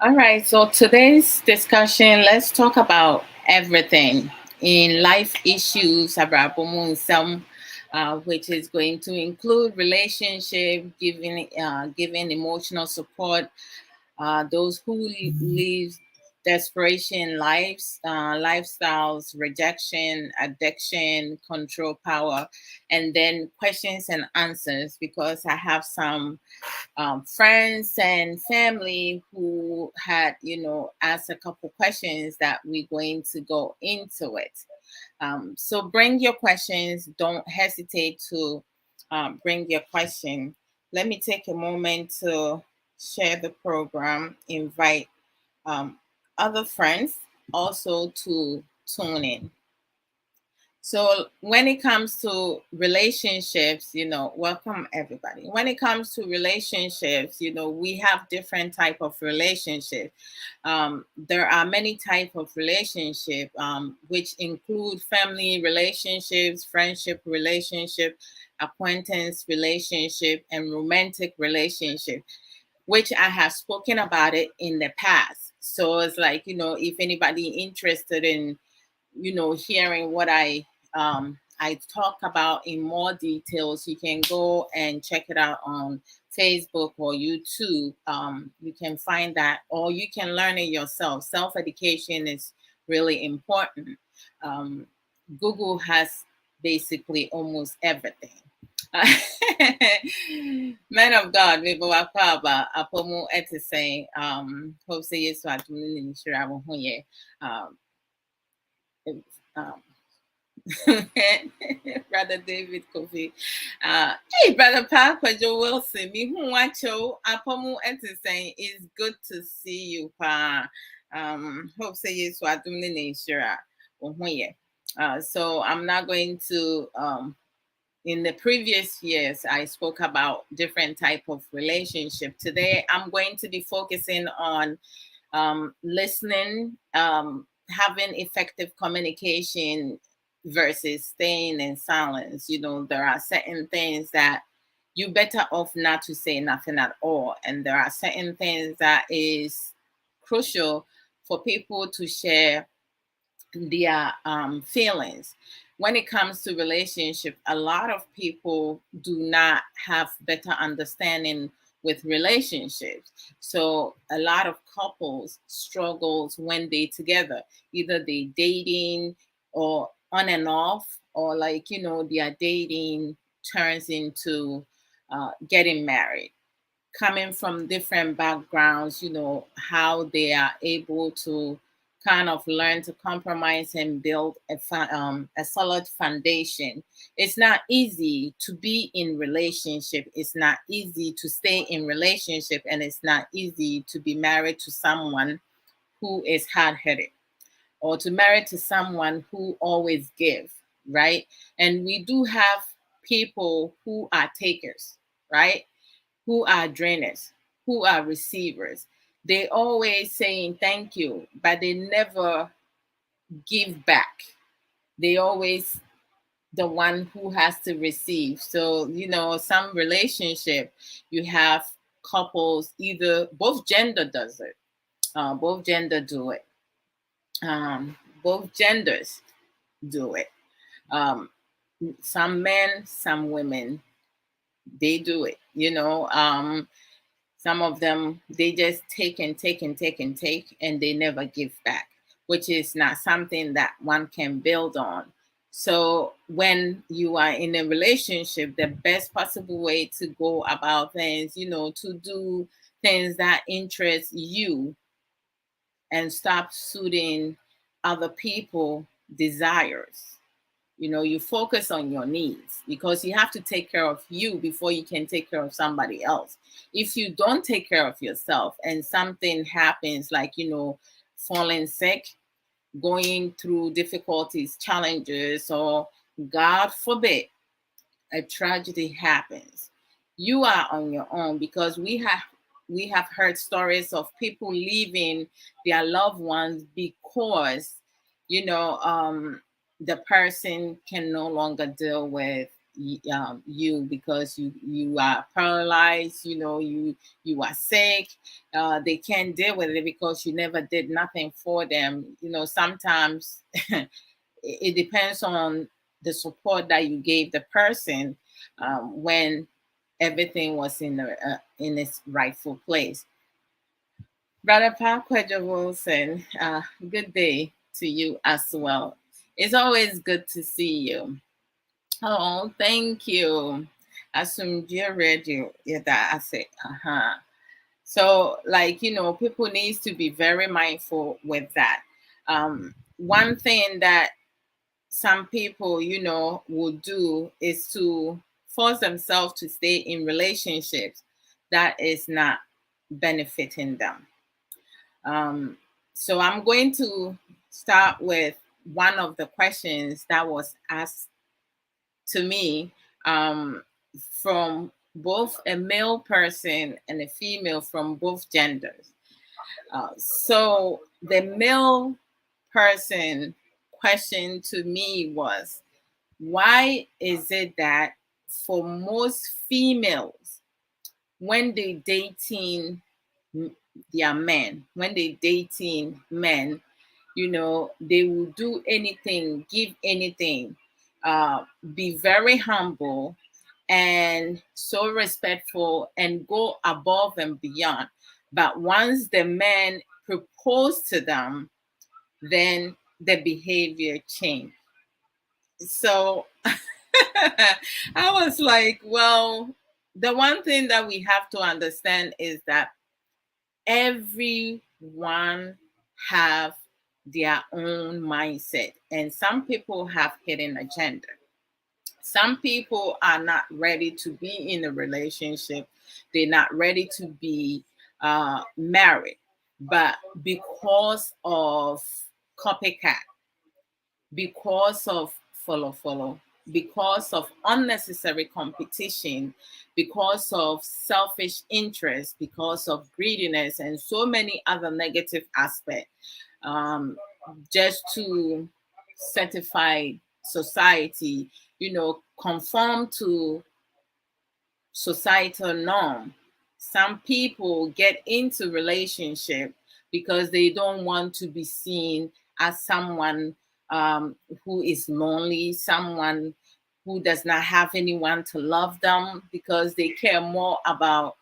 All right, so today's discussion, let's talk about everything in life issues, Abrabo Mu Nsem, which is going to include relationship, giving emotional support, those who live desperation lifestyles, rejection, addiction, control power, and then questions and answers, because I have some friends and family who had, asked a couple questions that we're going to go into it. So bring your questions. Don't hesitate to bring your question. Let me take a moment to share the program, invite um, other friends also to tune in. So when it comes to relationships, welcome everybody. When it comes to relationships, we have different type of relationship. There are many type of relationship, which include family relationships, friendship relationship, acquaintance relationship, and romantic relationship, which I have spoken about it in the past. So it's like, if anybody interested in hearing what I talk about in more details, you can go and check it out on Facebook or YouTube. You can find that, or you can learn it yourself. Self education is really important. Um, Google has basically almost everything. Man of God, we go akaba apomu ete saying, hope say yes, I do need to um, Brother David Kofi. Hey, Brother Papa Joe Wilson, me who watch you, Apomu saying it's good to see you, Pa. Hope say yes, so I do sure. So I'm not going to in the previous years I spoke about different type of relationship. Today I'm going to be focusing on listening, having effective communication versus staying in silence. There are certain things that you better off not to say nothing at all, and there are certain things that is crucial for people to share their feelings. When it comes to relationship, a lot of people do not have better understanding with relationships. So a lot of couples struggles when they together, either they dating or on and off, or like their dating turns into getting married, coming from different backgrounds, how they are able to kind of learn to compromise and build a solid foundation. It's not easy to be in relationship. It's not easy to stay in relationship, and it's not easy to be married to someone who is hard-headed, or to marry to someone who always give, right? And we do have people who are takers, right? Who are drainers, who are receivers. They always saying thank you, but they never give back. They always the one who has to receive. So, some relationship, you have couples, either both gender does it. Both gender do it. Both genders do it. Um, some men, some women, they do it. Some of them, they just take and take and take and take, and they never give back, which is not something that one can build on. So when you are in a relationship, the best possible way to go about things, to do things that interest you, and stop suiting other people desires. You focus on your needs, because you have to take care of you before you can take care of somebody else. If you don't take care of yourself and something happens, like falling sick, going through difficulties, challenges, or God forbid a tragedy happens, you are on your own, because we have heard stories of people leaving their loved ones because you know um the person can no longer deal with you because you are paralyzed, you are sick. They can't deal with it because you never did nothing for them. Sometimes it depends on the support that you gave the person when everything was in its rightful place. Brother Parker Wilson, good day to you as well. It's always good to see you. Oh, thank you. Asumdie radio. Yeah, that I say. Uh-huh. So, people needs to be very mindful with that. One thing that some people, will do is to force themselves to stay in relationships that is not benefiting them. So I'm going to start with one of the questions that was asked to me from both a male person and a female from both genders. So the male person question to me was, why is it that for most females, when they dating their men, when they dating men, they will do anything, give anything, be very humble and so respectful and go above and beyond. But once the man propose to them, then the behavior change. So I was like, well, the one thing that we have to understand is that everyone have their own mindset, and some people have hidden agenda. Some people are not ready to be in a relationship. They're not ready to be married, but because of copycat, because of follow, because of unnecessary competition, because of selfish interest, because of greediness, and so many other negative aspects, just to certify society, conform to societal norm. Some people get into relationship because they don't want to be seen as someone who is lonely, someone who does not have anyone to love them, because they care more about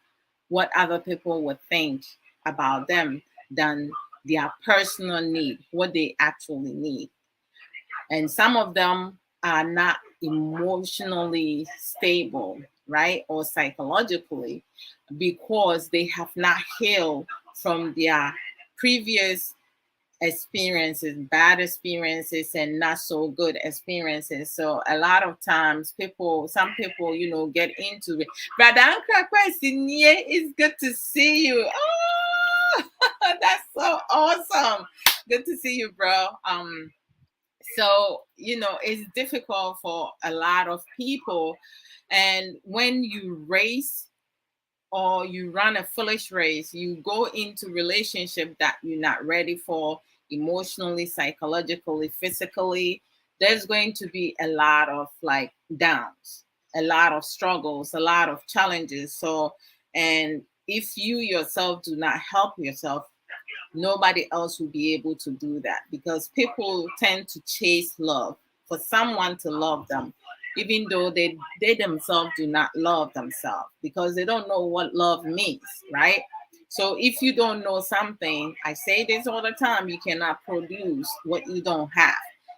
what other people would think about them than their personal need, what they actually need. And some of them are not emotionally stable, right? Or psychologically, because they have not healed from their previous experiences, bad experiences, and not so good experiences. So a lot of times some people, get into it. Brother Ankra question, it's good to see you. Oh, that's so awesome. Good to see you, bro. So it's difficult for a lot of people, and when you race or you run a foolish race, you go into relationship that you're not ready for, emotionally, psychologically, physically. There's going to be a lot of downs, a lot of struggles, a lot of challenges. So, and if you yourself do not help yourself, nobody else will be able to do that, because people tend to chase love, for someone to love them, even though they themselves do not love themselves, because they don't know what love means, right? So if you don't know something, I say this all the time, you cannot produce what you don't have.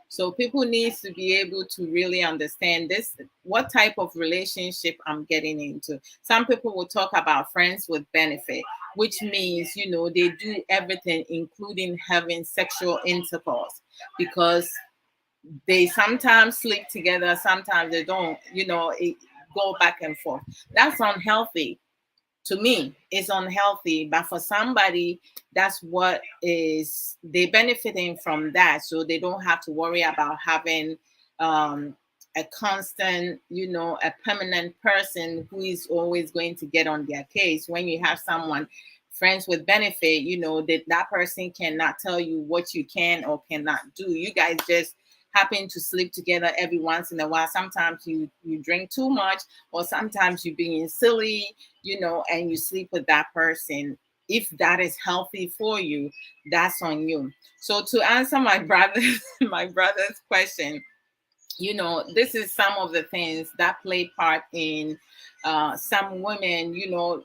So people need to be able to really understand this, what type of relationship I'm getting into. Some people will talk about friends with benefit, which means, they do everything, including having sexual intercourse, because they sometimes sleep together, sometimes they don't, it go back and forth. That's unhealthy. To me, it's unhealthy, but for somebody, that's what is they benefiting from that, so they don't have to worry about having a constant, a permanent person who is always going to get on their case. When you have someone, friends with benefit, that person cannot tell you what you can or cannot do. You guys just happen to sleep together every once in a while. Sometimes you drink too much, or sometimes you're being silly, and you sleep with that person. If that is healthy for you, that's on you. So to answer my brother's question, this is some of the things that play part in some women,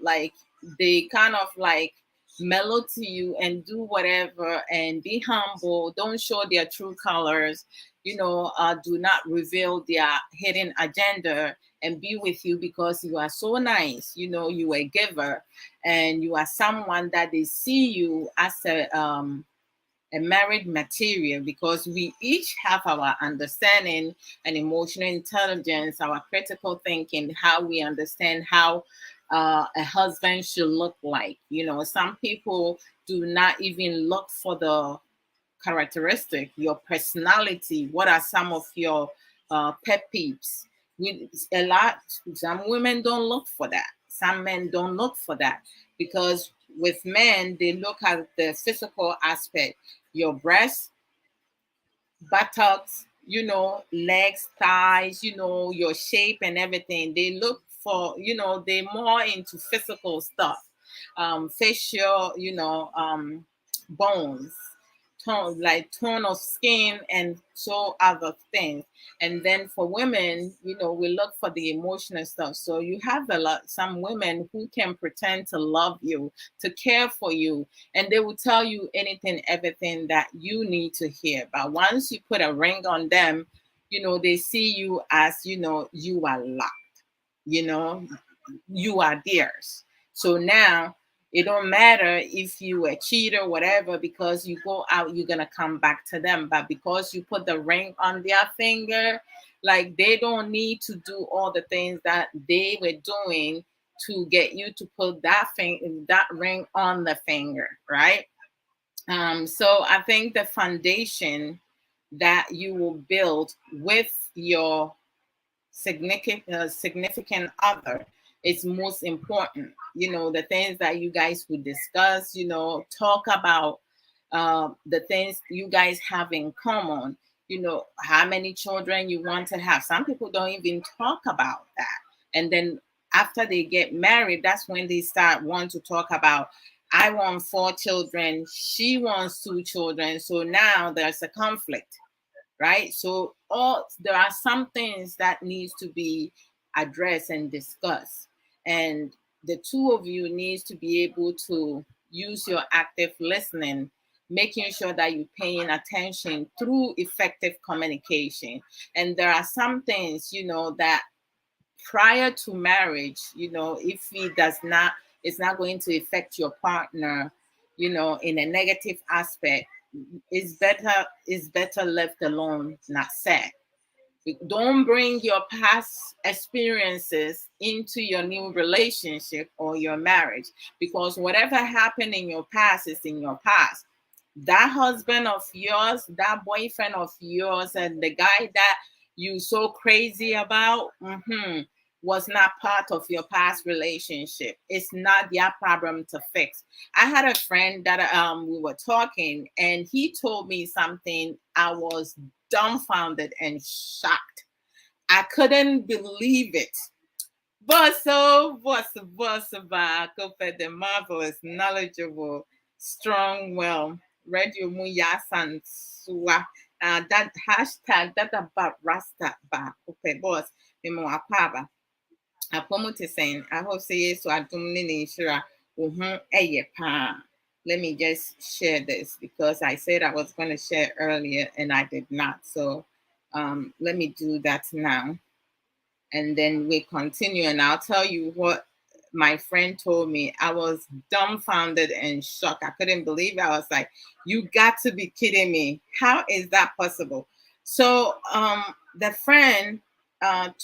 like they kind of like mellow to you and do whatever and be humble, don't show their true colors, do not reveal their hidden agenda and be with you because you are so nice, you are a giver and you are someone that they see you as a married material, because we each have our understanding and emotional intelligence, our critical thinking, how we understand how a husband should look like. Some people do not even look for the characteristic, your personality. What are some of your pet peeves? Some women don't look for that. Some men don't look for that, because with men, they look at the physical aspect, your breasts, buttocks, legs, thighs, your shape and everything. They look for, they're more into physical stuff, facial, bones, tone of skin, and so other things. And then for women, we look for the emotional stuff. So you have some women who can pretend to love you, to care for you, and they will tell you anything, everything that you need to hear. But once you put a ring on them, they see you as, you are locked, you are theirs. So now it don't matter if you a cheater or whatever, because you go out, you're gonna come back to them. But because you put the ring on their finger, like they don't need to do all the things that they were doing to get you to put that ring on the finger, right? So I think the foundation that you will build with your significant other is most important. The things that you guys would discuss, talk about the things you guys have in common, how many children you want to have. Some people don't even talk about that. And then after they get married, that's when they want to talk about, I want 4 children, she wants 2 children. So now there's a conflict, right? So there are some things that needs to be addressed and discussed, and the two of you needs to be able to use your active listening, making sure that you're paying attention through effective communication. And there are some things, that prior to marriage, if it's not going to affect your partner, in a negative aspect, it's better left alone, not said. Don't bring your past experiences into your new relationship or your marriage, because whatever happened in your past is in your past. That husband of yours, that boyfriend of yours, and the guy that you so crazy about, was not part of your past relationship. It's not their problem to fix. I had a friend that we were talking, and he told me something. I was dumbfounded and shocked. I couldn't believe it. The marvelous, knowledgeable, strong, well, Radio Mu Nsem. That hashtag that about Rasta ba boss. Apomote saying, I hope say so I don't need sure. Let me just share this, because I said I was going to share earlier and I did not. So let me do that now. And then we continue, and I'll tell you what my friend told me. I was dumbfounded and shocked. I couldn't believe it. I was like, you got to be kidding me. How is that possible? So the friend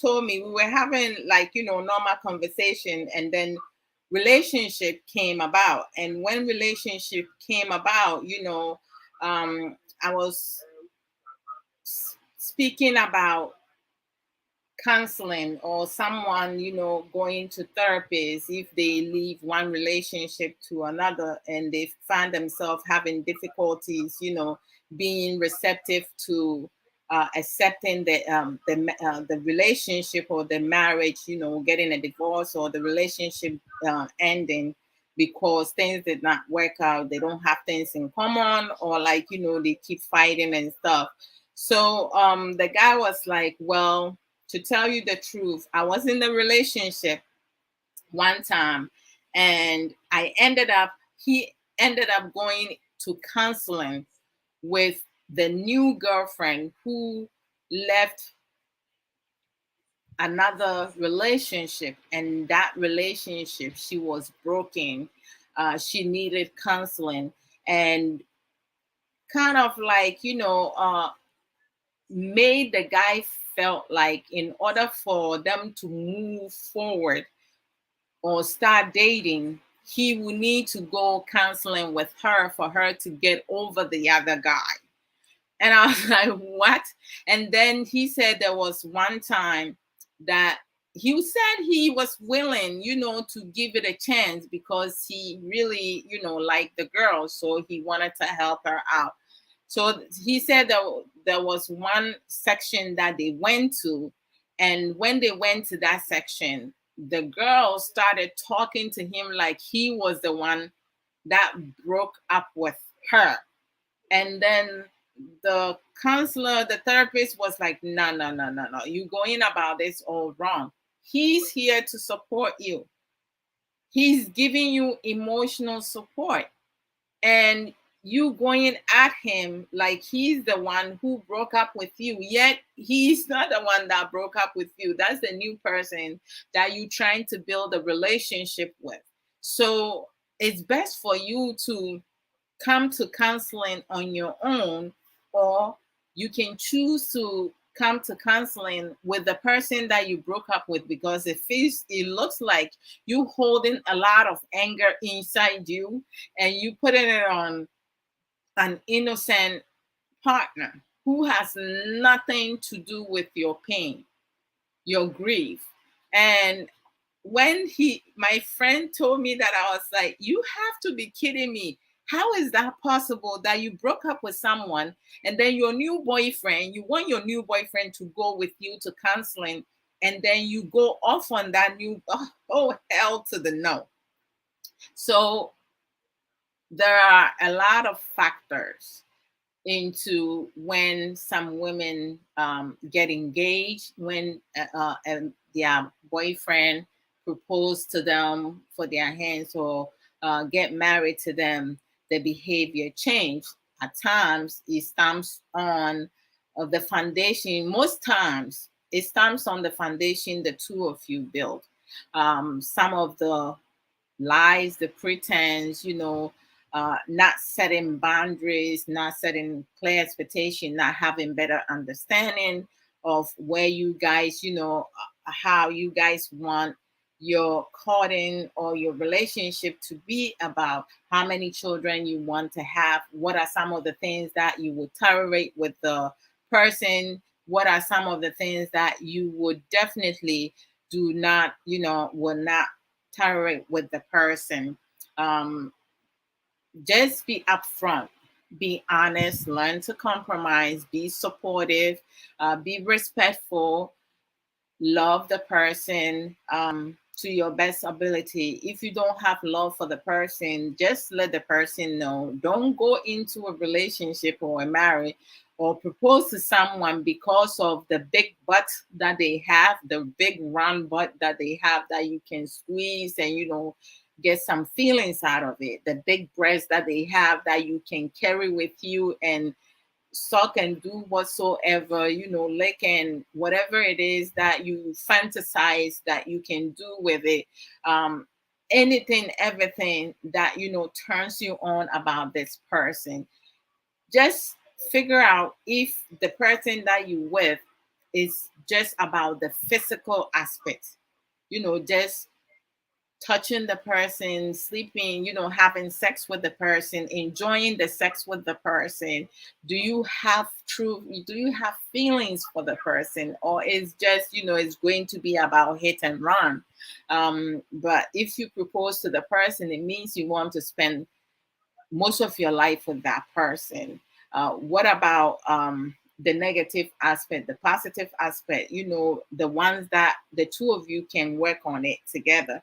told me, we were having normal conversation, and then relationship came about. And when relationship came about, I was speaking about counseling, or someone going to therapists if they leave one relationship to another and they find themselves having difficulties being receptive to accepting the relationship or the marriage, getting a divorce or the relationship ending because things did not work out. They don't have things in common, or like, they keep fighting and stuff. So the guy was like, well, to tell you the truth, I was in the relationship one time, and he ended up going to counseling with the new girlfriend who left another relationship, and that relationship, she was broken. She needed counseling, and kind of like, made the guy felt like in order for them to move forward or start dating, he would need to go counseling with her for her to get over the other guy. And I was like, what? And then he said there was one time that he said he was willing, to give it a chance because he really, liked the girl. So he wanted to help her out. So he said that there was one section that they went to. And when they went to that section, the girl started talking to him like he was the one that broke up with her. And then the counselor, the therapist was like, no, no, no, no, no. You going about this all wrong. He's here to support you. He's giving you emotional support. And you going at him like he's the one who broke up with you, yet he's not the one that broke up with you. That's the new person that you trying to build a relationship with. So it's best for you to come to counseling on your own, or you can choose to come to counseling with the person that you broke up with, because it looks like you holding a lot of anger inside you, and you putting it on an innocent partner who has nothing to do with your pain, your grief. And when my friend told me that, I was like, you have to be kidding me. How is that possible that you broke up with someone and then you want your new boyfriend to go with you to counseling, and then you go off on that oh, hell to the no. So there are a lot of factors into when some women get engaged, when their boyfriend propose to them for their hands, or get married to them, the behavior change. At times, it stamps on the foundation. Most times, it stamps on the foundation the two of you build. Some of the lies, the pretense, not setting boundaries, not setting clear expectation, not having better understanding of where you guys, how you guys want your courting or your relationship to be about, how many children you want to have, what are some of the things that you would tolerate with the person, what are some of the things that you would definitely do not, will not tolerate with the person. Just be upfront, be honest, learn to compromise, be supportive, be respectful, love the person to your best ability. If you don't have love for the person, just let the person know. Don't go into a relationship or a marriage or propose to someone because of the big butt that they have, the big round butt that they have that you can squeeze and, get some feelings out of it, the big breasts that they have that you can carry with you and suck and do whatsoever, lick and whatever it is that you fantasize that you can do with it. Anything, everything that, turns you on about this person. Just figure out if the person that you with is just about the physical aspect, just touching the person, sleeping, having sex with the person, enjoying the sex with the person. Do you have feelings for the person, or is just, it's going to be about hit and run? But if you propose to the person, it means you want to spend most of your life with that person. What about the negative aspect, the positive aspect, the ones that the two of you can work on it together.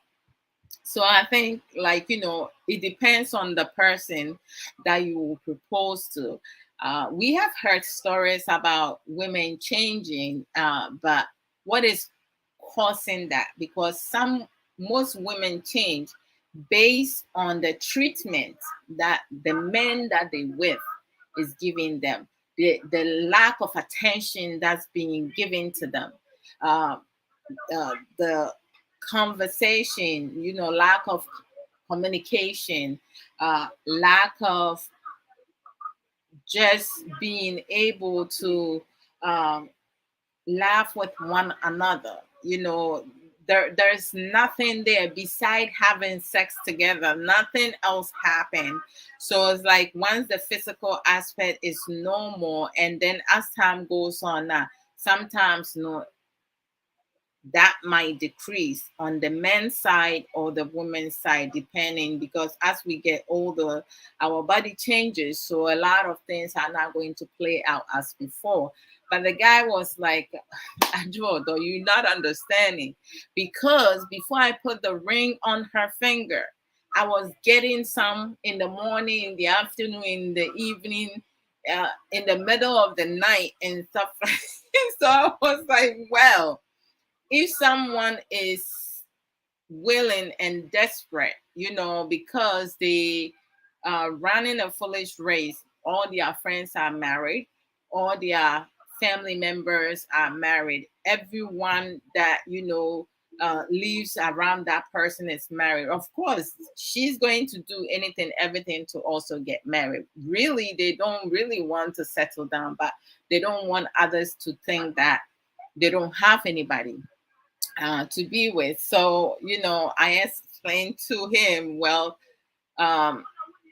So I think, like, it depends on the person that you will propose to. We have heard stories about women changing, but what is causing that? Because most women change based on the treatment that the men that they with is giving them, the lack of attention that's being given to them. Uh, the conversation, lack of communication, lack of just being able to um, laugh with one another. There's nothing there beside having sex together. Nothing else happened. So it's like once the physical aspect is no more, and then as time goes on, sometimes no, that might decrease on the men's side or the women's side, depending, because as we get older, our body changes. So a lot of things are not going to play out as before. But the guy was like, Adjo, though you're not understanding. Because before I put the ring on her finger, I was getting some in the morning, in the afternoon, in the evening, in the middle of the night and stuff. So I was like, well, if someone is willing and desperate, because they are running a foolish race, all their friends are married, all their family members are married, everyone that lives around that person is married. Of course, she's going to do anything, everything to also get married. Really, they don't really want to settle down, but they don't want others to think that they don't have anybody to be with. So, I explained to him, well, um,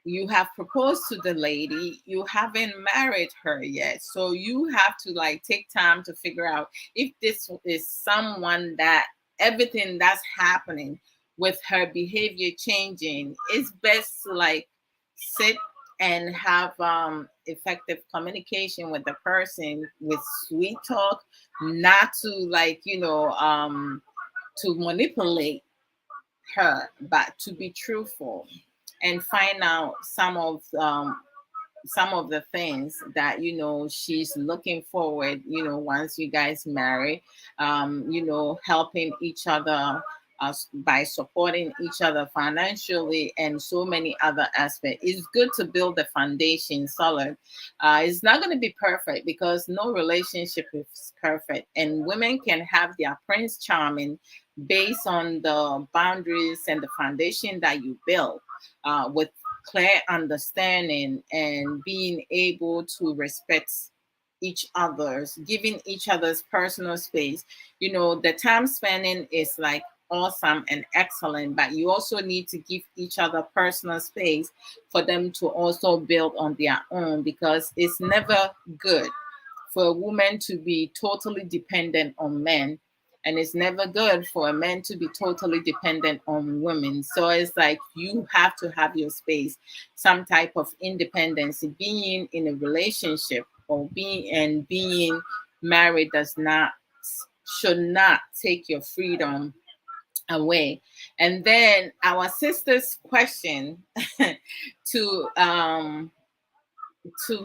you have proposed to the lady, you haven't married her yet. So you have to like take time to figure out if this is someone that everything that's happening with her behavior changing, it's best to like sit and have effective communication with the person with sweet talk, not to like to manipulate her, but to be truthful and find out some of the things that she's looking forward, once you guys marry, helping each other, by supporting each other financially and so many other aspects. It's good to build the foundation solid. It's not going to be perfect because no relationship is perfect, and women can have their prince charming based on the boundaries and the foundation that you build, with clear understanding and being able to respect each other's, giving each other's personal space. The time spending is like awesome and excellent, but you also need to give each other personal space for them to also build on their own, because it's never good for a woman to be totally dependent on men, and it's never good for a man to be totally dependent on women. So it's like you have to have your space, some type of independence. Being in a relationship or being married should not take your freedom away. And then our sister's question to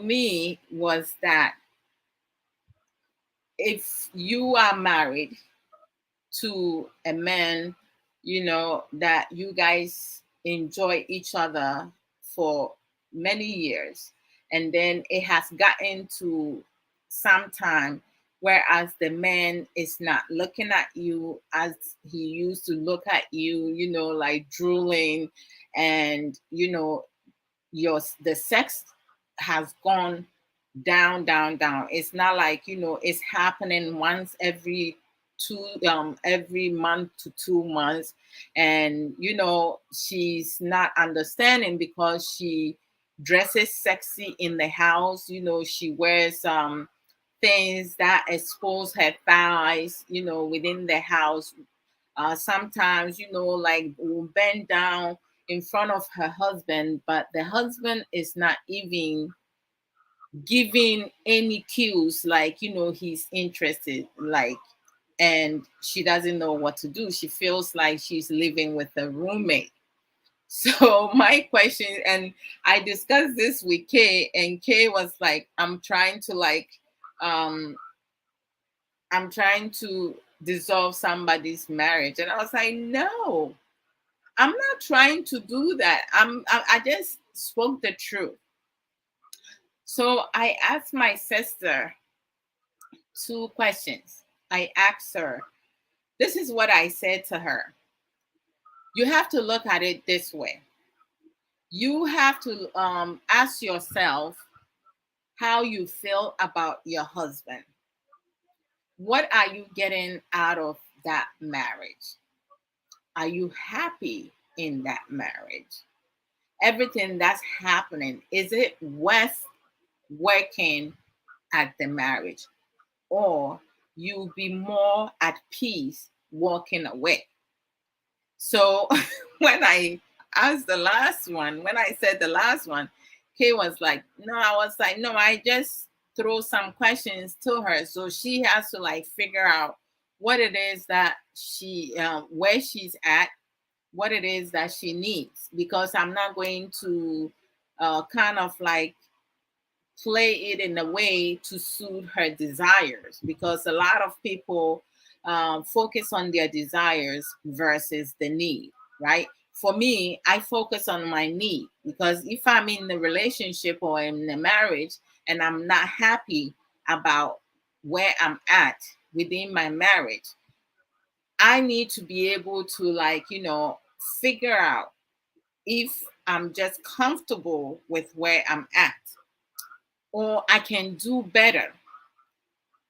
me was that if you are married to a man, that you guys enjoy each other for many years, and then it has gotten to some time whereas the man is not looking at you as he used to look at you, like drooling, and the sex has gone down, down, down. It's not like it's happening once every month to 2 months, and she's not understanding because she dresses sexy in the house. She wears things that expose her thighs, within the house. Sometimes, like will bend down in front of her husband, but the husband is not even giving any cues like, he's interested, like, and she doesn't know what to do. She feels like she's living with a roommate. So my question, and I discussed this with Kay, and Kay was like, um I'm trying to dissolve somebody's marriage. And I was like, no, I'm not trying to do that. I just spoke the truth. So I asked my sister two questions. I asked her, this is what I said to her. You have to look at it this way. You have to ask yourself how you feel about your husband. What are you getting out of that marriage? Are you happy in that marriage? Everything that's happening, is it worth working at the marriage? Or you'll be more at peace walking away? So when I asked the last one, when I said the last one, Kay was like, no, I was like, no, I just throw some questions to her. So she has to like figure out what it is that where she's at, what it is that she needs, because I'm not going to kind of like play it in a way to suit her desires, because a lot of people focus on their desires versus the need, right? For me, I focus on my need, because if I'm in a relationship or in a marriage and I'm not happy about where I'm at within my marriage, I need to be able to, like, figure out if I'm just comfortable with where I'm at, or I can do better.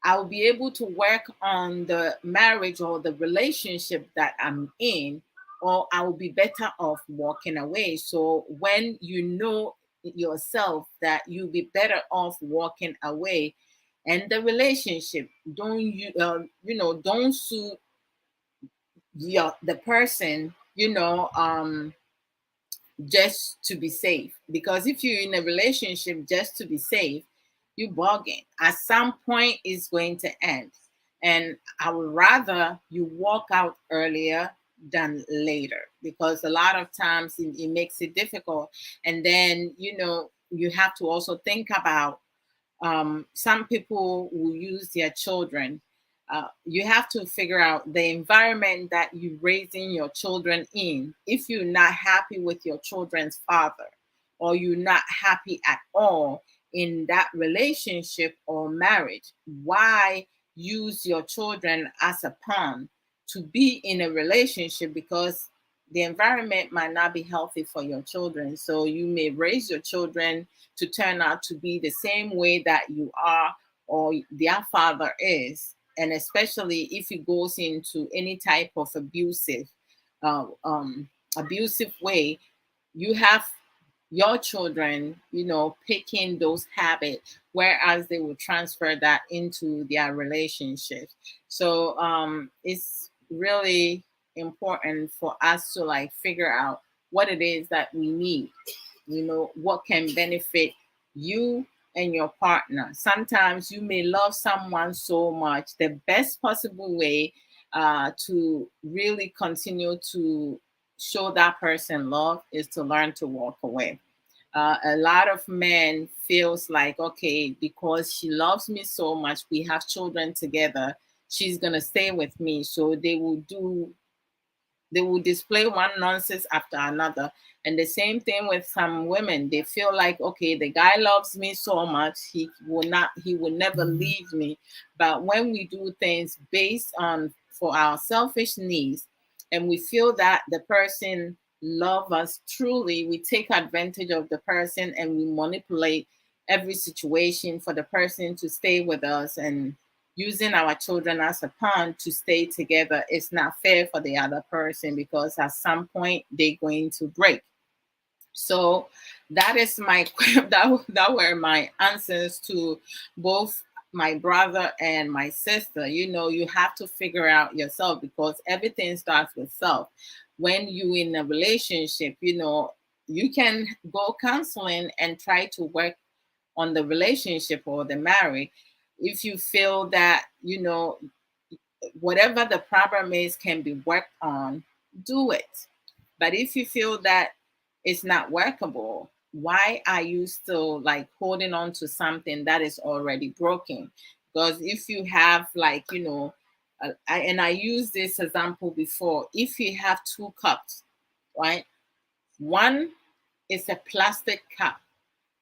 I'll be able to work on the marriage or the relationship that I'm in, or I will be better off walking away. So when you know yourself that you'll be better off walking away, and the relationship don't suit the person, just to be safe. Because if you're in a relationship just to be safe, you bargain. At some point, it's going to end. And I would rather you walk out earlier than later, because a lot of times it makes it difficult. And then, you have to also think about some people will use their children. You have to figure out the environment that you're raising your children in. If you're not happy with your children's father, or you're not happy at all in that relationship or marriage, why use your children as a pawn to be in a relationship? Because the environment might not be healthy for your children. So you may raise your children to turn out to be the same way that you are or their father is. And especially if it goes into any type of uh, um, abusive way, you have your children, picking those habits, whereas they will transfer that into their relationships. So it's really important for us to like figure out what it is that we need, what can benefit you and your partner. Sometimes you may love someone so much, the best possible way to really continue to show that person love is to learn to walk away. A lot of men feels like, okay, because she loves me so much, we have children together, she's gonna stay with me. So they will display one nonsense after another. And the same thing with some women. They feel like, okay, the guy loves me so much, he will never leave me. But when we do things based on for our selfish needs, and we feel that the person love us truly, we take advantage of the person and we manipulate every situation for the person to stay with us, and using our children as a pawn to stay together is not fair for the other person, because at some point they're going to break. So that is my that were my answers to both my brother and my sister. You have to figure out yourself, because everything starts with self. When you in a relationship, you can go counseling and try to work on the relationship or the marriage. If you feel that, whatever the problem is can be worked on, do it. But if you feel that it's not workable, why are you still like holding on to something that is already broken? Because if you have like, and I used this example before, if you have two cups, right? One is a plastic cup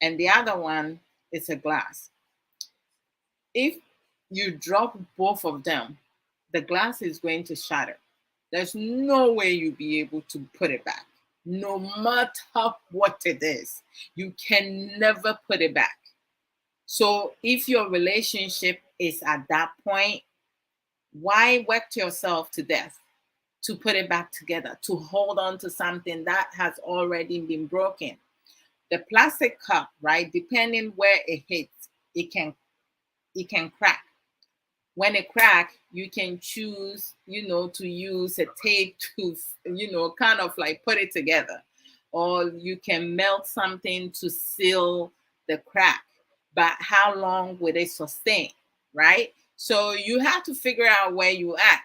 and the other one is a glass. If you drop both of them, the glass is going to shatter. There's no way you'll be able to put it back. No matter what it is, you can never put it back. So if your relationship is at that point, why work yourself to death to put it back together, to hold on to something that has already been broken? The plastic cup, right? Depending where it hits, it can crack. When it crack, you can choose, to use a tape to, kind of like put it together, or you can melt something to seal the crack. But how long will it sustain, right? So you have to figure out where you at.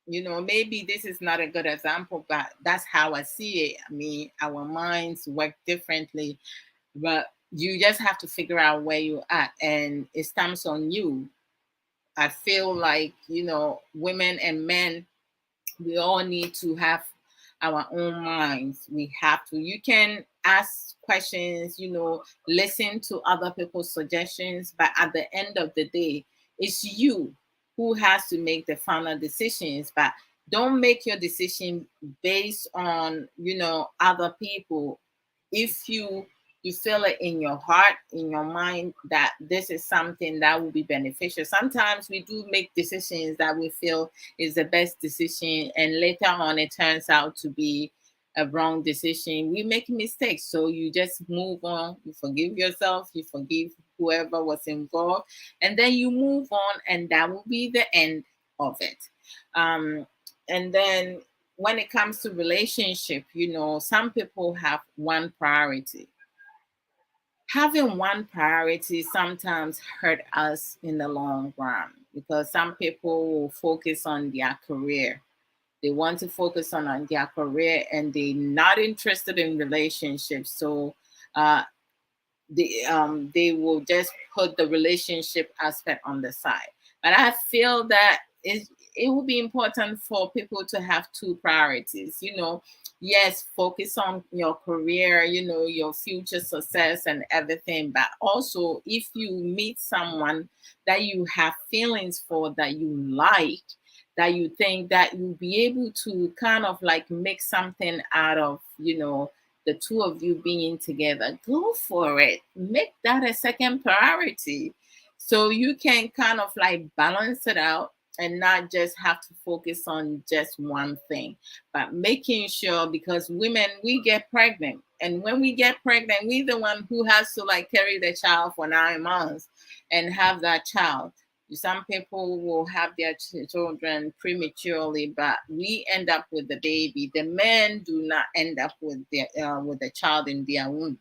Maybe this is not a good example, but that's how I see it. I mean, our minds work differently, but you just have to figure out where you at, and it stamps on you. I feel like, women and men, we all need to have our own minds. We have to. You can ask questions, listen to other people's suggestions, but at the end of the day, it's you who has to make the final decisions. But don't make your decision based on, other people. If you feel it in your heart, in your mind, that this is something that will be beneficial. Sometimes we do make decisions that we feel is the best decision, and later on it turns out to be a wrong decision. We make mistakes, so you just move on. You forgive yourself, you forgive whoever was involved, and then you move on, and that will be the end of it. And then when it comes to relationship, some people have one priority. Having one priority sometimes hurt us in the long run, because some people will focus on their career. They want to focus on their career, and they're not interested in relationships. So uh, they will just put the relationship aspect on the side. But I feel that it will be important for people to have two priorities. Yes, focus on your career, your future success and everything. But also, if you meet someone that you have feelings for, that you like, that you think that you'll be able to kind of like make something out of, the two of you being together, go for it. Make that a second priority, so you can kind of like balance it out and not just have to focus on just one thing. But making sure, because women, we get pregnant, and when we get pregnant, we the one who has to like carry the child for 9 months and have that child. Some people will have their children prematurely, but we end up with the baby. The men do not end up with the child in their womb.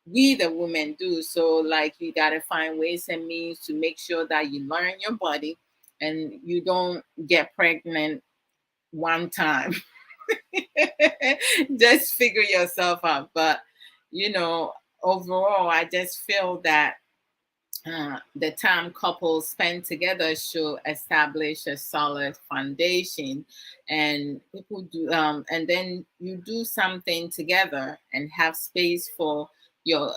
We, the women, do. So, like, you gotta find ways and means to make sure that you learn your body, and you don't get pregnant one time. Just figure yourself out. But overall, I just feel that the time couples spend together should establish a solid foundation, and people do and then you do something together and have space for your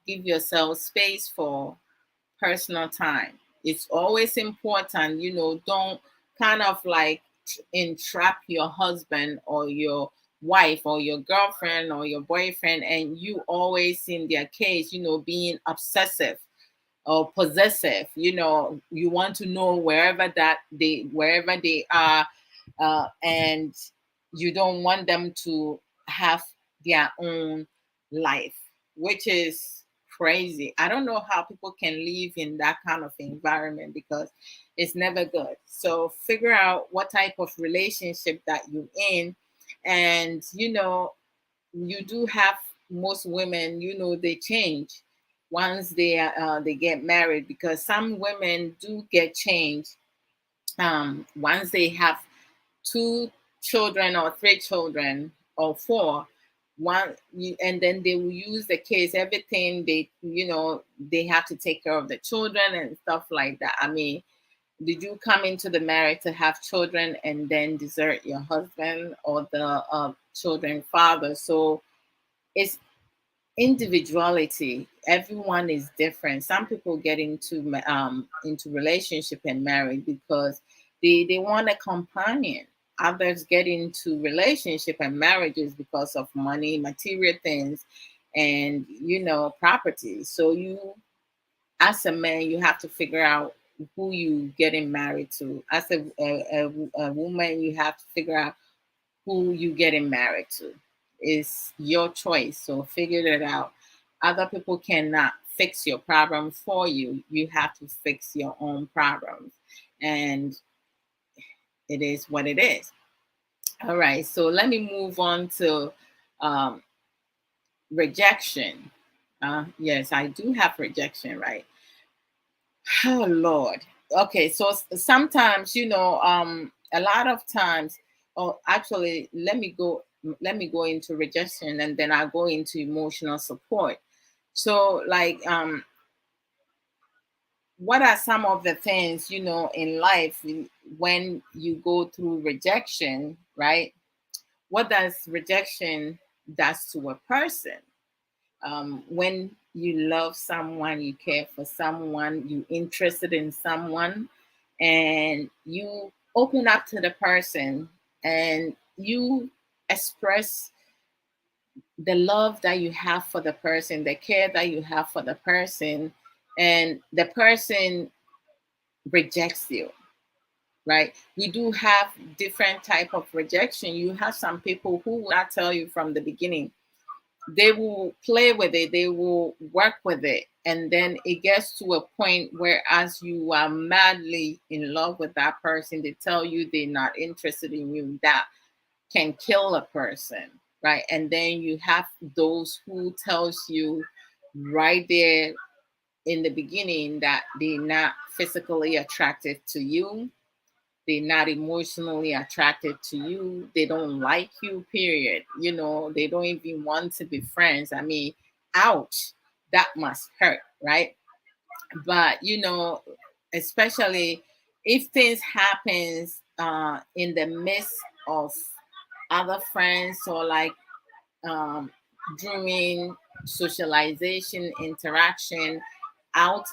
give yourself space for personal time. It's always important, don't kind of like entrap your husband or your wife or your girlfriend or your boyfriend, and you always in their case, being obsessive or possessive. You want to know wherever they are, and you don't want them to have their own life, which is crazy. I don't know how people can live in that kind of environment, because it's never good. So figure out what type of relationship that you're in. And you do have most women, they change. once they get married, because some women do get changed once they have two children or three children or four. And then they will use the kids, everything they have to take care of the children and stuff like that. I mean, did you come into the marriage to have children and then desert your husband or the children father? So it's individuality. Everyone is different. Some people get into relationship and marriage because they want a companion. Others get into relationship and marriages because of money, material things, and property. So you, as a man, you have to figure out who you getting married to. As a woman, you have to figure out who you getting married to. It's your choice. So figure it out. Other people cannot fix your problem for you. You have to fix your own problems. And it is what it is. All right. So let me move on to um, rejection. Yes, I do have rejection, right? Oh Lord. Okay, so sometimes, a lot of times, oh, actually, let me go into rejection, and then I'll go into emotional support. So, like, what are some of the things, in life when you go through rejection, right? What does rejection does to a person? When you love someone, you care for someone, you interested in someone, and you open up to the person and you express the love that you have for the person, the care that you have for the person, and the person rejects you, right? We do have different type of rejection. You have some people who will not tell you from the beginning. They will play with it, they will work with it, and then it gets to a point where, as you are madly in love with that person, they tell you they're not interested in you. That can kill a person, right? And then you have those who tells you right there in the beginning that they're not physically attracted to you, they're not emotionally attracted to you, they don't like you, period. They don't even want to be friends. I mean, ouch, that must hurt, right? But especially if things happens in the midst of other friends, or like um, during socialization interaction out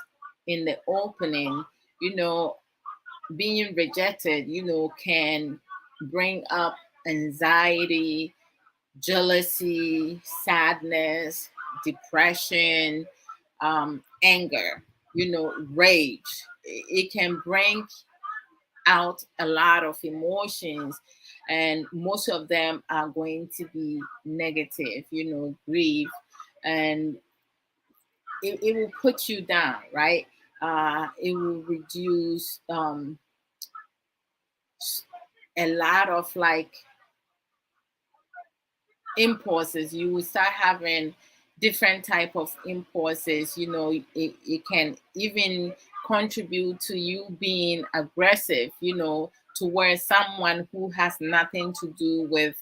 in the opening, you know being rejected, can bring up anxiety, jealousy, sadness, depression, anger, rage. It can bring out a lot of emotions, and most of them are going to be negative, grief, and it will put you down, right? It will reduce a lot of like impulses. You will start having different type of impulses. It can even contribute to you being aggressive, towards someone who has nothing to do with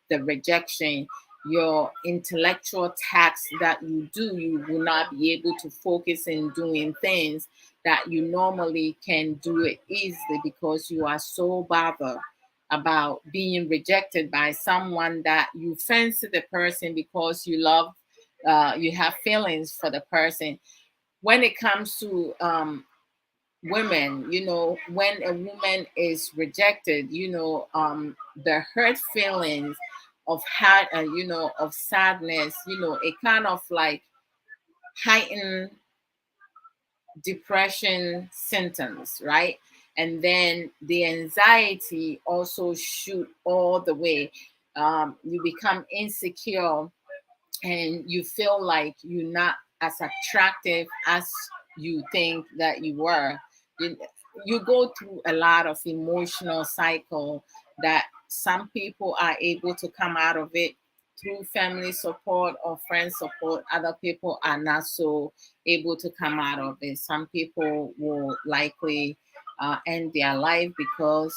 the rejection. Your intellectual tasks that you do, you will not be able to focus in doing things that you normally can do it easily, because you are so bothered about being rejected by someone that you fancy the person, because you love, you have feelings for the person. When it comes to women, when a woman is rejected, the hurt feelings of of sadness, it kind of like heighten depression symptoms, right? And then the anxiety also shoot all the way. You become insecure, and you feel like you're not as attractive as you think that you were. You, you go through a lot of emotional cycle that some people are able to come out of it through family support or friend support, other people are not so able to come out of it. Some people will likely end their life because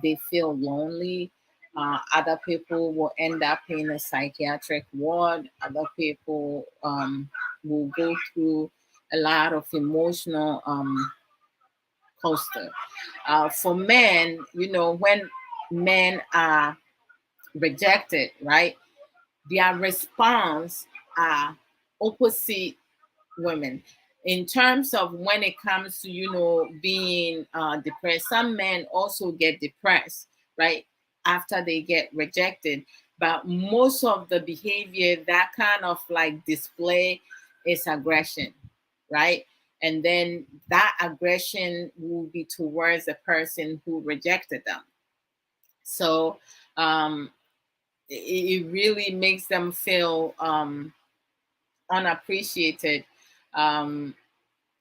they feel lonely. Other people will end up in a psychiatric ward. Other people will go through a lot of emotional coaster. For men, when men are rejected, right? Their response are opposite women. In terms of when it comes to, being depressed, some men also get depressed, right? After they get rejected. But most of the behavior that kind of like display is aggression, right? And then that aggression will be towards the person who rejected them. So it really makes them feel unappreciated um,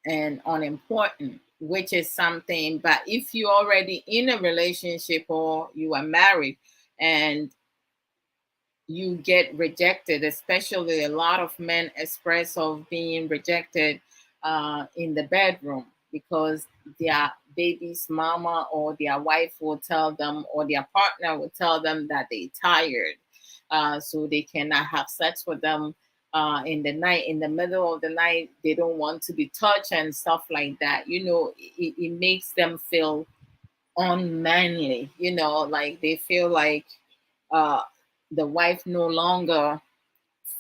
and unimportant, which is something. But if you're already in a relationship or you are married and you get rejected, especially a lot of men express of being rejected in the bedroom because their baby's mama or their wife will tell them or their partner will tell them that they're tired, so they cannot have sex with them in the night, in the middle of the night. They don't want to be touched and stuff like that. It makes them feel unmanly, like they feel like uh, the wife no longer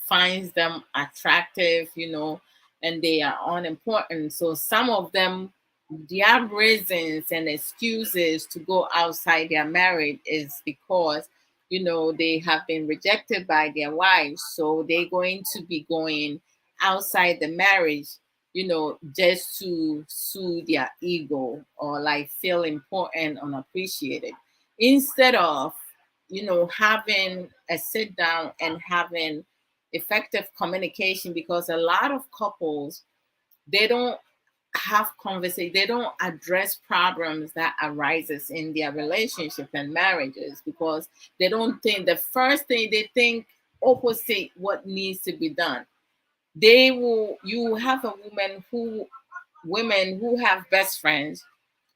finds them attractive, and they are unimportant. So some of them, their reasons and excuses to go outside their marriage is because, they have been rejected by their wives. So they're going to be going outside the marriage, just to soothe their ego or like feel important and appreciated instead of, having a sit down and having effective communication, because a lot of couples, they don't have conversation, they don't address problems that arises in their relationship and marriages, because they don't think, the first thing they think opposite what needs to be done. You have a women who have best friends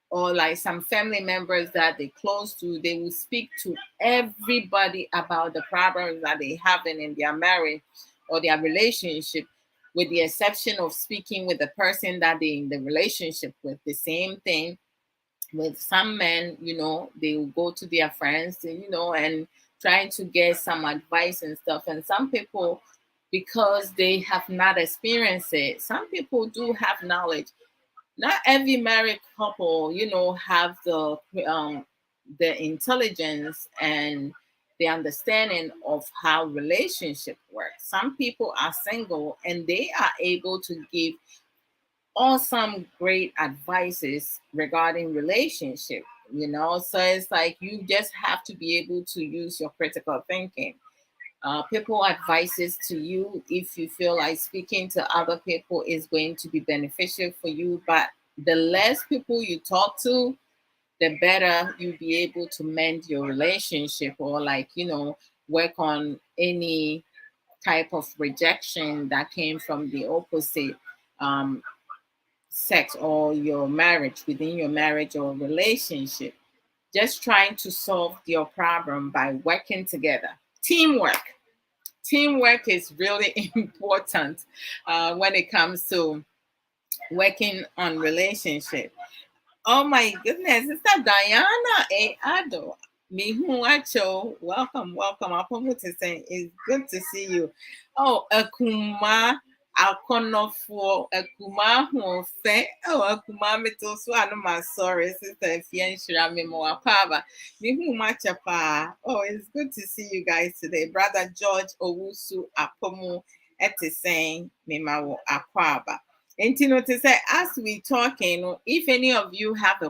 or like some family members that they close to, they will speak to everybody about the problems that they having in their marriage or their relationship, with the exception of speaking with the person that they in the relationship with. The same thing with some men, they will go to their friends, and trying to get some advice and stuff. And some people, because they have not experienced it, some people do have knowledge. Not every married couple, have the intelligence and the understanding of how relationship works. Some people are single and they are able to give awesome, great advices regarding relationship. So it's like you just have to be able to use your critical thinking. People advices to you if you feel like speaking to other people is going to be beneficial for you, but the less people you talk to, the better you'll be able to mend your relationship or like, work on any type of rejection that came from the opposite um, sex or your marriage, within your marriage or relationship. Just trying to solve your problem by working together. Teamwork is really important when it comes to working on relationship. Oh my goodness, Sister Diana A. Ado. Mihu Acho, welcome. Apomo to say it's good to see you. Oh, Akuma, Akonofo, Akuma Honfe. Oh, Akuma Metosu Anoma, sorry, Sister Fienshira Memo Apava. Mihu Machapa. Oh, it's good to see you guys today. Brother George Owusu Apomo Etiseng Mimawo Akwaba. And to say, as we talking, if any of you have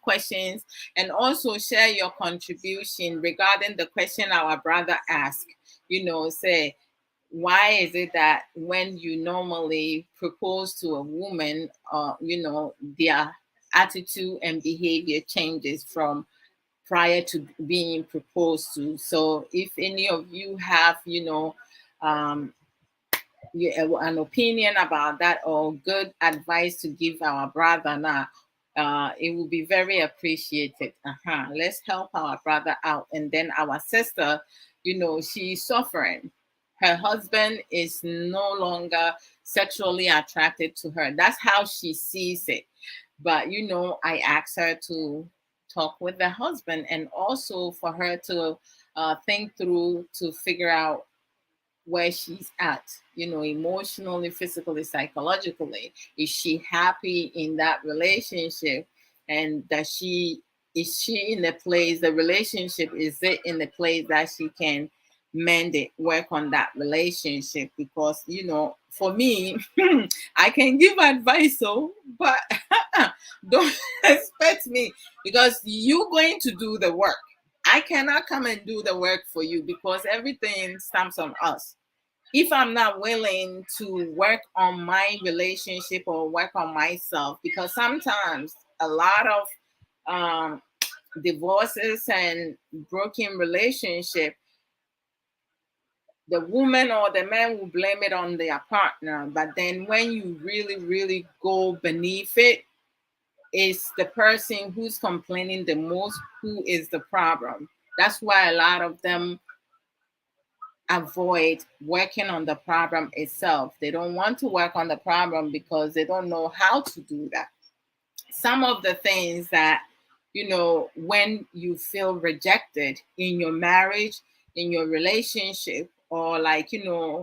questions, and also share your contribution regarding the question our brother asked, say, why is it that when you normally propose to a woman, their attitude and behavior changes from prior to being proposed to. So if any of you have, um, an opinion about that or good advice to give our brother now, it will be very appreciated. Let's help our brother out. And then our sister, she's suffering. Her husband is no longer sexually attracted to her. That's how she sees it. But I asked her to talk with the husband, and also for her to think through to figure out where she's at, emotionally, physically, psychologically. Is she happy in that relationship? And is she in the place, the relationship, is it in the place that she can mend it, work on that relationship? Because, for me, I can give advice, but don't expect me, because you're going to do the work. I cannot come and do the work for you, because everything stamps on us. If I'm not willing to work on my relationship or work on myself, because sometimes a lot of divorces and broken relationship, the woman or the man will blame it on their partner. But then when you really, really go beneath it, it's the person who's complaining the most who is the problem. That's why a lot of them avoid working on the problem itself. They don't want to work on the problem because they don't know how to do that. Some of the things that, when you feel rejected in your marriage, in your relationship, or like,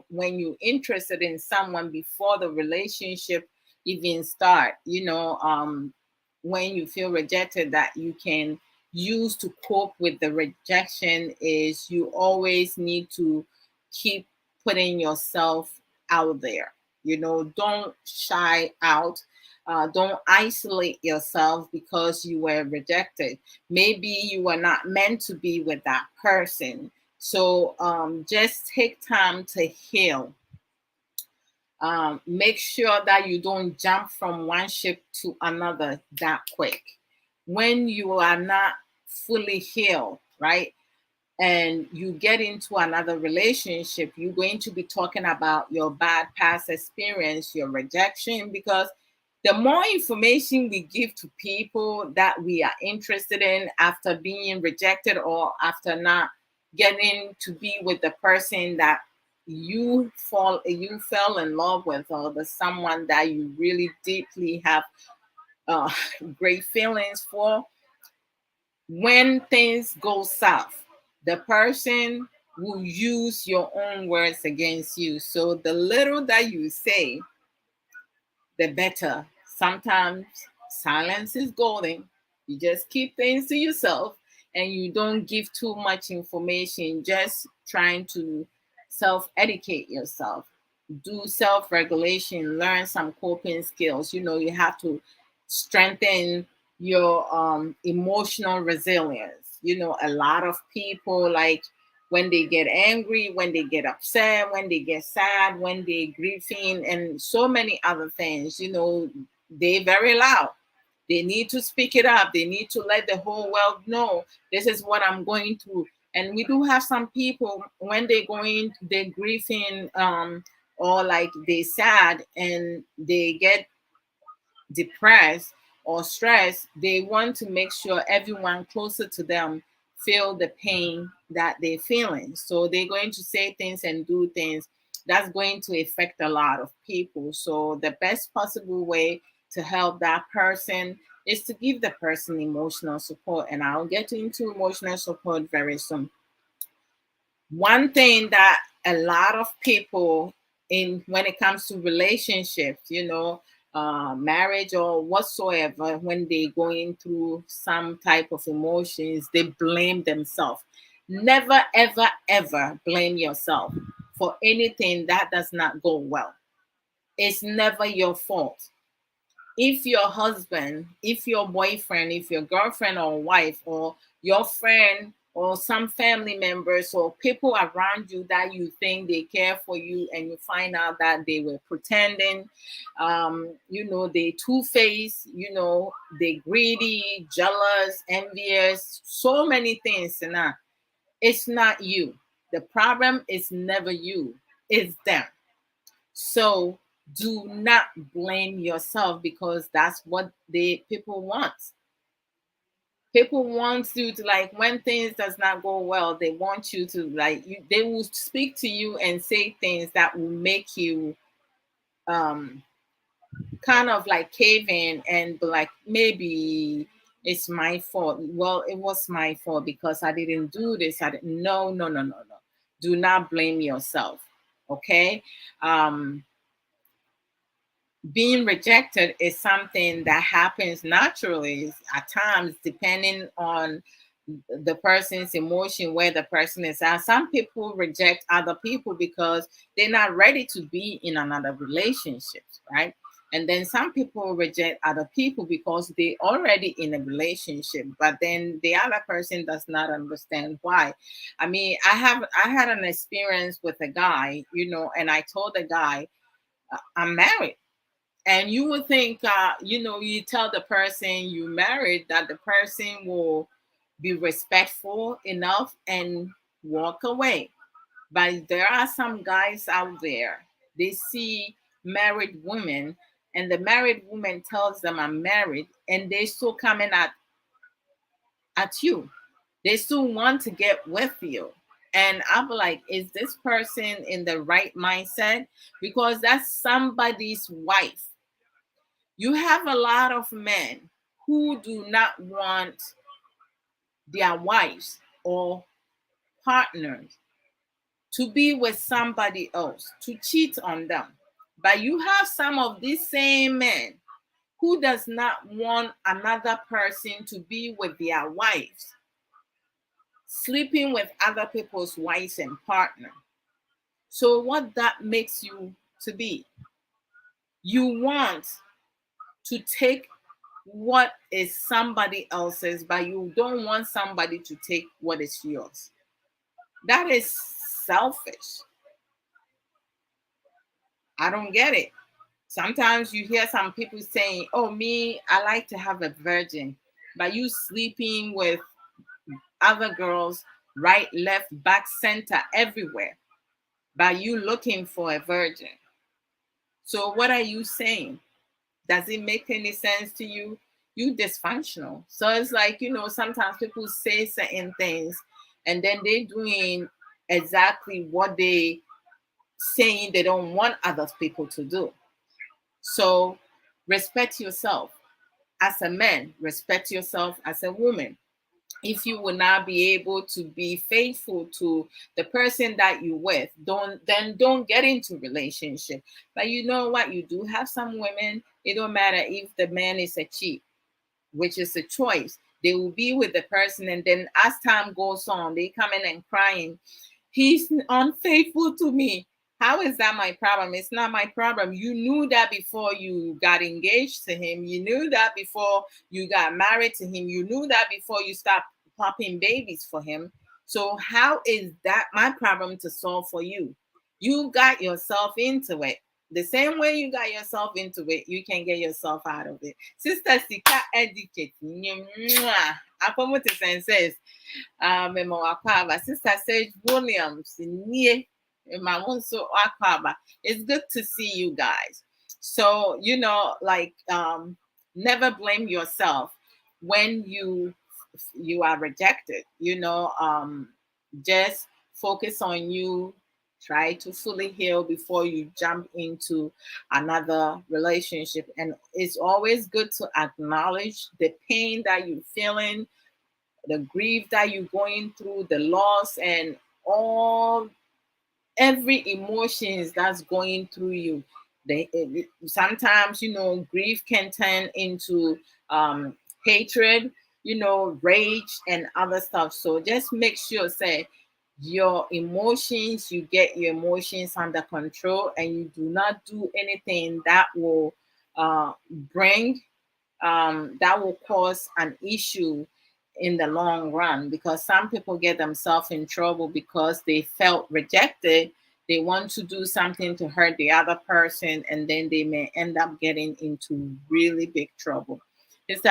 when you're interested in someone before the relationship even start, when you feel rejected, that you can use to cope with the rejection is you always need to keep putting yourself out there. Don't shy out. Don't isolate yourself because you were rejected. Maybe you were not meant to be with that person. So just take time to heal. Make sure that you don't jump from one ship to another that quick. When you are not fully healed, right? And you get into another relationship, you're going to be talking about your bad past experience, your rejection, because the more information we give to people that we are interested in after being rejected or after not getting to be with the person that you fell in love with, or the someone that you really deeply have uh, great feelings for, when things go south, the person will use your own words against you. So the little that you say, the better. Sometimes silence is golden. You just keep things to yourself and you don't give too much information, just trying to self educate yourself. Do self regulation, learn some coping skills. You have to strengthen your emotional resilience. A lot of people, like, when they get angry, when they get upset, when they get sad, when they grieving, and so many other things, they very loud. They need to speak it up. They need to let the whole world know this is what I'm going through. And we do have some people, when they're grieving, or like they sad and they get depressed or stressed, they want to make sure everyone closer to them feel the pain that they're feeling. So they're going to say things and do things that's going to affect a lot of people. So the best possible way to help that person is to give the person emotional support. And I'll get into emotional support very soon. One thing that a lot of people, in when it comes to relationships, marriage or whatsoever, when they going through some type of emotions, they blame themselves. Never ever ever blame yourself for anything that does not go well. It's never your fault. If your husband, if your boyfriend, if your girlfriend or wife, or your friend or some family members or people around you that you think they care for you, and you find out that they were pretending. They two-faced, they greedy, jealous, envious, so many things. And it's not you. The problem is never you, it's them. So do not blame yourself, because that's what people want. People want you to, like, when things does not go well, they want you to, like, they will speak to you and say things that will make you um kind of like cave in and be like, maybe it's my fault. Well, it was my fault because I didn't do this. I didn't. No, no, no, no, no. Do not blame yourself. Okay. Being rejected is something that happens naturally at times, depending on the person's emotion, where the person is at. Some people reject other people because they're not ready to be in another relationship, right? And then some people reject other people because they already in a relationship, but then the other person does not understand why. I mean, I had an experience with a guy, and I told the guy, I'm married. And you would think, you tell the person you married that the person will be respectful enough and walk away. But there are some guys out there, they see married women, and the married woman tells them, I'm married, and they still coming at you. They still want to get with you. And I'm like, is this person in the right mindset? Because that's somebody's wife. You have a lot of men who do not want their wives or partners to be with somebody else, to cheat on them. But you have some of these same men who does not want another person to be with their wives, sleeping with other people's wives and partner. So what that makes you to be? You want to take what is somebody else's, but you don't want somebody to take what is yours. That is selfish. I don't get it. Sometimes you hear some people saying, oh, me, I like to have a virgin. But you sleeping with other girls, right, left, back, center, everywhere. But you looking for a virgin. So what are you saying? Does it make any sense to you? You dysfunctional. So it's like, sometimes people say certain things and then they doing exactly what they saying they don't want other people to do. So respect yourself as a man, respect yourself as a woman. If you will not be able to be faithful to the person that you with, don't get into relationship. But you know what? You do have some women, it don't matter if the man is a cheat, which is a choice. They will be with the person, and then as time goes on, they come in and crying, he's unfaithful to me. How is that my problem? It's not my problem. You knew that before you got engaged to him. You knew that before you got married to him. You knew that before you stopped popping babies for him. So how is that my problem to solve for you? You got yourself into it. The same way you got yourself into it, you can get yourself out of it. Sister Sika Etiquette. Apomote says, Memo Akwaba, Sister Sage Williams, Nie, Mamunso Akwaba. It's good to see you guys. So, never blame yourself when you are rejected. Just focus on you. Try to fully heal before you jump into another relationship. And it's always good to acknowledge the pain that you're feeling, the grief that you're going through, the loss, and every emotions that's going through you. Sometimes grief can turn into hatred, rage and other stuff. So just make sure, say, your emotions, you get your emotions under control, and you do not do anything that will bring that will cause an issue in the long run, because some people get themselves in trouble because they felt rejected. They want to do something to hurt the other person, and then they may end up getting into really big trouble. It's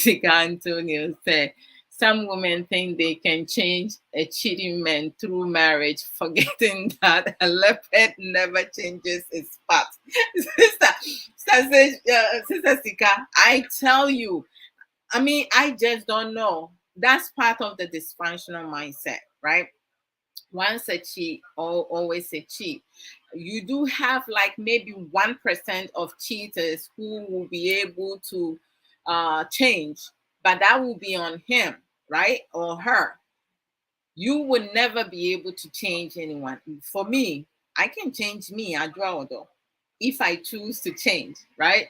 Sika Antonio said, some women think they can change a cheating man through marriage, forgetting that a leopard never changes its spots. Sister Sika, I tell you, I mean, I just don't know. That's part of the dysfunctional mindset, right? Once a cheat, always a cheat. You do have like maybe 1% of cheaters who will be able to change, but that will be on him, right? Or her. You would never be able to change anyone. For me, I can change me, Adraodo, if I choose to change, right?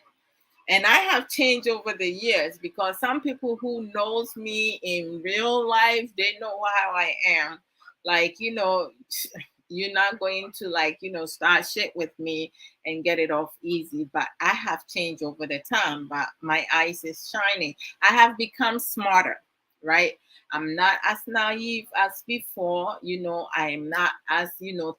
And I have changed over the years, because some people who knows me in real life, they know how I am. Like, you're not going to, like, start shit with me and get it off easy. But I have changed over the time, but my eyes is shining. I have become smarter, right? I'm not as naive as before. I am not as,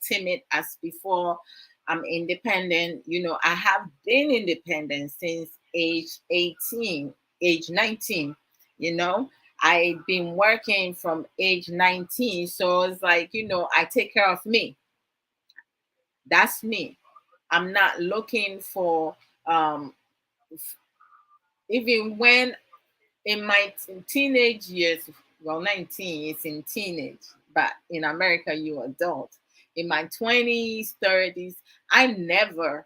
timid as before. I'm independent. I have been independent since age 18, age 19. You know, I've been working from age 19. So it's like, I take care of me. That's me. I'm not looking for, even when in my teenage years, well, 19 is in teenage, but in America, you adult. In my 20s, 30s, I never,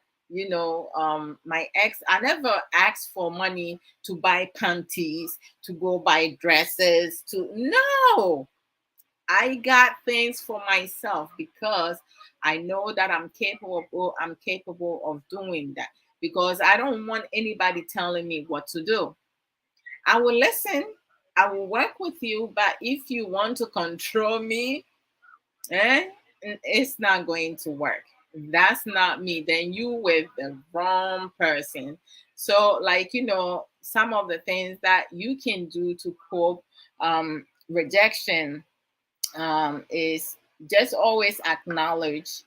my ex, I never asked for money to buy panties, to go buy dresses, no. I got things for myself because I know that I'm capable of doing that, because I don't want anybody telling me what to do. I will listen. I will work with you, but if you want to control me, it's not going to work. That's not me. Then you with the wrong person. So, like, some of the things that you can do to cope, rejection, is just always acknowledge.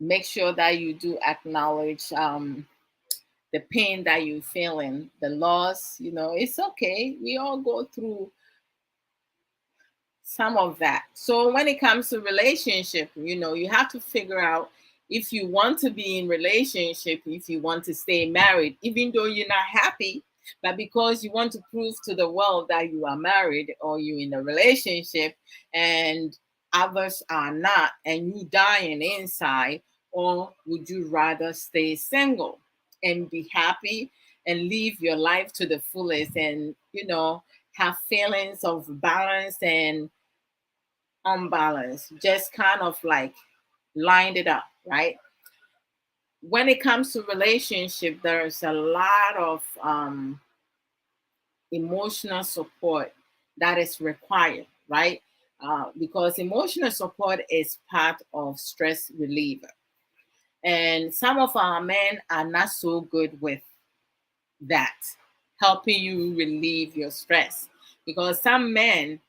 Make sure that you do acknowledge, the pain that you're feeling, the loss. It's okay. We all go through some of that. So when it comes to relationship, you have to figure out if you want to be in relationship, if you want to stay married, even though you're not happy, but because you want to prove to the world that you are married or you're in a relationship and others are not, and you dying inside, or would you rather stay single and be happy and live your life to the fullest, and have feelings of balance and unbalanced, just kind of like lined it up, right? When it comes to relationship, there's a lot of emotional support that is required, right? Because emotional support is part of stress reliever, and some of our men are not so good with that, helping you relieve your stress, because some men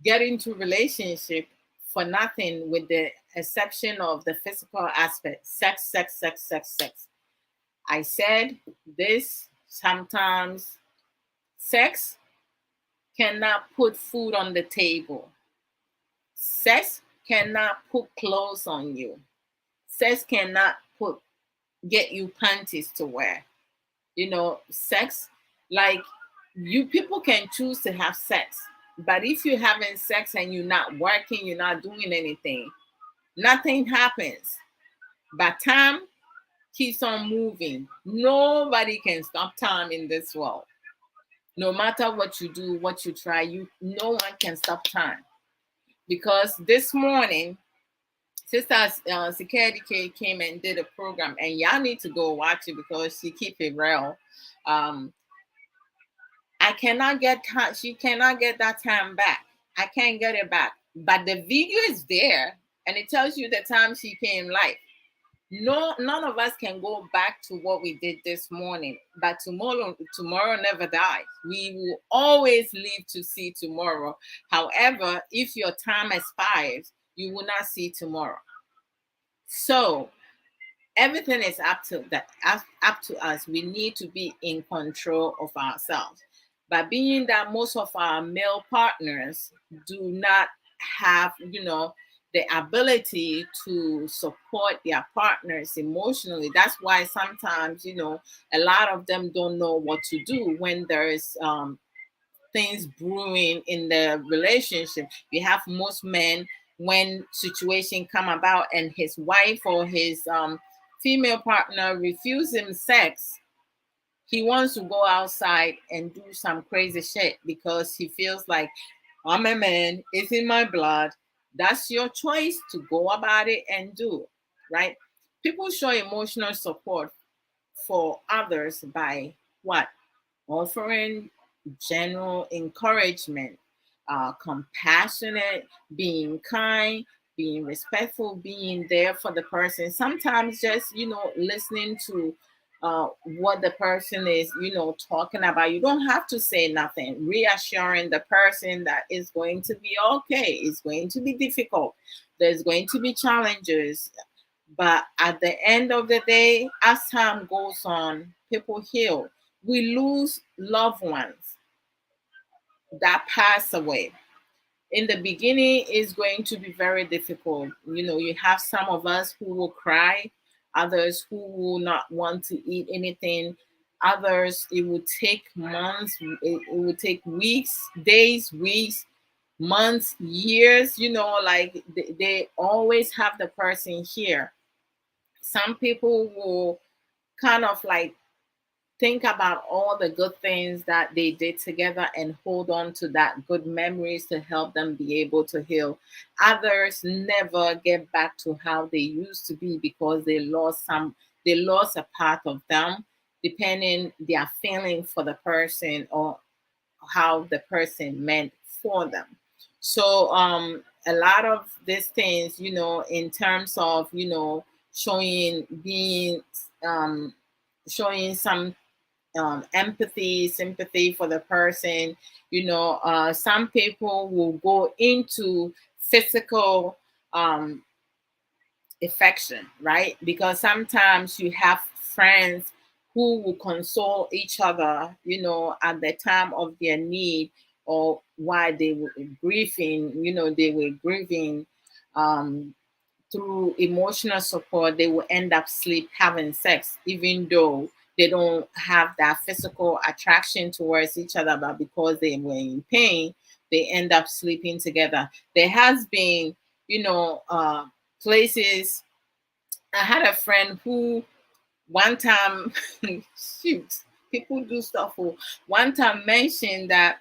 get into relationship for nothing, with the exception of the physical aspect: sex, sex, sex, sex, sex. I said this, sometimes sex cannot put food on the table. Sex cannot put clothes on you. Sex cannot get you panties to wear. Sex, like, you people can choose to have sex, but if you're having sex and you're not working, you're not doing anything, nothing happens. But time keeps on moving. Nobody can stop time in this world. No matter what you do, what you try, no one can stop time. Because this morning, Sister Security K came and did a program, and y'all need to go watch it because she keep it real. I cannot get time. She cannot get that time back. I can't get it back. But the video is there, and it tells you the time she came live. No, none of us can go back to what we did this morning, but tomorrow never dies. We will always live to see tomorrow. However, if your time expires, you will not see tomorrow. So everything is up to us. We need to be in control of ourselves. But being that most of our male partners do not have, the ability to support their partners emotionally, that's why sometimes, a lot of them don't know what to do when there's things brewing in the relationship. You have most men, when situation come about and his wife or his female partner refuse him sex, he wants to go outside and do some crazy shit because he feels like, I'm a man, it's in my blood. That's your choice to go about it and do, right? People show emotional support for others by what? Offering general encouragement, compassionate, being kind, being respectful, being there for the person. Sometimes just, listening to what the person is, talking about. You don't have to say nothing. Reassuring the person that it's going to be okay. It's going to be difficult. There's going to be challenges. But at the end of the day, as time goes on, people heal. We lose loved ones that pass away. In the beginning, it's going to be very difficult. You have some of us who will cry, others who will not want to eat anything, others, it will take months, it will take weeks, days, weeks, months, years, like they always have the person here. Some people will kind of like think about all the good things that they did together and hold on to that good memories to help them be able to heal. Others never get back to how they used to be because they lost a part of them, depending their feeling for the person or how the person meant for them. So a lot of these things, in terms of, showing being showing some empathy, sympathy for the person. Some people will go into physical um, affection, right? Because sometimes you have friends who will console each other, at the time of their need or while they were grieving, um, through emotional support, they will end up sleep having sex, even though they don't have that physical attraction towards each other, but because they were in pain, they end up sleeping together. There has been, places. I had a friend who one time, shoot, people do stuff who one time mentioned that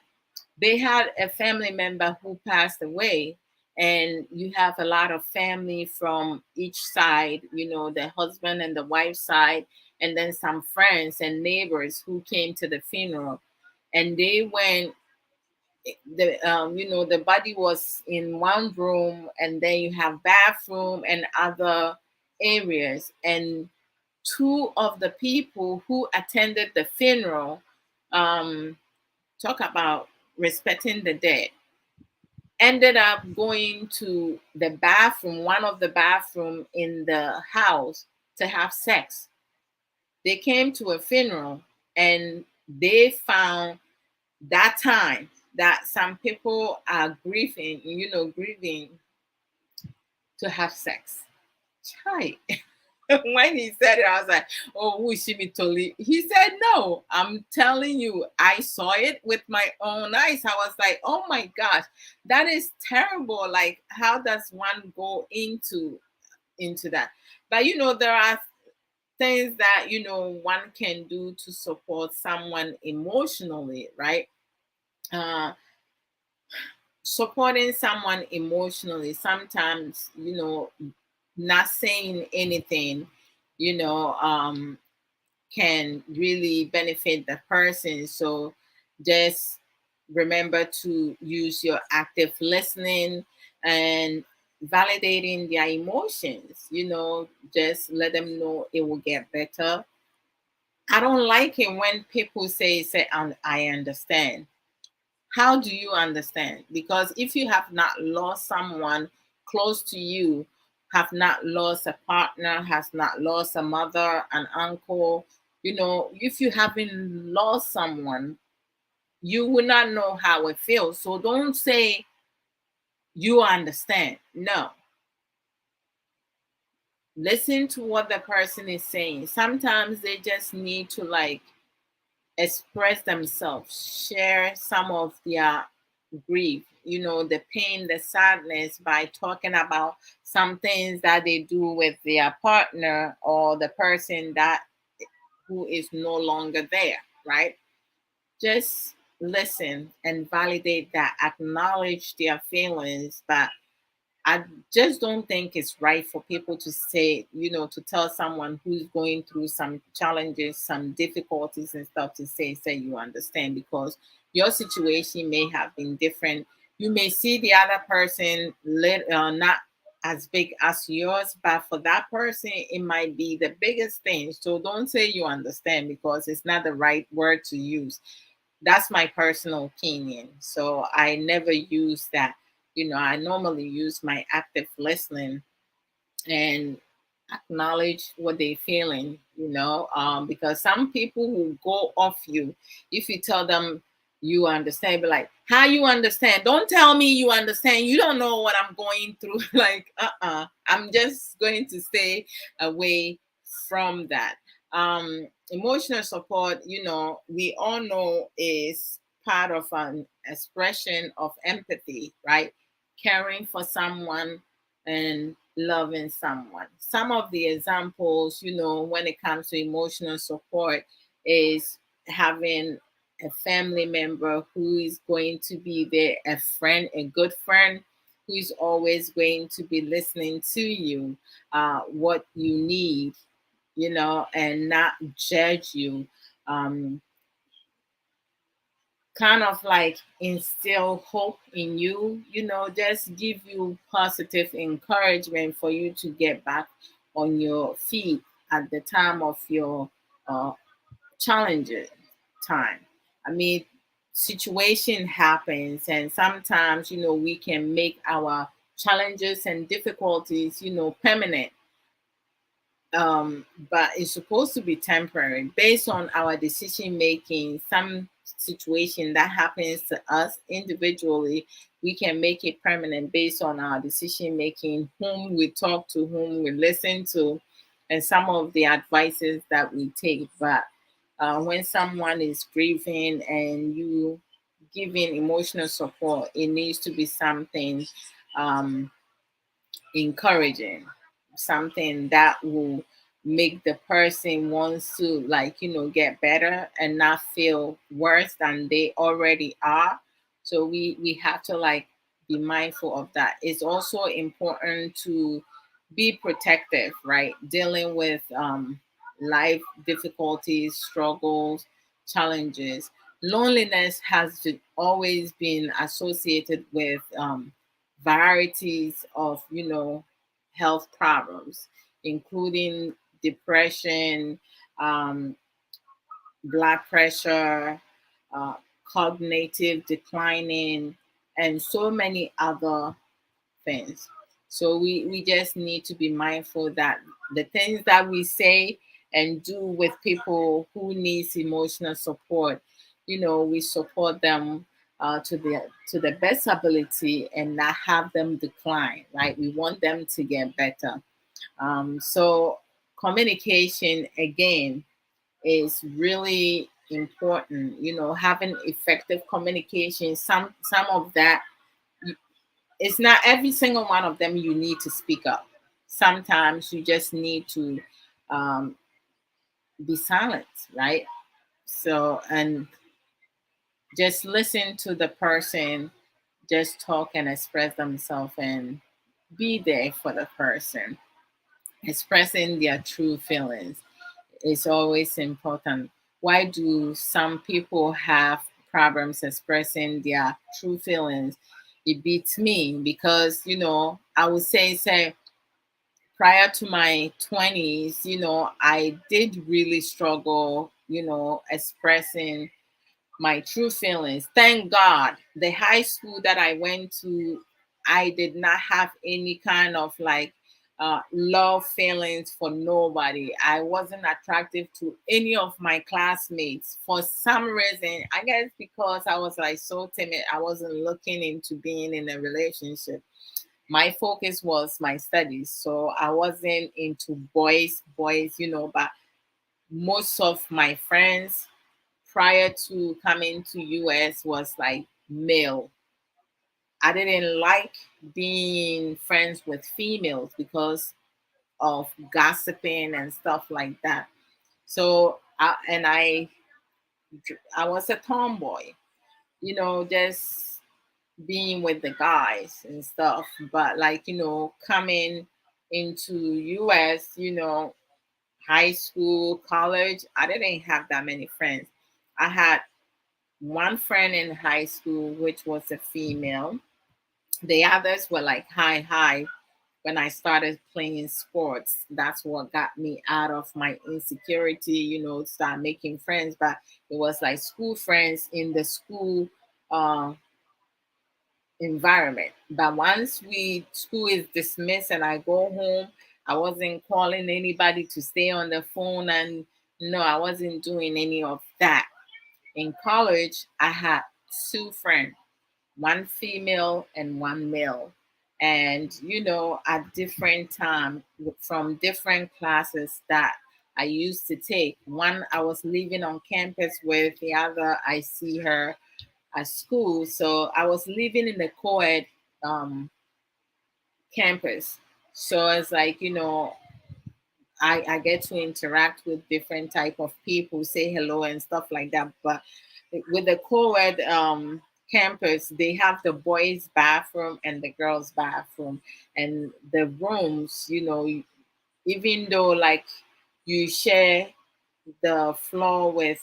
they had a family member who passed away, and you have a lot of family from each side, the husband and the wife side, and then some friends and neighbors who came to the funeral. And they went, the body was in one room, and then you have bathroom and other areas. And two of the people who attended the funeral, um, talk about respecting the dead, ended up going to the bathroom, one of the bathroom in the house, to have sex. They came to a funeral and they found that time that some people are grieving, grieving to have sex. Chai. When he said it, I was like, oh, who is she be totally? He said, no, I'm telling you, I saw it with my own eyes. I was like, oh my gosh, that is terrible. Like, how does one go into that? But there are things that one can do to support someone emotionally, right? Uh, Supporting someone emotionally, sometimes, not saying anything, you know, um, can really benefit the person. So just remember to use your active listening and validating their emotions, just let them know it will get better. I don't like it when people say, I understand. How do you understand? Because if you have not lost someone close to you, have not lost a partner, has not lost a mother, an uncle, if you haven't lost someone, you will not know how it feels. So don't say you understand. No. Listen to what the person is saying. Sometimes they just need to express themselves, share some of their grief, the pain, the sadness, by talking about some things that they do with their partner or the person that who is no longer there, right? Just listen and validate that, acknowledge their feelings, but I just don't think it's right for people to say, to tell someone who's going through some challenges, some difficulties and stuff, to say you understand, because your situation may have been different. You may see the other person not as big as yours, but for that person, it might be the biggest thing. So don't say you understand, because it's not the right word to use. That's my personal opinion. So I never use that. I normally use my active listening and acknowledge what they're feeling, because some people will go off you if you tell them you understand. Be like, how you understand? Don't tell me you understand. You don't know what I'm going through. Like, I'm just going to stay away from that. Emotional support, we all know, is part of an expression of empathy, right? Caring for someone and loving someone. Some of the examples, when it comes to emotional support, is having a family member who is going to be there, a friend, a good friend, who is always going to be listening to you, what you need, and not judge you. Um, Kind of like instill hope in you, just give you positive encouragement for you to get back on your feet at the time of your uh, challenging time. I mean, situation happens, and sometimes, we can make our challenges and difficulties, permanent, but it's supposed to be temporary based on our decision making. Some situation that happens to us individually, we can make it permanent based on our decision making, whom we talk to, whom we listen to, and some of the advices that we take. But when someone is grieving and you giving emotional support, it needs to be something um, encouraging, something that will make the person wants to get better and not feel worse than they already are. So we have to be mindful of that. It's also important to be protective, right? Dealing with life difficulties, struggles, challenges. Loneliness has always been associated with varieties of health problems, including depression, um, blood pressure, uh, cognitive declining, and so many other things. So we just need to be mindful that the things that we say and do with people who needs emotional support, we support them to the best ability and not have them decline. Right? We want them to get better. So communication again is really important. Having effective communication. Some of that, it's not every single one of them you need to speak up. Sometimes you just need to um, be silent, right? So, and just listen to the person, just talk and express themselves and be there for the person. Expressing their true feelings is always important. Why do some people have problems expressing their true feelings? it beats me because, I would say prior to my 20s, I did really struggle, expressing my true feelings. Thank God, the high school that I went to, I did not have any kind of like love feelings for nobody. I wasn't attractive to any of my classmates for some reason. I guess because I was like so timid, I wasn't looking into being in a relationship. My focus was my studies, so I wasn't into boys, but most of my friends prior to coming to US was like male. I didn't like being friends with females because of gossiping and stuff like that. So I was a tomboy, just being with the guys and stuff. But like, coming into US, high school, college, I didn't have that many friends. I had one friend in high school, which was a female. The others were like hi. When I started playing sports, that's what got me out of my insecurity, start making friends. But it was like school friends in the school uh, environment. But once we school is dismissed and I go home, I wasn't calling anybody to stay on the phone, and no, I wasn't doing any of that. In college, I had two friends, one female and one male. And, at different time from different classes that I used to take. One I was living on campus with, the other I see her at school. So I was living in the co-ed um, campus. So it's like, I get to interact with different type of people, say hello and stuff like that. But with the co-ed campus, they have the boys' bathroom and the girls' bathroom, and the rooms. Even though like you share the floor with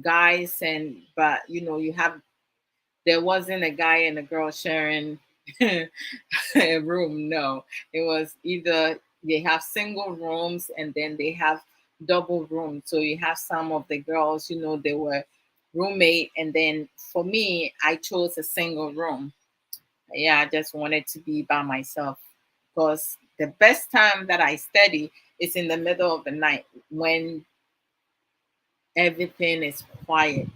guys, and but you have there wasn't a guy and a girl sharing a room. No, it was either they have single rooms and then they have double rooms. So you have some of the girls, they were roommate, and then for me, I chose a single room. Yeah, I just wanted to be by myself because the best time that I study is in the middle of the night when everything is quiet.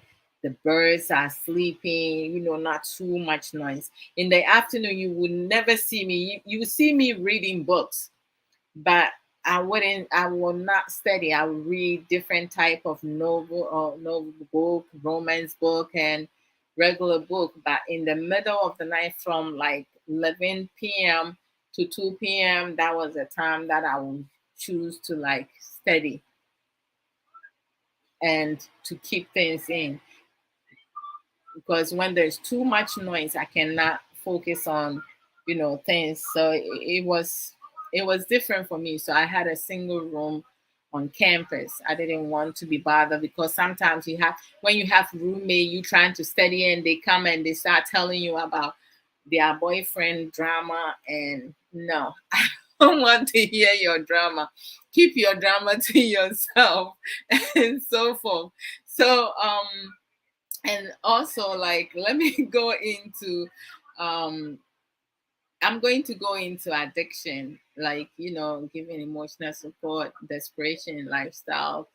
The birds are sleeping, not too much noise. In the afternoon, you would never see me. You see me reading books, but I will not study. I will read different type of novel book, romance book, and regular book. But in the middle of the night from like 11 p.m. to 2 p.m., that was the time that I would choose to like study and to keep things in, because when there's too much noise I cannot focus on things. So it was different for me. So I had a single room on campus. I didn't want to be bothered because sometimes when you have roommate, you trying to study and they come and they start telling you about their boyfriend drama, and no, I don't want to hear your drama. Keep your drama to yourself and so forth. So and also like let me go into um I'm going to go into addiction, like giving emotional support, desperation, lifestyle,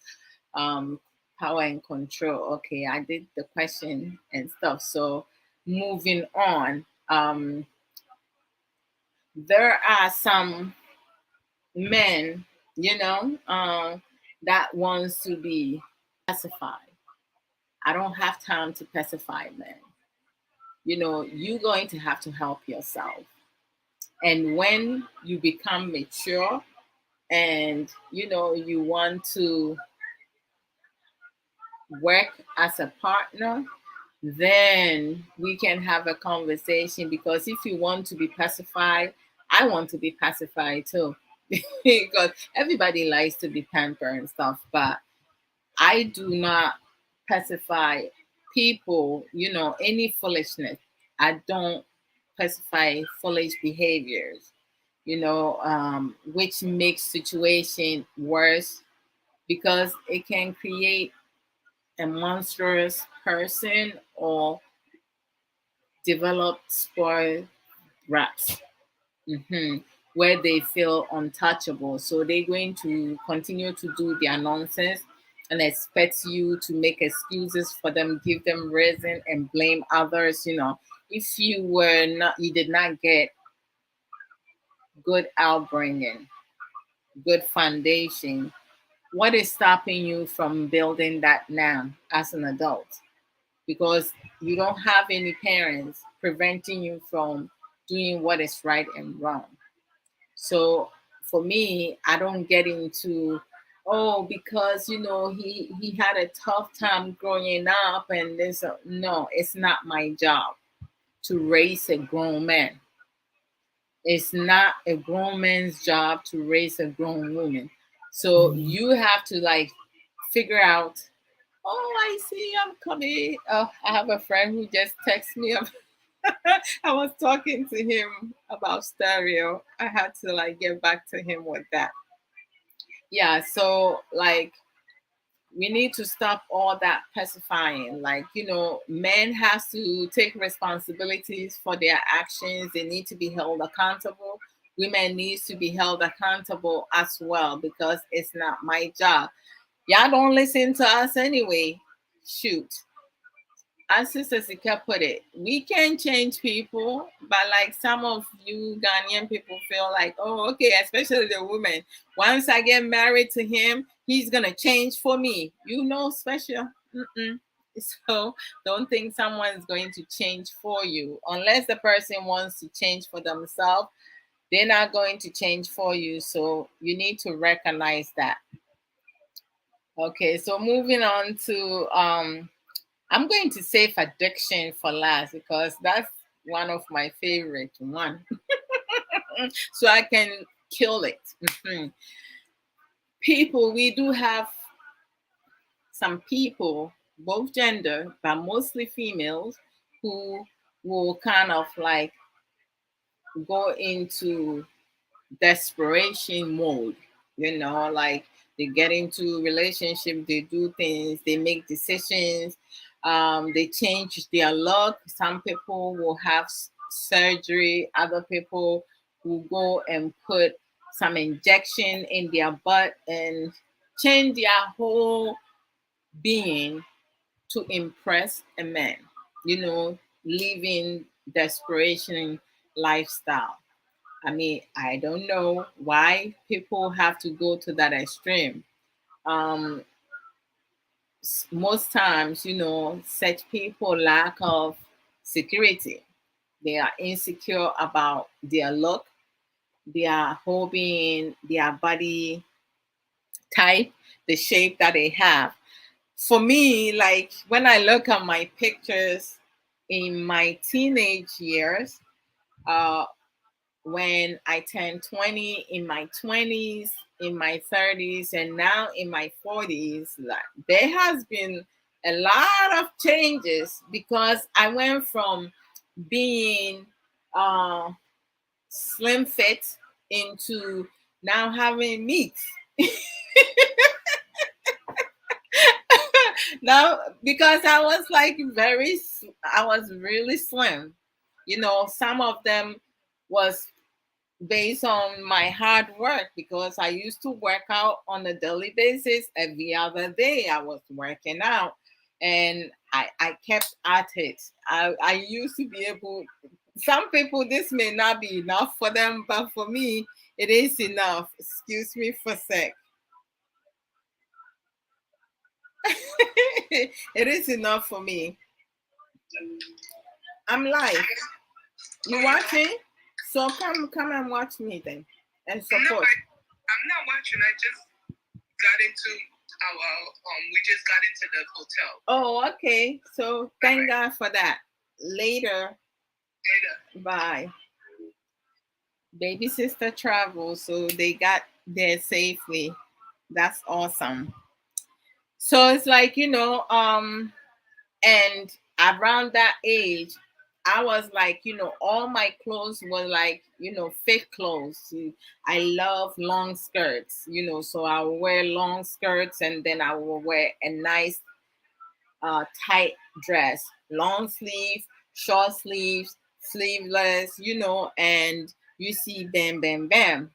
um power and control. Okay, I did the question and stuff. So moving on, there are some men, that wants to be pacified. I don't have time to pacify men. You're going to have to help yourself. And when you become mature and you want to work as a partner, then we can have a conversation. Because if you want to be pacified, I want to be pacified too. Because everybody likes to be pampered and stuff, but I do not pacify people, any foolishness. I don't pacify foolish behaviors, which makes situation worse because it can create a monstrous person or develop spoiled rats, where they feel untouchable. So they're going to continue to do their nonsense and expect you to make excuses for them, give them reason, and blame others. If you did not get good outbringing, good foundation, what is stopping you from building that now as an adult? Because you don't have any parents preventing you from doing what is right and wrong. So for me, I don't get into, oh, because he had a tough time growing up and no, it's not my job to raise a grown man. It's not a grown man's job to raise a grown woman. So you have to like figure out, oh, I see I'm coming. Oh, I have a friend who just texted me. I was talking to him about stereo. I had to like get back to him with that. Yeah, so like we need to stop all that pacifying. Like, men has to take responsibilities for their actions. They need to be held accountable. Women needs to be held accountable as well because it's not my job. Y'all don't listen to us anyway. Shoot. As Sister Sika put it, we can change people, but like some of you Ghanaian people feel like, oh, okay, especially the women. Once I get married to him, he's gonna change for me. Special. Mm-mm. So don't think someone's going to change for you unless the person wants to change for themselves. They're not going to change for you. So you need to recognize that. Okay, so moving on to I'm going to save addiction for last because that's one of my favorite one. So I can kill it. People, we do have some people, both gender, but mostly females, who will kind of like go into desperation mode, like they get into relationship, they do things, they make decisions, they change their luck. Some people will have surgery, other people will go and put some injection in their butt and change their whole being to impress a man, living desperation lifestyle. I mean, I don't know why people have to go to that extreme. Um, Most times, such people lack of security. They are insecure about their look, their whole being, their body type, the shape that they have. For me, like when I look at my pictures in my teenage years, uh, when I turned 20, in my 20s, in my 30s, and now in my 40s, like, there has been a lot of changes because I went from being uh, slim fit into now having meat. Now, because I was like I was really slim. Some of them was based on my hard work because I used to work out on a daily basis. Every other day I was working out and I kept at it. I used to be able, some people, this may not be enough for them, but for me, it is enough. Excuse me for a sec. It is enough for me. I'm live. You watching? So come and watch me then and support. No, I'm not watching. I just got into we just got into the hotel. Oh, okay. So thank God for that. Later. Bye. Baby sister traveled, so they got there safely. That's awesome. So it's like, and around that age, I was like, all my clothes were like, fake clothes. I love long skirts, so I will wear long skirts, and then I will wear a nice tight dress, long sleeve, short sleeves, sleeveless, and you see bam, bam, bam,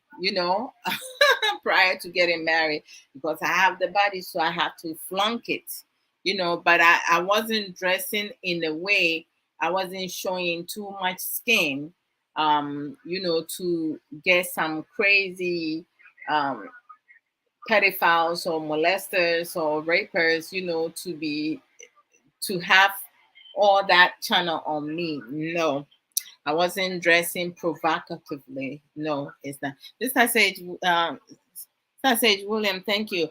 prior to getting married, because I have the body, so I have to flunk it, but I wasn't dressing in a way, I wasn't showing too much skin, to get some crazy pedophiles or molesters or rapers, to have all that channel on me. No, I wasn't dressing provocatively. No, it's not. Sister Sage William, thank you.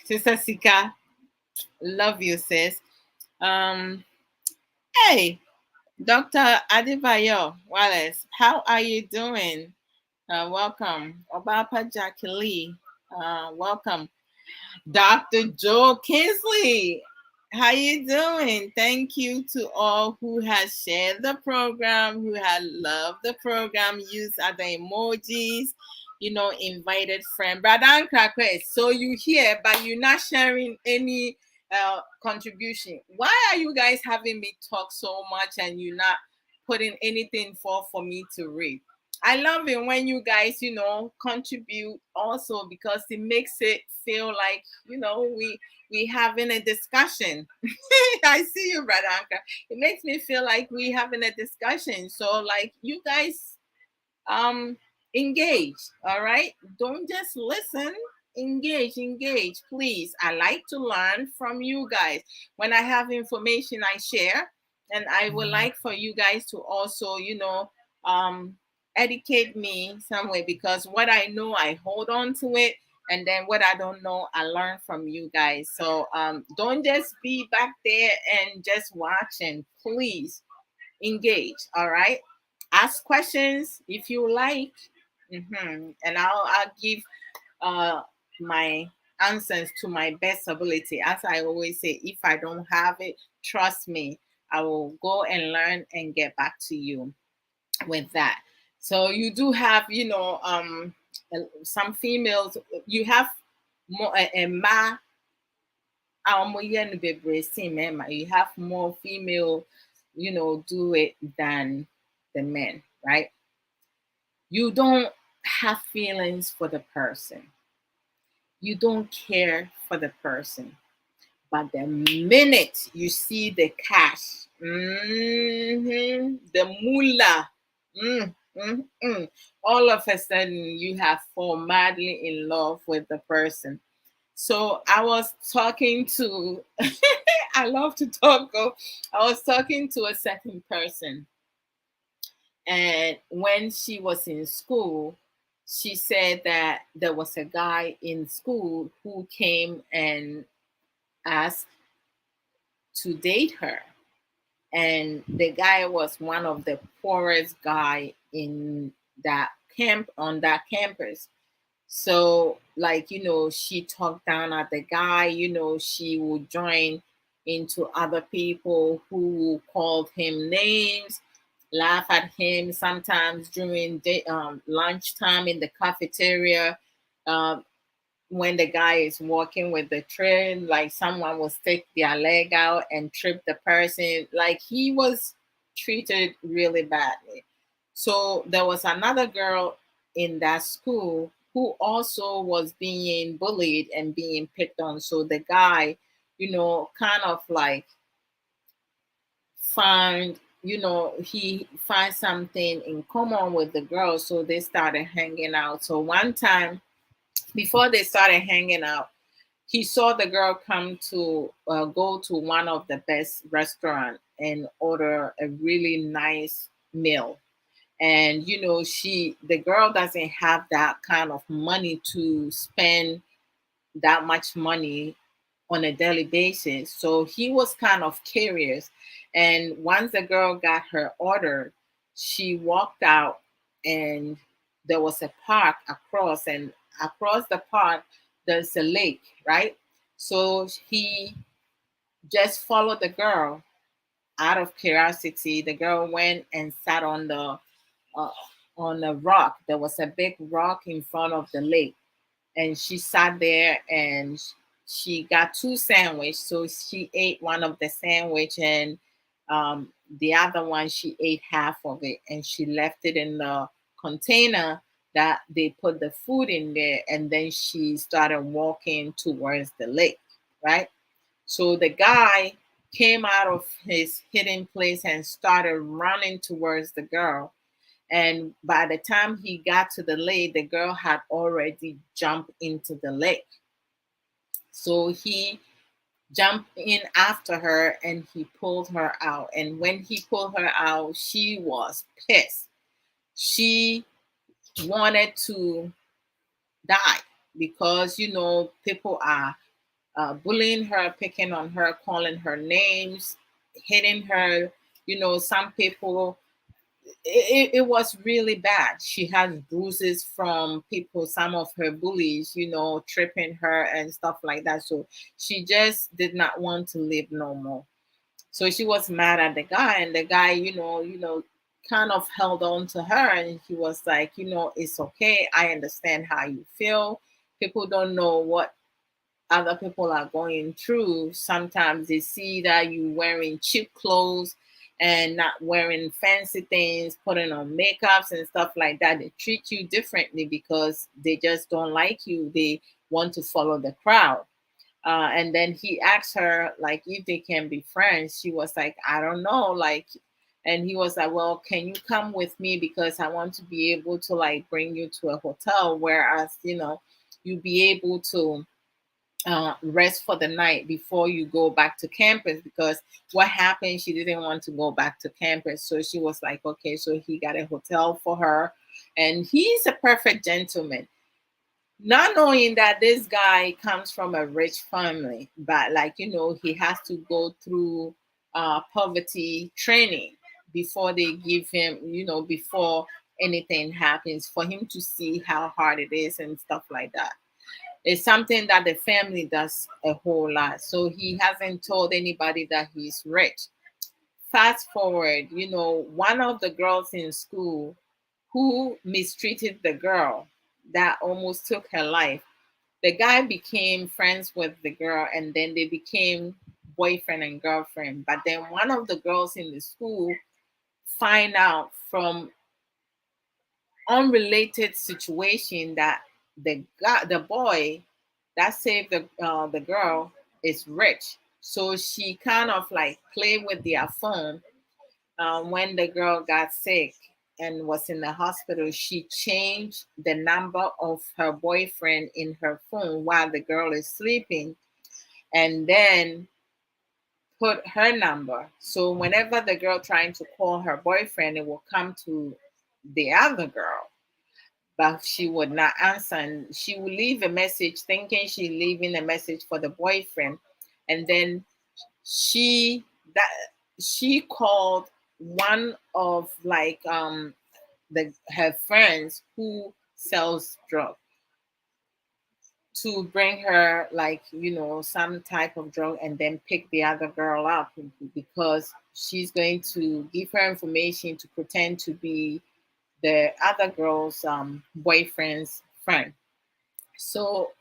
Sister Sika, love you, sis. Um, hey, Dr. Adebayo Wallace, how are you doing? Welcome. Obapa Jackie, welcome. Dr. Joe Kinsley, how you doing? Thank you to all who has shared the program, who had loved the program, used other emojis, invited friend. Brother Cracker, so you here, but you're not sharing any contribution. Why are you guys having me talk so much and you're not putting anything for me to read? I love it when you guys, contribute also, because it makes it feel like, we having a discussion. I see you, brother Anka. It makes me feel like we having a discussion. So like you guys engage, all right? Don't just listen. Engage, please. I like to learn from you guys. When I have information, I share, and I would like for you guys to also, um educate me some way, because what I know, I hold on to it, and then what I don't know, I learn from you guys. So don't just be back there and just watching. Please engage, all right? Ask questions if you like. And I'll give uh my answers to my best ability. As I always say, if I don't have it, trust me, I will go and learn and get back to you with that. So you do have, some females. You have more a ma. You have more female, do it than the men, right? You don't have feelings for the person. You don't care for the person. But the minute you see the cash, the moolah, all of a sudden you have fallen madly in love with the person. So I was talking to, I love to talk. I was talking to a certain person, and when she was in school, she said that there was a guy in school who came and asked to date her. And the guy was one of the poorest guy in that camp on that campus. So like, she talked down at the guy, she would join into other people who called him names, laugh at him sometimes during lunchtime in the cafeteria. Um, when the guy is walking with the train, like someone will stick their leg out and trip the person. Like he was treated really badly. So there was another girl in that school who also was being bullied and being picked on. So the guy, kind of like find, he finds something in common with the girl. So they started hanging out. So one time before they started hanging out, he saw the girl come to go to one of the best restaurant and order a really nice meal. And the girl doesn't have that kind of money to spend that much money on a daily basis. So he was kind of curious. And once the girl got her order, she walked out, and there was a park across, and across the park there's a lake, right? So he just followed the girl out of curiosity, the girl went and sat uh, on a rock. There was a big rock in front of the lake, and she sat there and she got two sandwiches. So she ate one of the sandwich, and the other one she ate half of it, and she left it in the container that they put the food in there, and then she started walking towards the lake, right? So the guy came out of his hidden place and started running towards the girl. And by the time he got to the lake, the girl had already jumped into the lake. So he jumped in after her and he pulled her out. And when he pulled her out, she was pissed. She wanted to die because, people are bullying her, picking on her, calling her names, hitting her. Some people, it was really bad. She has bruises from people, some of her bullies, tripping her and stuff like that. So she just did not want to live no more. So she was mad at the guy, and the guy, kind of held on to her, and he was like, it's okay. I understand how you feel. People don't know what other people are going through. Sometimes they see that you wearing cheap clothes and not wearing fancy things, putting on makeups and stuff like that. They treat you differently because they just don't like you. They want to follow the crowd. And then he asked her like if they can be friends. She was like, I don't know, like, and he was like, well, can you come with me because I want to be able to like bring you to a hotel, whereas you be able to rest for the night before you go back to campus. Because what happened, she didn't want to go back to campus, so she was like, okay. So he got a hotel for her, and he's a perfect gentleman, not knowing that this guy comes from a rich family, but like he has to go through poverty training before they give him, before anything happens, for him to see how hard it is and stuff like that. It's something that the family does a whole lot. So he hasn't told anybody that he's rich. Fast forward, one of the girls in school who mistreated the girl that almost took her life, the guy became friends with the girl, and then they became boyfriend and girlfriend. But then one of the girls in the school find out from unrelated situation that the boy that saved the girl is rich. So she kind of like played with their phone. When the girl got sick and was in the hospital, she changed the number of her boyfriend in her phone while the girl is sleeping, and then put her number. So whenever the girl trying to call her boyfriend, it will come to the other girl, but she would not answer, and she would leave a message thinking she leaving a message for the boyfriend. And then she that she called one of like the her friends who sells drugs to bring her like some type of drug, and then pick the other girl up because she's going to give her information to pretend to be the other girl's boyfriend's friend. So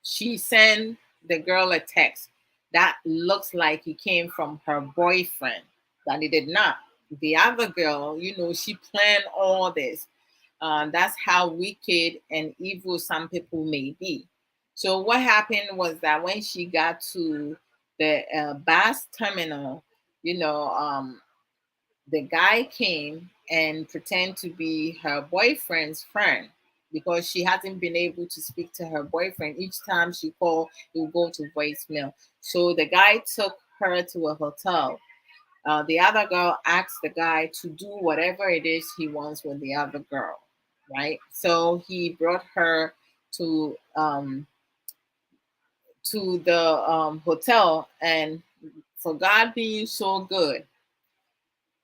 she sent the girl a text that looks like it came from her boyfriend, but it did not. The other girl, she planned all this. That's how wicked and evil some people may be. So what happened was that when she got to the bus terminal, you know, um, the guy came and pretend to be her boyfriend's friend because she hasn't been able to speak to her boyfriend. Each time she called, it will go to voicemail. So the guy took her to a hotel. The other girl asked the guy to do whatever it is he wants with the other girl, right? So he brought her to the hotel, and for God being so good,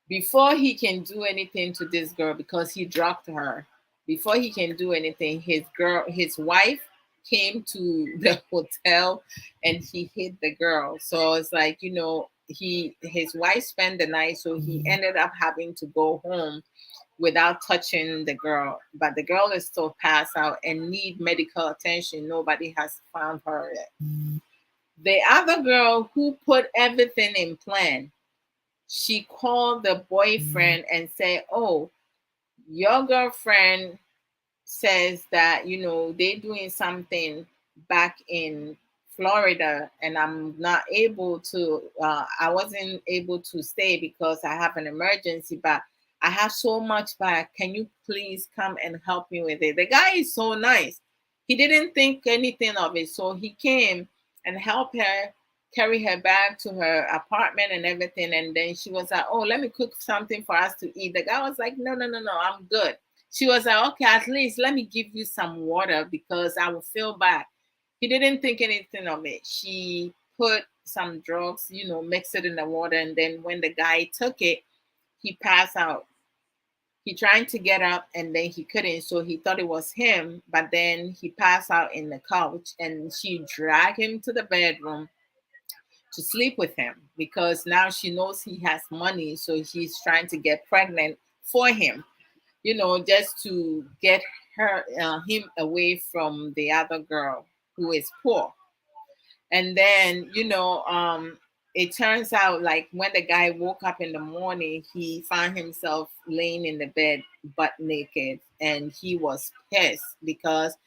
before he can do anything to this girl, because he drugged her, before he can do anything, his wife came to the hotel and he hit the girl. So it's like, his wife spent the night, so he ended up having to go home without touching the girl. But the girl is still passed out and need medical attention. Nobody has found her yet. The other girl who put everything in plan, she called the boyfriend and said, "Oh, your girlfriend says that they're doing something back in Florida, and I wasn't able to stay because I have an emergency, but I have so much back. Can you please come and help me with it?" The guy is so nice. He didn't think anything of it, so he came and helped her carry her bag to her apartment and everything. And then she was like, "Oh, let me cook something for us to eat." The guy was like, "No, no, no, no, I'm good." She was like, "Okay, at least let me give you some water because I will feel bad." He didn't think anything of it. She put some drugs, mix it in the water. And then when the guy took it, he passed out. He tried to get up and then he couldn't. So he thought it was him. But then he passed out in the couch and she dragged him to the bedroom to sleep with him because now she knows he has money. So she's trying to get pregnant for him, just to get him away from the other girl who is poor. And then, it turns out like when the guy woke up in the morning, he found himself laying in the bed butt naked, and he was pissed because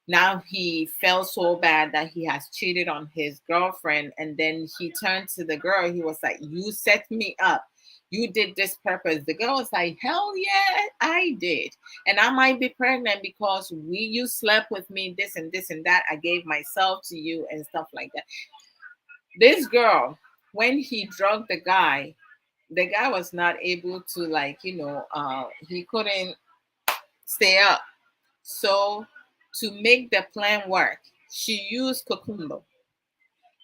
now he felt so bad that he has cheated on his girlfriend. And then he turned to the girl. He was like, "You set me up. You did this purpose." The girl was like, "Hell yeah, I did. And I might be pregnant because you slept with me, this and this and that. I gave myself to you," and stuff like that. This girl, when he drugged the guy was not able to, like, he couldn't stay up. So to make the plan work, she used cucumber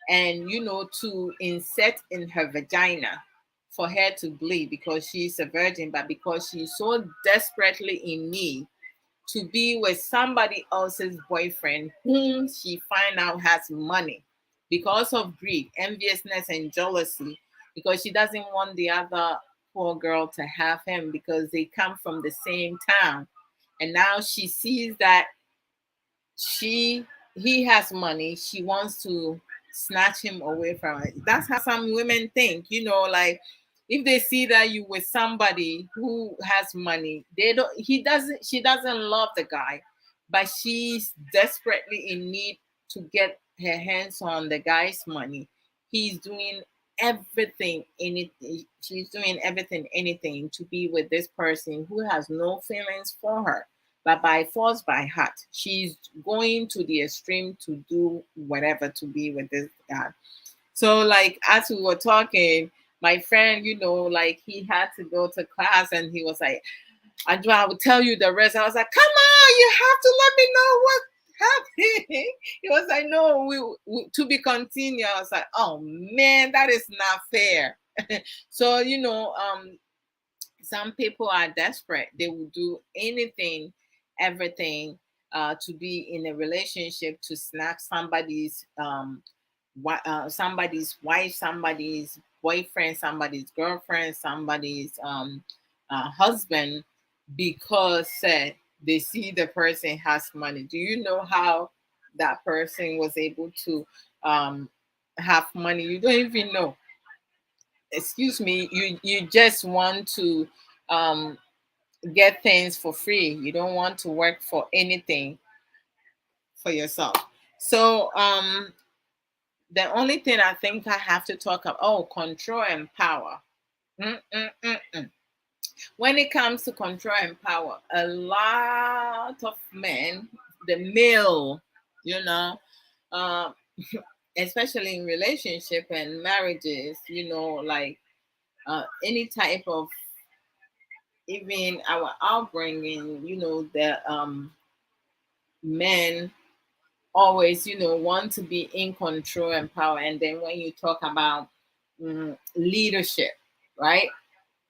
and to insert in her vagina for her to bleed because she's a virgin, but because she's so desperately in need to be with somebody else's boyfriend whom she find out has money because of greed, enviousness, and jealousy, because she doesn't want the other poor girl to have him because they come from the same town. And now she sees that she he has money, she wants to snatch him away from it. That's how some women think, like if they see that you with somebody who has money, they don't he doesn't she doesn't love the guy, but she's desperately in need to get her hands on the guy's money. He's doing everything, anything she's doing everything, anything to be with this person who has no feelings for her, but by force, by heart, she's going to the extreme to do whatever to be with this guy. So, like, as we were talking, my friend, like, he had to go to class and he was like, "Andrew, I will tell you the rest." I was like, "Come on, you have to let me know what happened." He was like, "No, we to be continued." I was like, "Oh man, that is not fair." So, some people are desperate. They will do anything, everything, to be in a relationship, to snatch somebody's wife, somebody's boyfriend, somebody's girlfriend, somebody's husband, because they see the person has money. Do you know how that person was able to have money? You don't even know. Excuse me. You just want to um get things for free. You don't want to work for anything for yourself. So the only thing I think I have to talk about, oh, control and power. Mm-mm-mm-mm. When it comes to control and power, a lot of men, the male, you know, uh, especially in relationship and marriages, like any type of, even our upbringing, the men always, want to be in control and power. And then when you talk about leadership, right?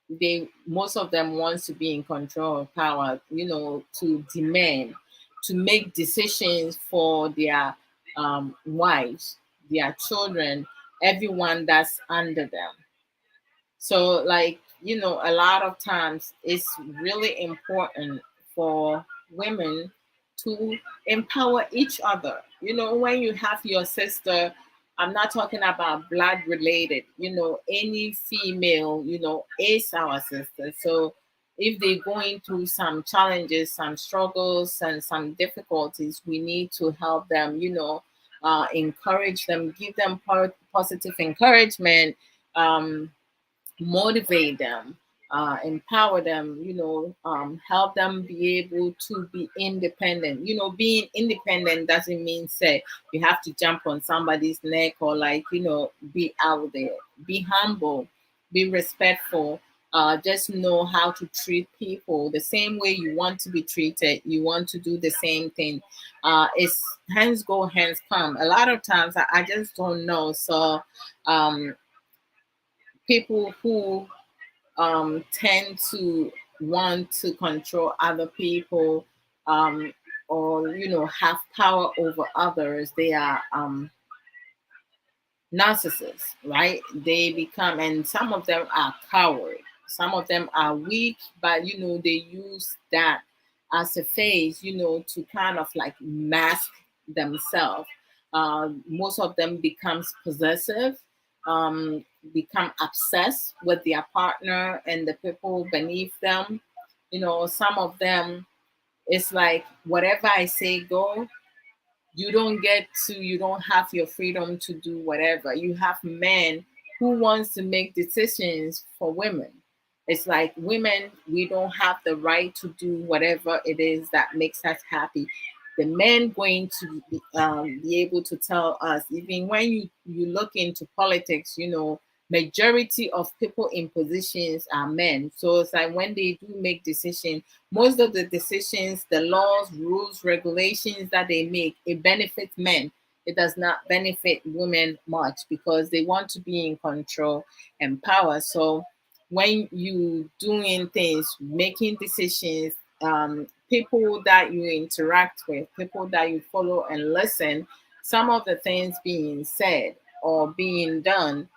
They most of them wants to be in control of power, to demand. to make decisions for their wives, their children, everyone that's under them. So, like, a lot of times it's really important for women to empower each other. When you have your sister, I'm not talking about blood related, any female, is our sister. So, if they're going through some challenges, some struggles, and some difficulties, we need to help them, encourage them, give them positive encouragement. Motivate them, empower them, help them be able to be independent. Being independent doesn't mean say you have to jump on somebody's neck or like, be out there. Be humble, be respectful. Just know how to treat people the same way you want to be treated. You want to do the same thing. It's hands go, hands come. A lot of times I just don't know. So um, people who tend to want to control other people, um, or have power over others, they are narcissists, right? They become, and some of them are coward, some of them are weak, but they use that as a phase, to kind of like mask themselves. Most of them becomes possessive, become obsessed with their partner and the people beneath them. Some of them, it's like whatever I say go. You don't have your freedom to do whatever. You have men who wants to make decisions for women. It's like women, we don't have the right to do whatever it is that makes us happy. The men going to be able to tell us, even when you look into politics, majority of people in positions are men. So it's like when they do make decisions, most of the decisions, the laws, rules, regulations that they make, it benefits men. It does not benefit women much because they want to be in control and power. So when you doing things, making decisions, people that you interact with, people that you follow and listen, some of the things being said or being done,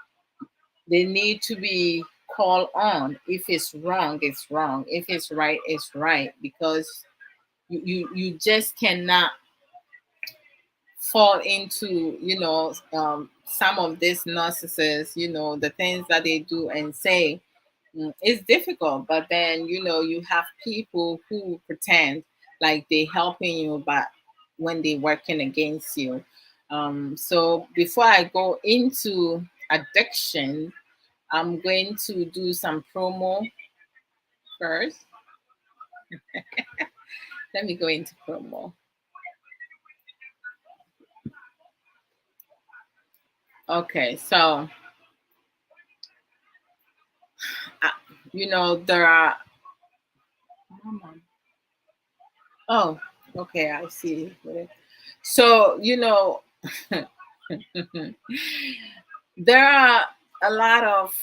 they need to be called on. If it's wrong, it's wrong. If it's right, it's right. Because you just cannot fall into some of these narcissists, the things that they do and say. It's difficult, but then you have people who pretend like they helping you, but when they working against you. So before I go into addiction, I'm going to do some promo first. Let me go into promo. Okay, so uh, there are. Oh, okay, I see. So there are a lot of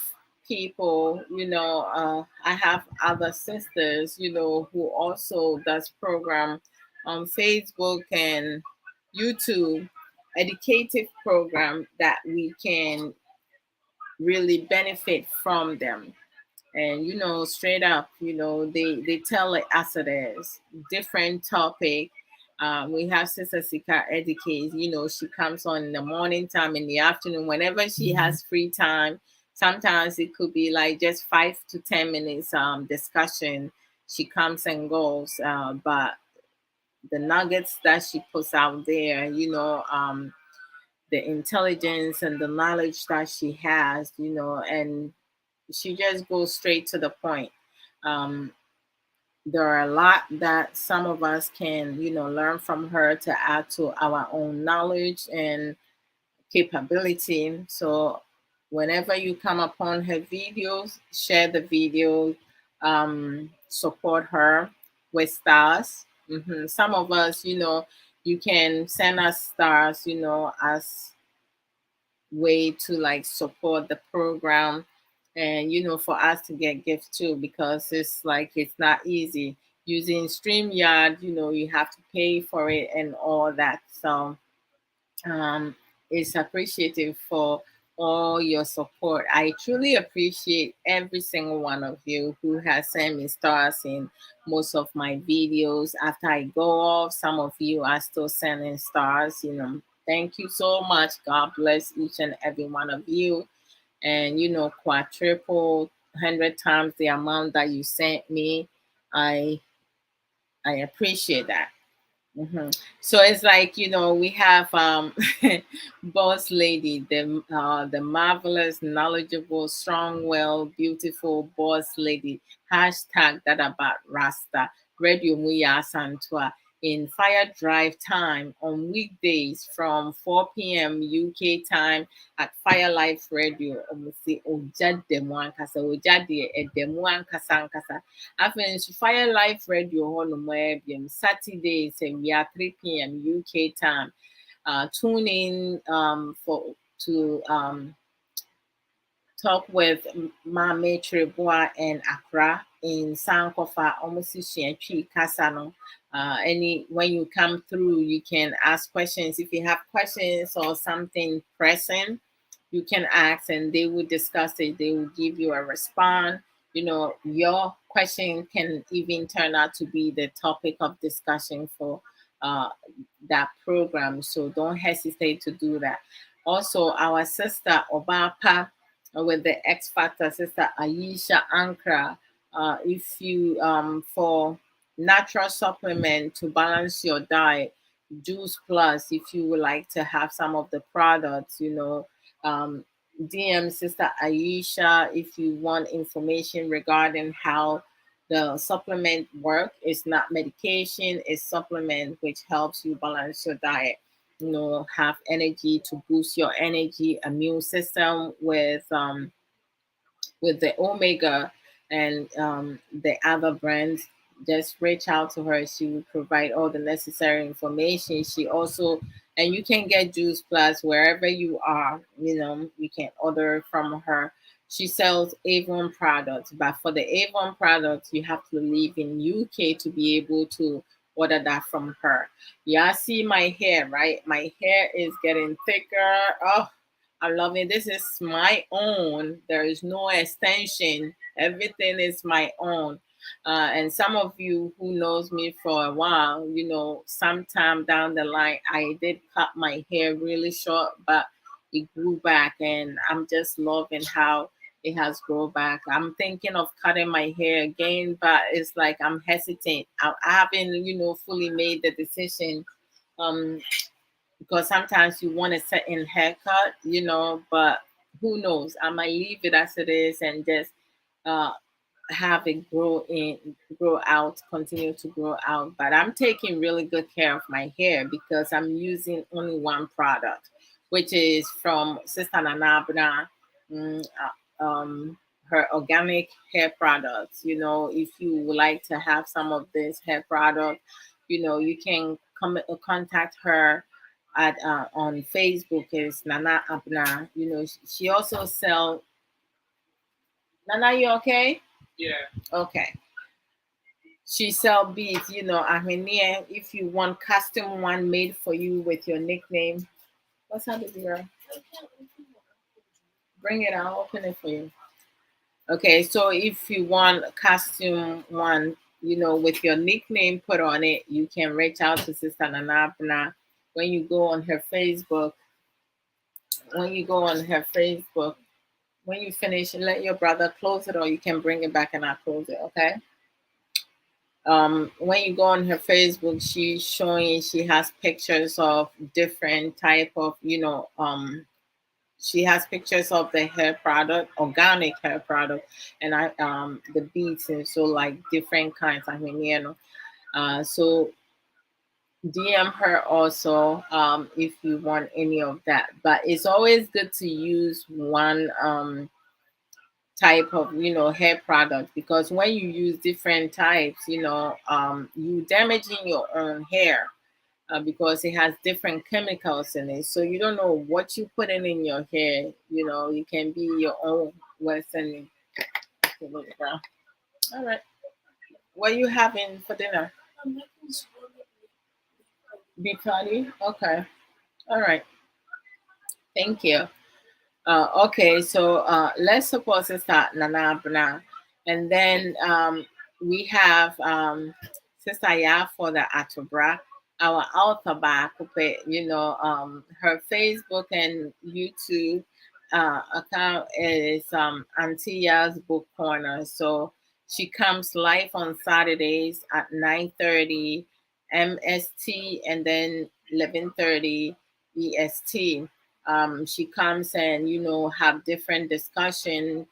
people. I have other sisters, who also does program on Facebook and YouTube, educative program that we can really benefit from them. And straight up, they tell it as it is. Different topic. We have Sister Sika educate. She comes on in the morning time, in the afternoon, whenever she has free time. Sometimes it could be like just 5 to 10 minutes discussion. She comes and goes, but the nuggets that she puts out there, the intelligence and the knowledge that she has, and she just goes straight to the point. Um, there are a lot that some of us can, learn from her to add to our own knowledge and capability. So whenever you come upon her videos, share the video, support her with stars. Some of us, you can send us stars, as way to like support the program and for us to get gifts too, because it's like it's not easy. using StreamYard, you have to pay for it and all that. So it's appreciative for all your support. I truly appreciate every single one of you who has sent me stars in most of my videos. After I go off, some of you are still sending stars. Thank you so much. God bless each and every one of you. And quadruple 100 times the amount that you sent me. I appreciate that. So it's like we have boss lady, the marvelous, knowledgeable, strong, well, beautiful boss lady. Hashtag that about Rasta Radio Muya Santua in Fire Drive time on weekdays from 4 p.m. UK time at Fire Life Radio. Omusi ojade mu ankasa ojade edemu ankasa ankasa. After Fire Life Radio hɔ Saturdays and we are 3 p.m. UK time. Tune in for to talk with Mame Trebois and Accra in Sankofa, almost Kasano. When you come through, you can ask questions. If you have questions or something pressing, you can ask and they will discuss it. They will give you a response. Your question can even turn out to be the topic of discussion for that program. So don't hesitate to do that. Also, our sister Obapa with the X Factor, sister Aisha Ankara, if you for natural supplement to balance your diet, Juice Plus, if you would like to have some of the products, DM Sister Aisha if you want information regarding how the supplement work. It's not medication, it's supplement which helps you balance your diet. Have energy to boost your energy, immune system with the Omega and the other brands. Just reach out to her. She will provide all the necessary information. She also, and you can get Juice Plus wherever you are. You can order from her. She sells Avon products, but for the Avon products, you have to live in UK to be able to order that from her. Yeah, see my hair, right? My hair is getting thicker. Oh, I'm loving this. Is my own. There is no extension. Everything is my own. And some of you who knows me for a while, sometime down the line, I did cut my hair really short, but it grew back, and I'm just loving how it has grown back. I'm thinking of cutting my hair again, but it's like I'm hesitant. I haven't, fully made the decision. Because sometimes you want a certain haircut, but who knows? I might leave it as it is and just uh, have it grow out, continue to grow out. But I'm taking really good care of my hair because I'm using only one product, which is from Sister Nanabna, mm, her organic hair products. If you would like to have some of this hair product, you can contact her at on Facebook is Nana Abna. She also sell. Nana, you okay? Yeah. Okay. She sell beads. Armenia. If you want custom one made for you with your nickname, what's up, baby girl? Bring it out. Open it for you. Okay, so if you want a costume one, with your nickname put on it, you can reach out to Sister Nana Abna. When you go on her Facebook, when you finish, let your brother close it, or you can bring it back and I'll close it, okay? When you go on her Facebook, she's showing, she has pictures of different type of, she has pictures of the hair product, organic hair product, and the beads, and so like different kinds. So DM her also if you want any of that. But it's always good to use one type of hair product, because when you use different types, you damaging your own hair. Because it has different chemicals in it, so you don't know what you put in your hair. You can be your own worst enemy. All right, What are you having for dinner? Beef patty? Okay. All right. Thank you. Okay, so let's suppose it's that Nana Bna. And then we have Sister Ya for the Atobra, our author back, her Facebook and YouTube account is Auntie Ya's Book Corner. So she comes live on Saturdays at 9:30 MST and then 11:30 EST. She comes and have different discussion.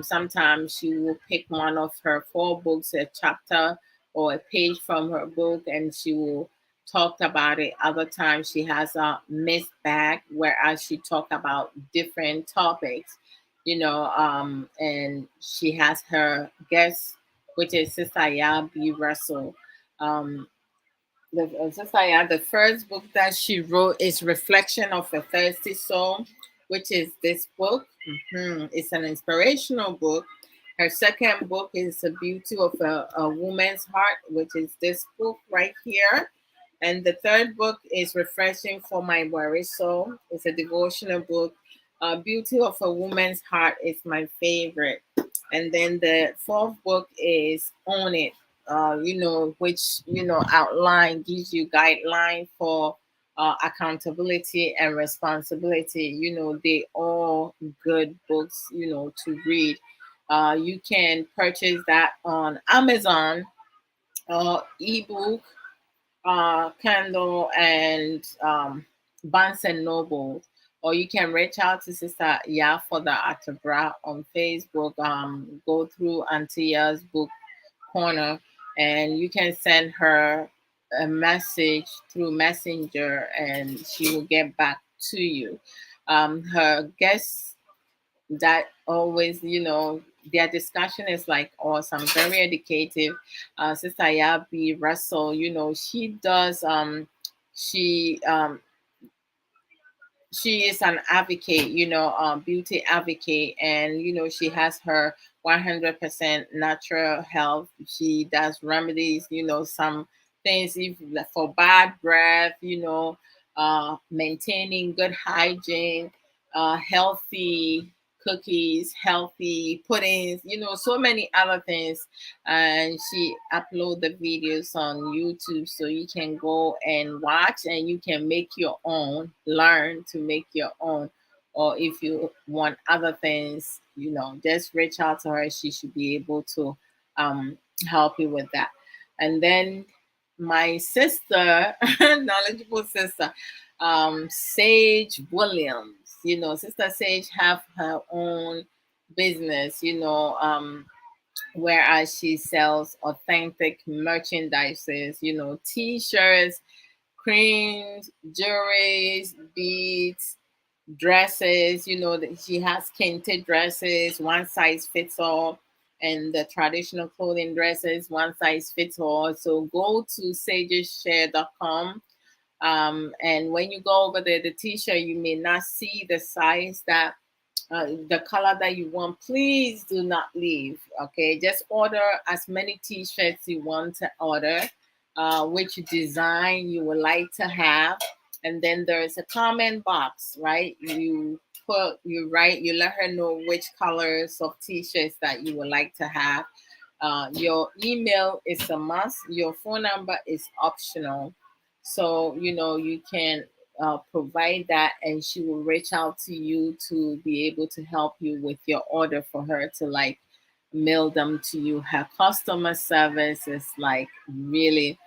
Sometimes she will pick one of her four books, a chapter or a page from her book, and she will talk about it. Other times she has a mixed bag, whereas she talk about different topics, and she has her guest, which is Sister Yabi Russell. Um, the first book that she wrote is Reflection of a Thirsty Soul, which is this book. It's an inspirational book. Her second book is The Beauty of a Woman's Heart, which is this book right here. And the third book is Refreshing for My Worried Soul. It's a devotional book. Beauty of a Woman's Heart is my favorite. And then the fourth book is Own It, which outline gives you guideline for accountability and responsibility. They all good books, to read. You can purchase that on Amazon, ebook, Kindle, and Barnes and Noble. Or you can reach out to Sister Ya for the Atabra on Facebook. Go through Antia's Book Corner, and you can send her a message through Messenger, and she will get back to you. Her guests that always, their discussion is like awesome, very educative. Sister Yabi Russell, she does she she is an advocate, beauty advocate, and she has her 100% natural health. She does remedies, some things if for bad breath, maintaining good hygiene, healthy cookies, healthy puddings, so many other things. And she upload the videos on YouTube, so you can go and watch and you can make your own, learn to make your own. Or if you want other things, just reach out to her. She should be able to help you with that. And then my sister, knowledgeable sister, Sage Williams. Sister Sage have her own business, whereas she sells authentic merchandises, t-shirts, creams, jewelries, beads, dresses. That she has kinted dresses, one size fits all, and the traditional clothing dresses, one size fits all. So go to sageshare.com. And when you go over there, the t-shirt, you may not see the size that the color that you want. Please do not leave. Okay, just order as many t-shirts you want to order, which design you would like to have. And then there's a comment box, right? You let her know which colors of t-shirts that you would like to have. Your email is a must. Your phone number is optional. So, you can provide that, and she will reach out to you to be able to help you with your order for her to like mail them to you. Her customer service is like really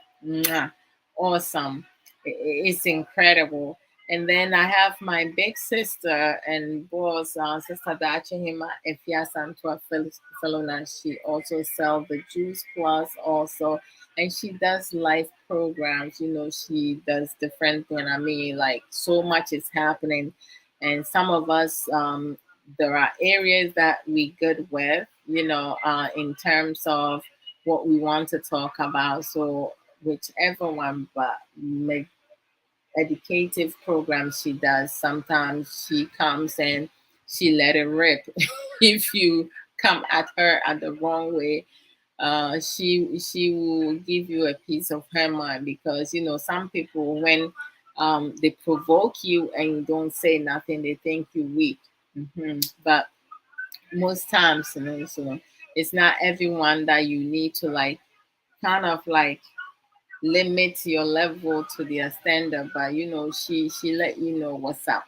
awesome. It's incredible. And then I have my big sister and boss, Sister Dachihima Efia Santua Felona. She also sells the Juice Plus also, and she does live programs. She does different things. I mean, like so much is happening, and some of us, there are areas that we good with, in terms of what we want to talk about. So whichever one, but make educative programs she does. Sometimes she comes and she let it rip if you come at her at the wrong way. She will give you a piece of her mind, because some people, when they provoke you and you don't say nothing, they think you weak. But most times, so it's not everyone that you need to like kind of like limit your level to their standard, but she let you know what's up.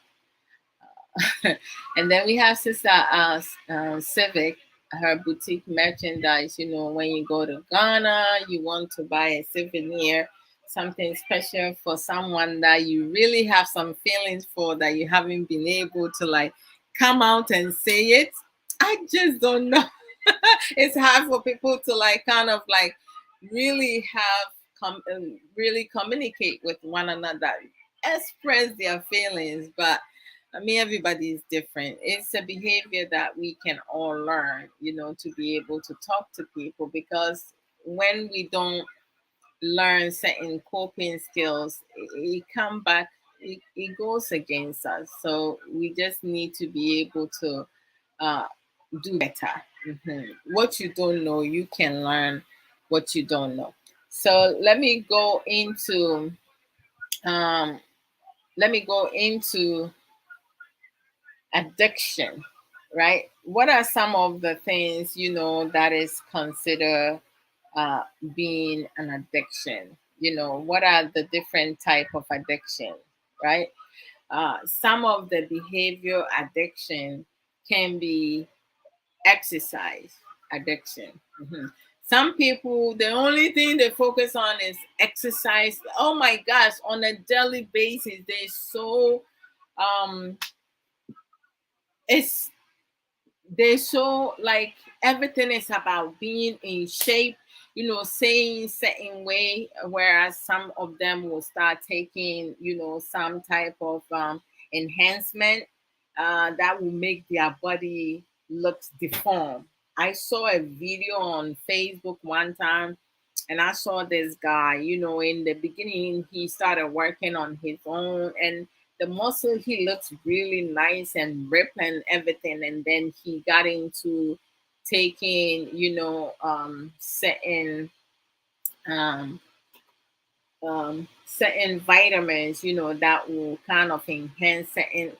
And then we have Sister Civic, her boutique merchandise. When you go to Ghana, you want to buy a souvenir, something special for someone that you really have some feelings for, that you haven't been able to like come out and say it. I just don't know. It's hard for people to like kind of like really have really communicate with one another, express their feelings. But I mean, everybody is different. It's a behavior that we can all learn, to be able to talk to people, because when we don't learn certain coping skills, it come back, it goes against us. So we just need to be able to uh, do better. What you don't know, you can learn what you don't know. So um, let me go into addiction, right? What are some of the things that is considered uh, being an addiction? What are the different type of addiction, right? Some of the behavior addiction can be exercise addiction. Some people, the only thing they focus on is exercise. Oh my gosh, on a daily basis, they're so um it's they show like everything is about being in shape, saying certain way, whereas some of them will start taking, some type of enhancement that will make their body looks deformed. I saw a video on Facebook one time, and I saw this guy, in the beginning he started working on his own, and the muscle, he looks really nice and ripped and everything. And then he got into taking, um, certain vitamins, that will kind of enhance certain.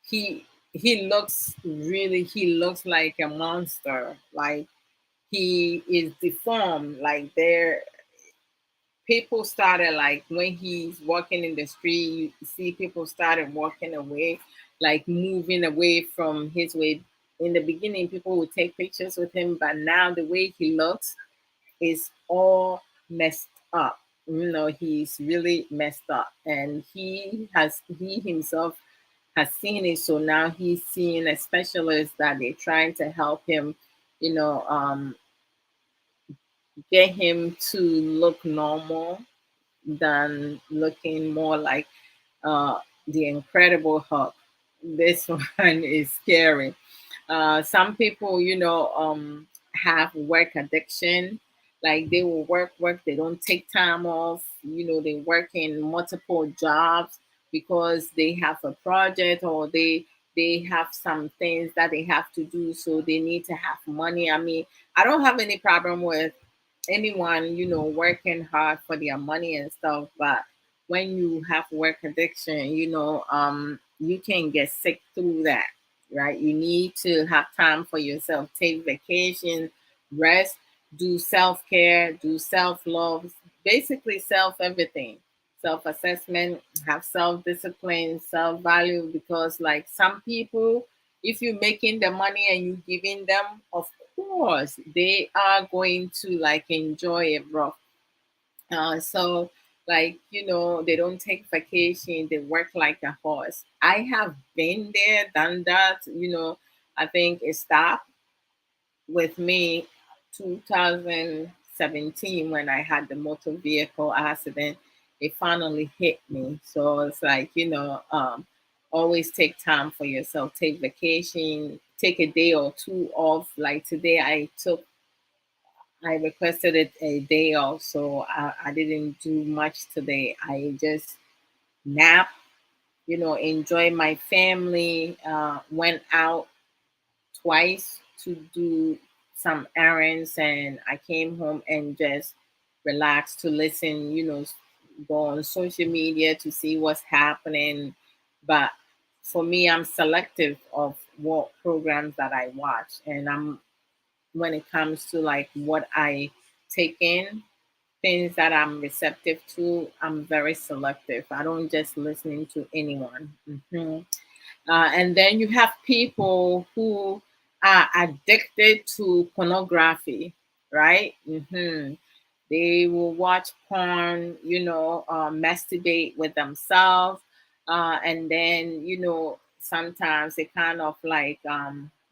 He looks like a monster. Like he is deformed. Like there, people started like when he's walking in the street, you see people started walking away, like moving away from his way. In the beginning, people would take pictures with him, but now the way he looks is all messed up. He's really messed up, and he himself has seen it. So now he's seeing a specialist that they're trying to help him, you know, um, get him to look normal than looking more like the Incredible Hulk. This one is scary. Some people, have work addiction. Like they will work, they don't take time off. They work in multiple jobs because they have a project, or they have some things that they have to do, so they need to have money. I mean, I don't have any problem with anyone, working hard for their money and stuff, but when you have work addiction, you can get sick through that, right? You need to have time for yourself, take vacation, rest, do self-care, do self-love, basically self everything, self-assessment, have self-discipline, self-value, because like some people, if you're making the money and you giving them, of course they are going to like enjoy it, bro. So like, they don't take vacation, they work like a horse. I have been there, done that. I think it stopped with me 2017 when I had the motor vehicle accident. It finally hit me. So it's like, always take time for yourself, take vacation, take a day or two off. Like today I requested it a day off, so I didn't do much today. I just nap, enjoy my family, went out twice to do some errands and I came home and just relaxed to listen, go on social media to see what's happening. But for me, I'm selective of what programs that I watch. And when it comes to like what I take in, things that I'm receptive to, I'm very selective. I don't just listening to anyone. And then you have people who are addicted to pornography, right? They will watch porn, masturbate with themselves. And then, sometimes they kind of like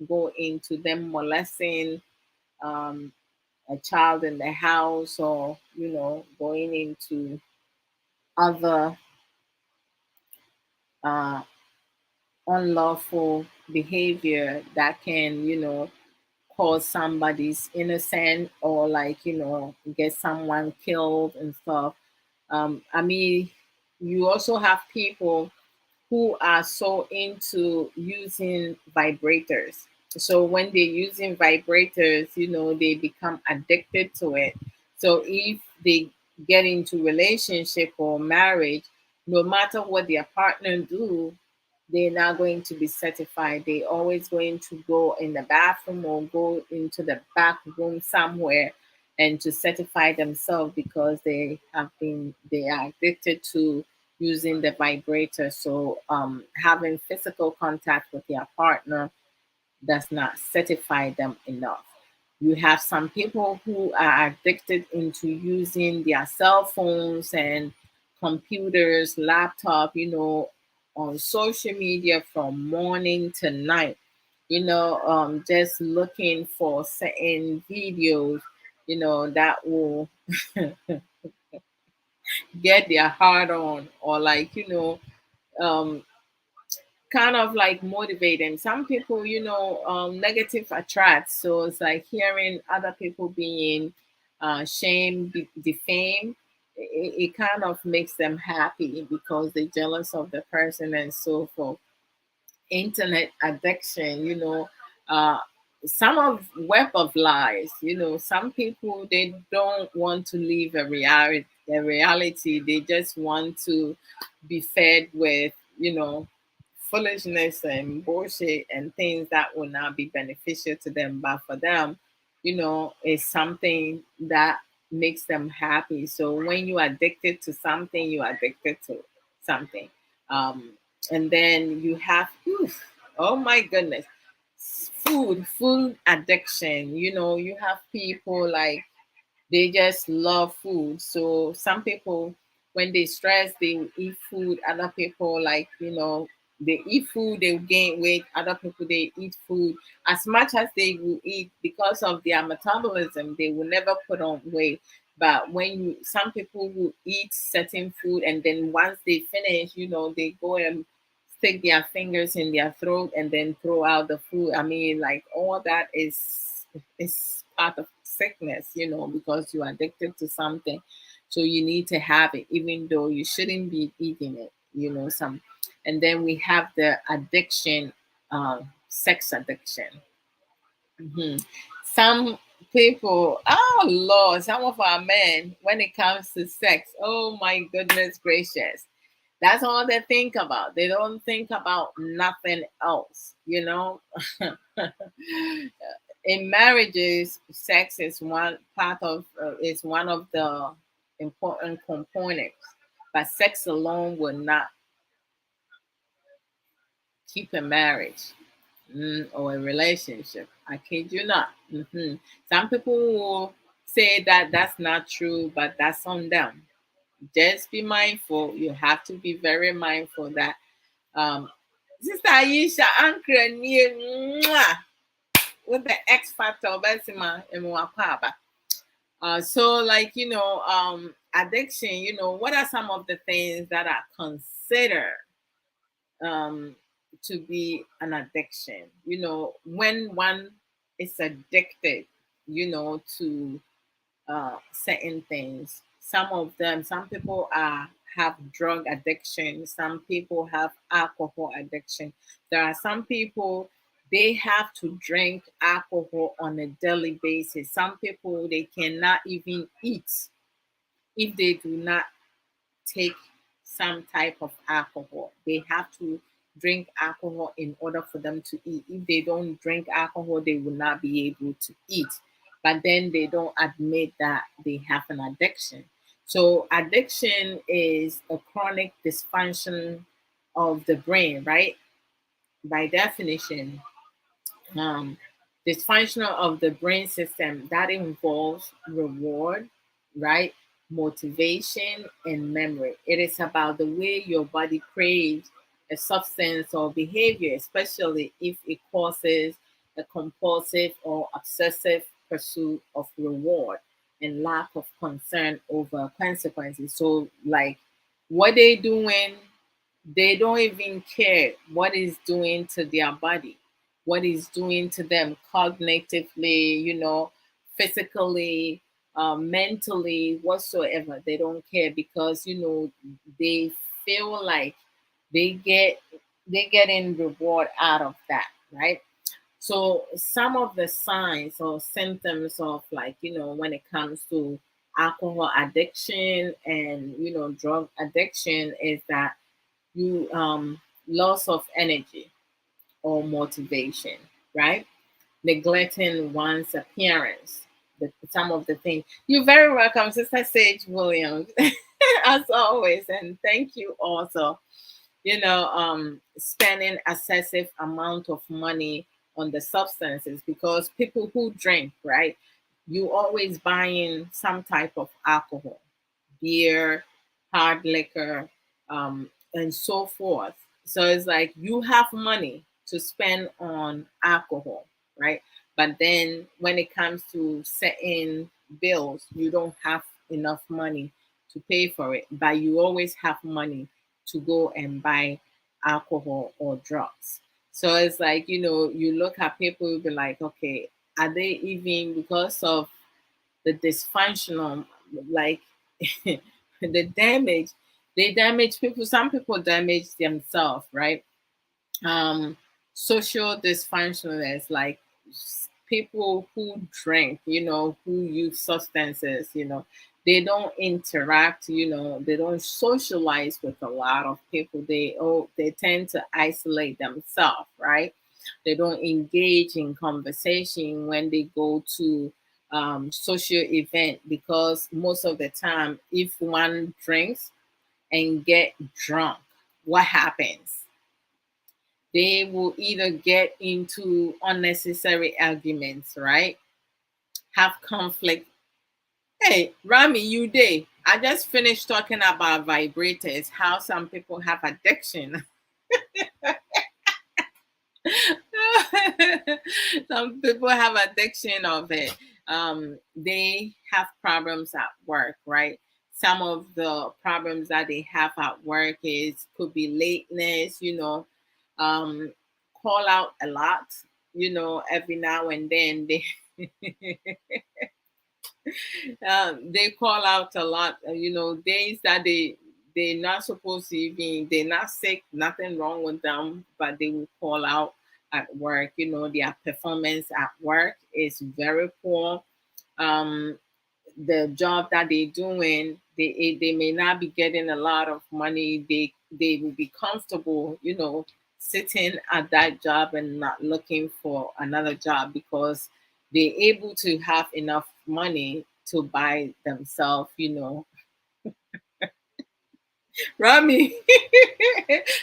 go into them molesting um, a child in the house, or, going into other uh, unlawful behavior that can, cause somebody's innocent, or like, get someone killed and stuff. I mean, you also have people who are so into using vibrators. So when they're using vibrators, they become addicted to it. So if they get into relationship or marriage, no matter what their partner do, they're not going to be certified. They're always going to go in the bathroom or go into the back room somewhere and to certify themselves, because they are addicted to using the vibrator. So having physical contact with their partner does not certify them enough. You have some people who are addicted into using their cell phones and computers, laptop, on social media from morning to night. Just looking for certain videos, that will get their heart on, or like, um, kind of like motivating. Some people, negative attracts. So it's like hearing other people being shamed, defamed. It kind of makes them happy because they're jealous of the person and so forth. Internet addiction, uh, some of web of lies. Some people, they don't want to live a reality. They just want to be fed with, foolishness and bullshit and things that will not be beneficial to them. But for them, it's something that makes them happy. So when you're addicted to something, you're addicted to something. Um, and then you have, oh my goodness, food addiction. You have people like they just love food. So some people, when they stress, they will eat food. Other people, like, they eat food, they will gain weight. Other people, they eat food as much as they will eat, because of their metabolism, they will never put on weight. But some people will eat certain food, and then once they finish, they go and stick their fingers in their throat and then throw out the food. I mean, like, all that is part of sickness, because you're addicted to something. So you need to have it, even though you shouldn't be eating it, some. And then we have the addiction, sex addiction. Some people, oh Lord, some of our men, when it comes to sex, oh my goodness gracious, that's all they think about. They don't think about nothing else, In marriages, sex is one of the important components, but sex alone will not keep a marriage, or a relationship. I kid you not. Some people will say that that's not true, but that's on them. Just be mindful. You have to be very mindful that, um, Sister Aisha, Uncle near with the X factor, Besima, and Mwapaba. So, like, addiction, what are some of the things that are considered um, to be an addiction? When one is addicted, to certain things. Some people have drug addiction. Some people have alcohol addiction. There are some people they have to drink alcohol on a daily basis. Some people, they cannot even eat if they do not take some type of alcohol. They have to drink alcohol in order for them to eat. If they don't drink alcohol, they will not be able to eat. But then they don't admit that they have an addiction. So, addiction is a chronic dysfunction of the brain, right? By definition, um, dysfunctional of the brain system that involves reward, right? Motivation and memory. It is about the way your body craves a substance or behavior, especially if it causes a compulsive or obsessive pursuit of reward and lack of concern over consequences. So, like, what they doing, they don't even care what is doing to their body, what is doing to them cognitively, physically, mentally, whatsoever. They don't care because they feel like they get they getting reward out of that, right? So some of the signs or symptoms of, like, when it comes to alcohol addiction and drug addiction is that you loss of energy or motivation, right? Neglecting one's appearance. Some of the things. You're very welcome, Sister Sage Williams, as always, and thank you also. Spending excessive amount of money on the substances, because people who drink, right? You always buying some type of alcohol, beer, hard liquor, and so forth. So it's like you have money to spend on alcohol, right? But then when it comes to setting bills, you don't have enough money to pay for it, but you always have money to go and buy alcohol or drugs. So it's like, you look at people, you'll be like, okay, are they even, because of the dysfunctional, like, the damage, they damage people, some people damage themselves, right? Social dysfunctionalness, like people who drink, who use substances, they don't interact, they don't socialize with a lot of people. They tend to isolate themselves, right? They don't engage in conversation when they go to social event, because most of the time, if one drinks and get drunk, what happens? They will either get into unnecessary arguments, right? Have conflict. Hey, Rami, you day. I just finished talking about vibrators, how some people have addiction. Some people have addiction of it. They have problems at work, right? Some of the problems that they have at work is could be lateness, um, call out a lot, every now and then they call out a lot, days that they're not supposed to even, they're not sick, nothing wrong with them, but they will call out at work. Their performance at work is very poor. um the job that they're doing, they may not be getting a lot of money. They will be comfortable, sitting at that job and not looking for another job, because they're able to have enough money to buy themselves, Rami.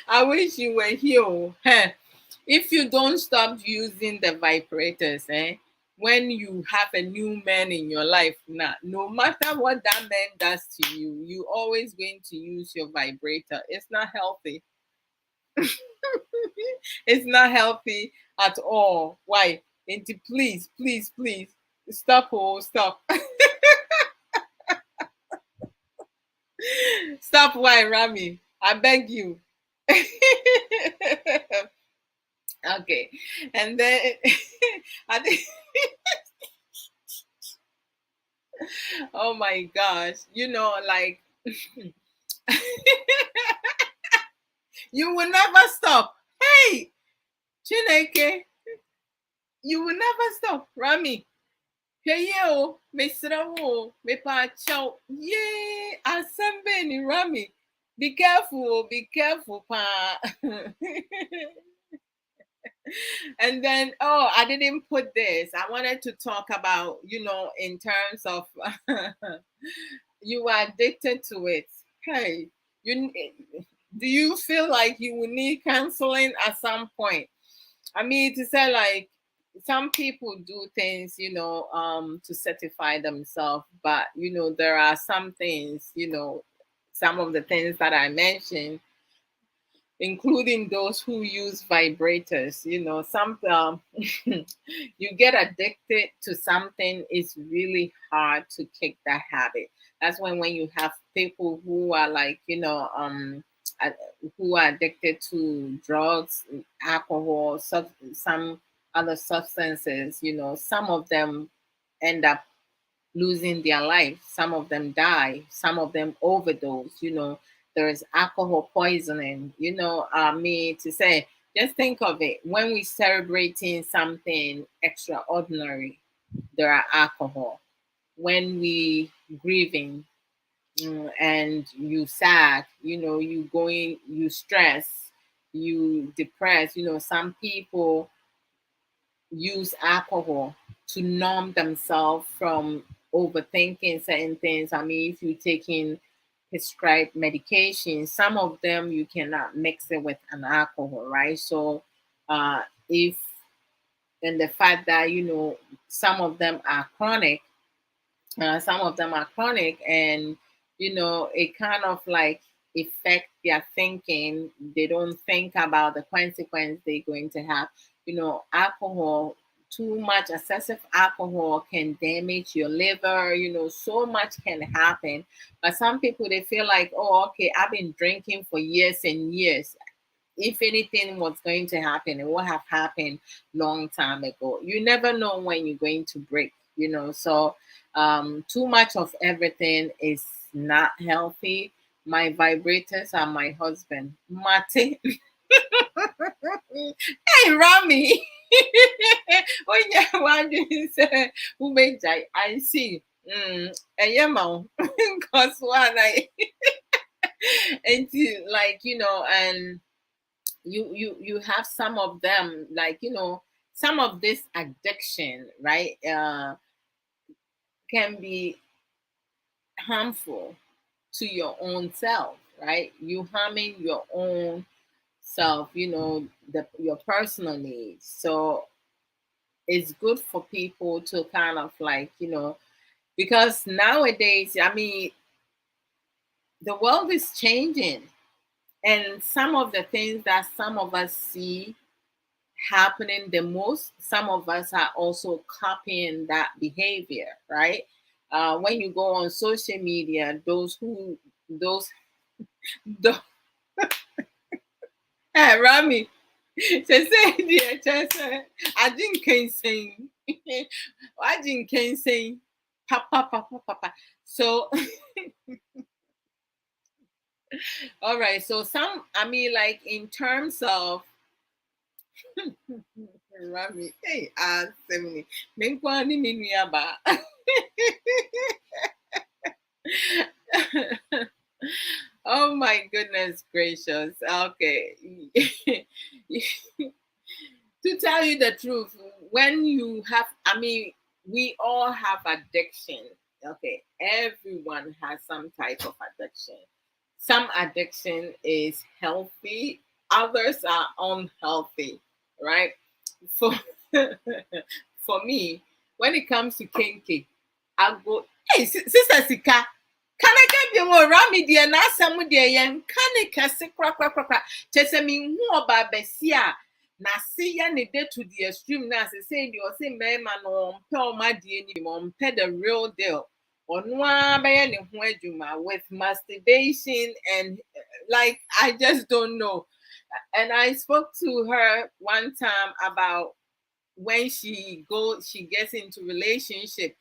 I wish you were here. Huh. If you don't stop using the vibrators, when you have a new man in your life, now, no matter what that man does to you, you always going to use your vibrator. It's not healthy. It's not healthy at all. Why? And please, please, please stop. Oh, stop. Stop. Why, Rami? I beg you. Okay. And then I think, oh my gosh, like, you will never stop. Hey, Chineke. You will never stop. Rami. Hey yo, Mr. Wo, me pa chow. Yay, assemble Rami. Be careful, pa. And then, oh, I didn't put this. I wanted to talk about, in terms of you are addicted to it. Hey, you do you feel like you will need counseling at some point? I mean, to say like some people do things, to certify themselves, but there are some things, some of the things that I mentioned, including those who use vibrators. Some you get addicted to something, it's really hard to kick that habit. That's when you have people who are like, uh, who are addicted to drugs, alcohol, some other substances. Some of them end up losing their life. Some of them die. Some of them overdose. There is alcohol poisoning. Me to say, just think of it. When we celebrating something extraordinary, there are alcohol. When we grieving, and you sad, you stress, you depressed. Some people use alcohol to numb themselves from overthinking certain things. I mean, if you're taking prescribed medication, some of them you cannot mix it with an alcohol, right? So, if and the fact that some of them are chronic, and it kind of like affect their thinking. They don't think about the consequence they're going to have. Alcohol, too much excessive alcohol can damage your liver. So much can happen. But some people, they feel like, oh, okay, I've been drinking for years and years. If anything was going to happen, it would have happened long time ago. You never know when you're going to break. So too much of everything is not healthy. My vibrators are my husband, Mate. Hey, Rami. Oh yeah, what do you say? Who made I see. And yeah, mom. Cause one and like and you have some of them, like some of this addiction, right, can be harmful to your own self, right? You harming your own self, your personal needs. So it's good for people to kind of like, because nowadays, I mean, the world is changing, and some of the things that some of us see happening the most, some of us are also copying that behavior, right? When you go on social media, those those Rami, say dear, I didn't saying, I didn't saying, papa. So, all right. So some, I mean, like in terms of Rami, hey, 70. Menkwani minuaba. Oh my goodness gracious. Okay. To tell you the truth, when you have, I mean, we all have addiction. Okay. Everyone has some type of addiction. Some addiction is healthy, others are unhealthy, right? For for me, when it comes to kinky, I go, hey, sister Sika, can I get you more rami dear na some dear yan can it cast crack chese me who about besia na see ya ne day to the extreme na say you say me man on pel my dear ni on pay the real deal on one by with masturbation and like I just don't know. And I spoke to her one time about when she gets into relationship,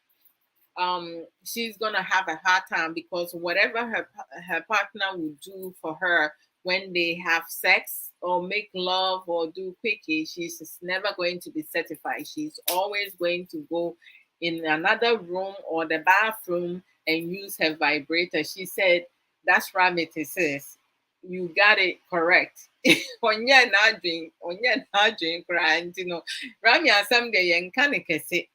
she's gonna have a hard time because whatever her partner will do for her when they have sex or make love or do quickie, she's never going to be certified. She's always going to go in another room or the bathroom and use her vibrator. She said, that's right, it is. You got it correct. Onye na drink, right? You know, Rami Asamde Yankanikese.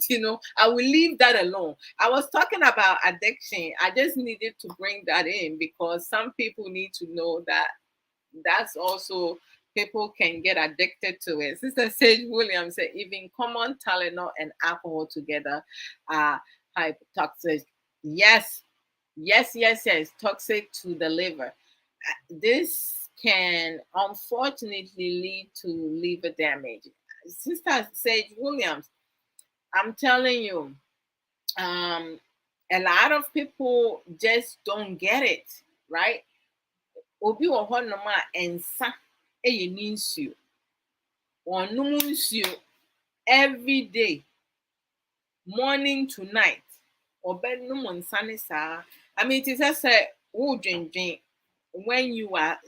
You know, I will leave that alone. I was talking about addiction. I just needed to bring that in because some people need to know that that's also people can get addicted to it. Sister Sage Williams said even common Tylenol and alcohol together are hypotoxic. Yes, yes, toxic to the liver. This can unfortunately lead to liver damage. Sister Sage Williams, I'm telling you, a lot of people just don't get it, right? Obi wɔ hɔnom a nsa yɛ ne nsuo. Ɔnom nsuo every day, morning to night. Ɔbɛnom nsa ne saa. I mean, it is just a wodwendwen when you are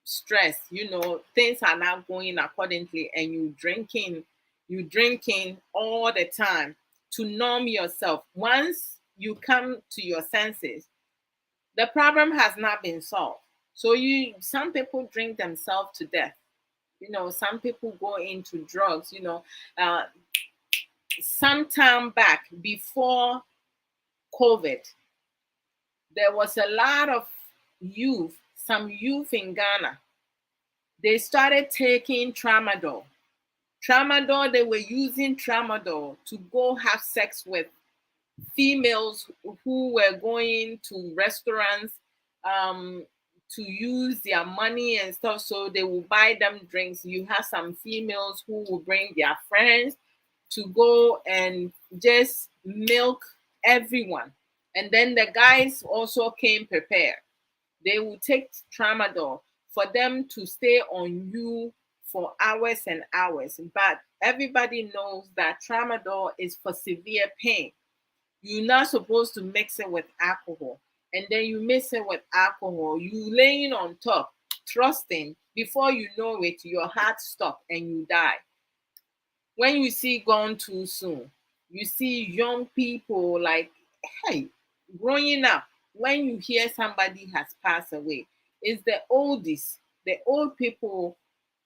stressed, you know, things are not going accordingly and you drinking all the time to numb yourself. Once you come to your senses, the problem has not been solved. So some people drink themselves to death. You know, some people go into drugs, you know. Some time back before COVID, there was a lot of some youth in Ghana. They started taking tramadol. They were using tramadol to go have sex with females who were going to restaurants to use their money and stuff. So they will buy them drinks. You have some females who will bring their friends to go and just milk everyone. And then the guys also came prepared. They will take tramadol for them to stay on you for hours and hours. But everybody knows that tramadol is for severe pain. You're not supposed to mix it with alcohol. And then you mix it with alcohol. You laying on top, trusting. Before you know it, your heart stops and you die. When you see gone too soon, you see young people like, hey, growing up, when you hear somebody has passed away, it's the oldies, the old people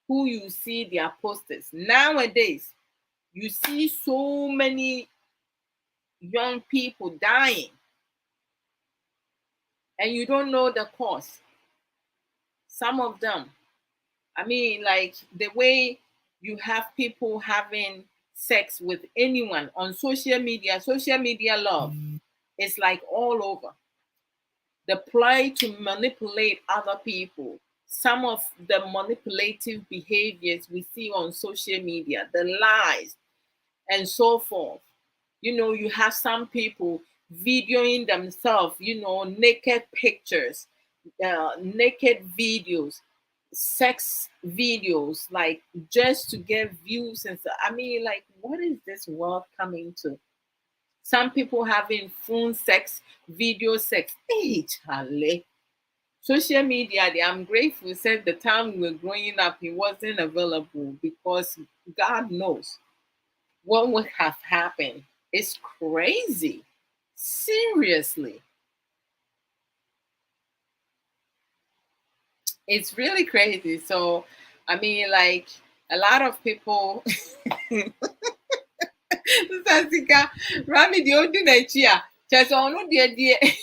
who you see their posters. Nowadays, you see so many young people dying and you don't know the cause. Some of them, I mean, like the way you have people having sex with anyone on social media love is like all over. The ploy to manipulate other people, some of the manipulative behaviors we see on social media, the lies, and so forth. You know, you have some people videoing themselves, you know, naked pictures, naked videos, sex videos, like just to get views and stuff. I mean, like, what is this world coming to? Some people having phone sex, video sex. Hey, Charlie. Social media, I'm grateful, said the time we were growing up, it wasn't available because God knows what would have happened. It's crazy. Seriously. It's really crazy. So, I mean, like, a lot of people. Sasika, Rami, the old Nigeria, just on the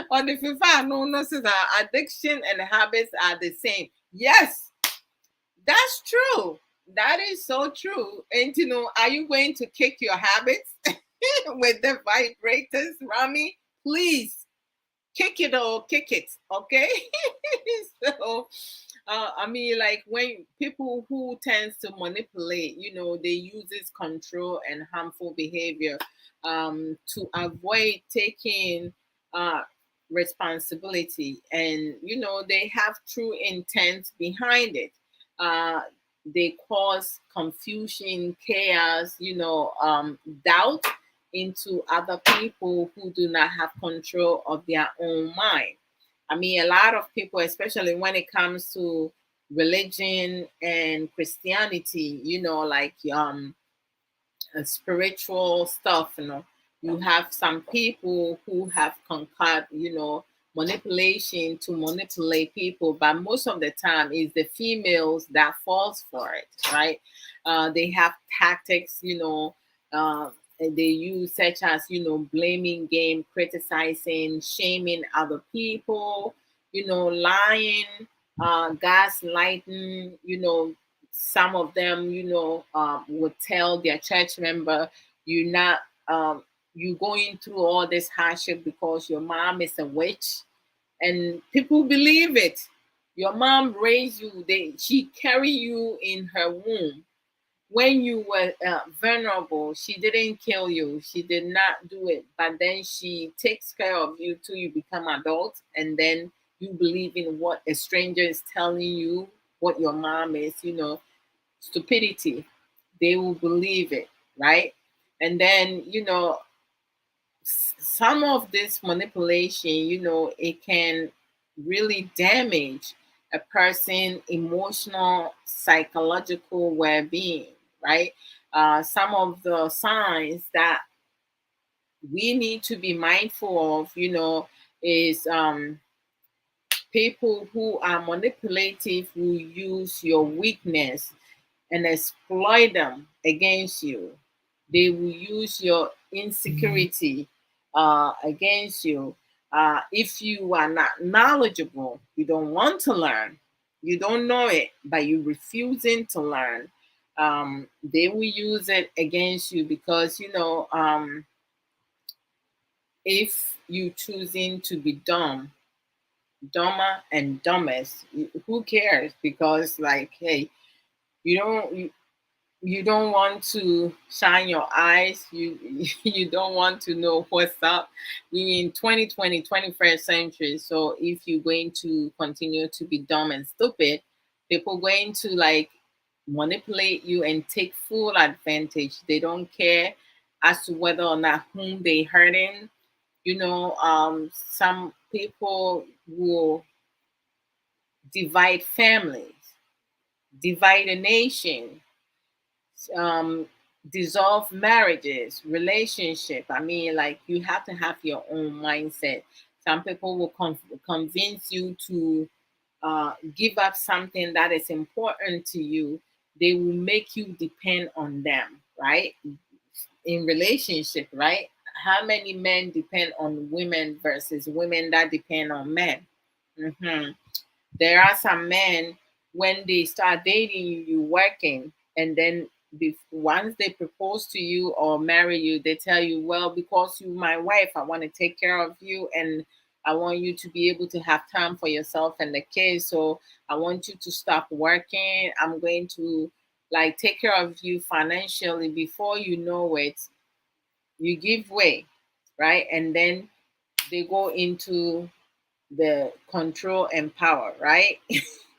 on the FIFA, no, addiction and habits are the same. Yes, that's true. That is so true. And you know, are you going to kick your habits with the vibrators, Rami? Please kick it or kick it, okay? So, I mean, like when people who tends to manipulate, you know, they use this control and harmful behavior to avoid taking responsibility, and you know, they have true intent behind it. Uh, they cause confusion, chaos, you know, doubt into other people who do not have control of their own mind. I mean, a lot of people, especially when it comes to religion and Christianity, like spiritual stuff, you have some people who have conquered, manipulation to manipulate people, but most of the time it's the females that falls for it, right? They have tactics, they use, such as, blaming game, criticizing, shaming other people, lying, gaslighting, some of them, would tell their church member, you're not, you going through all this hardship because your mom is a witch, and people believe it. Your mom raised you; she carried you in her womb when you were vulnerable. She didn't kill you. She did not do it, but then she takes care of you till you become adult, and then you believe in what a stranger is telling you, what your mom is, stupidity. They will believe it, right? And then, some of this manipulation, it can really damage a person emotional, psychological well-being, right? Some of the signs that we need to be mindful of, is people who are manipulative will use your weakness and exploit them against you. They will use your insecurity against you. If you are not knowledgeable, you don't want to learn, you don't know it, but you refusing to learn. They will use it against you because if you choosing to be dumber and dumbest, who cares? Because like, hey, you don't you don't want to shine your eyes, you don't want to know what's up. We in 2020, 21st century, so if you're going to continue to be dumb and stupid, people going to like manipulate you and take full advantage. They don't care as to whether or not whom they hurting. Some people will divide families, divide a nation, um, dissolve marriages, relationship. I mean, like, you have to have your own mindset. Some people will convince you to give up something that is important to you. They will make you depend on them, right? In relationship, right? How many men depend on women versus women that depend on men? Hmm. There are some men, when they start dating you, you working, and then once they propose to you or marry you, they tell you, well, because you my wife, I want to take care of you, and I want you to be able to have time for yourself and the kids. So I want you to stop working. I'm going to like take care of you financially. Before you know it, you give way, right? And then they go into the control and power, right?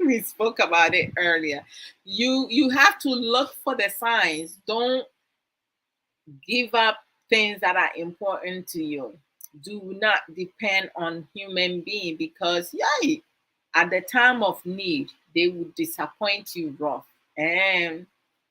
We spoke about it earlier. You have to look for the signs. Don't give up things that are important to you. Do not depend on human being, because yay, at the time of need, they will disappoint you rough. And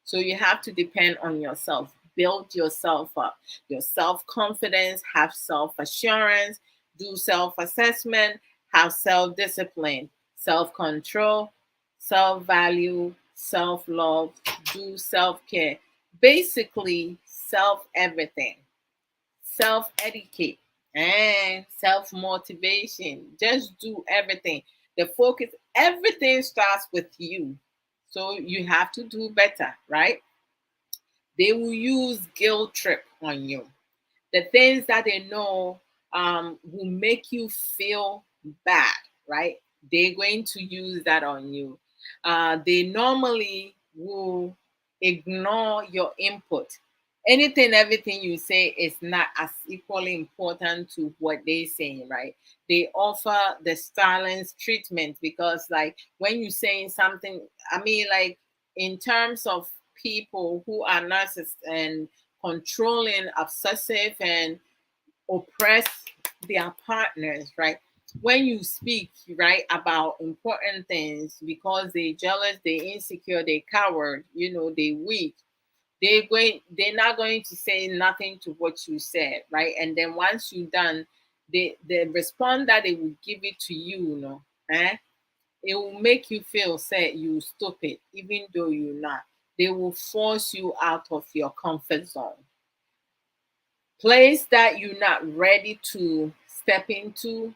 so you have to depend on yourself. Build yourself up, your self-confidence, have self-assurance, do self-assessment, have self-discipline, self-control, self-value, self-love, do self-care. Basically, self everything, self educate, and self motivation. Just do everything. The focus, everything starts with you. So you have to do better, right? They will use guilt trip on you. The things that they know will make you feel bad, right? They're going to use that on you. They normally will ignore your input. Anything, everything you say is not as equally important to what they're saying, right? They offer the silence treatment because, like, when you're saying something, I mean, like, in terms of people who are narcissists and controlling, obsessive, and oppress their partners, right? when you speak, right, about important things, because they jealous, they insecure, they coward, they weak, they're not going to say nothing to what you said, right? And then once you're done, the response that they will give it to you, it will make you feel sad, you stupid, even though you're not. They will force you out of your comfort zone, place that you're not ready to step into.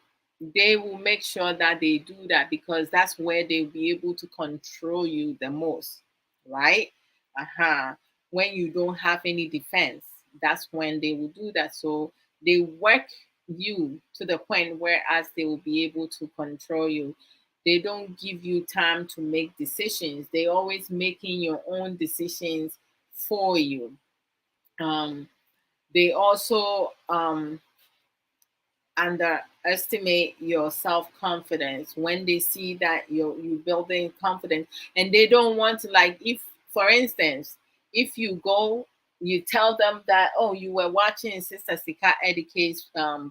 They will make sure that they do that, because that's where they'll be able to control you the most, right? When you don't have any defense, that's when they will do that. So they work you to the point whereas they will be able to control you. They don't give you time to make decisions. They always making your own decisions for you. um they also underestimate your self-confidence when they see that you building confidence, and they don't want to, like, if, for instance, if you go, you tell them that, oh, you were watching Sister Sika Edike's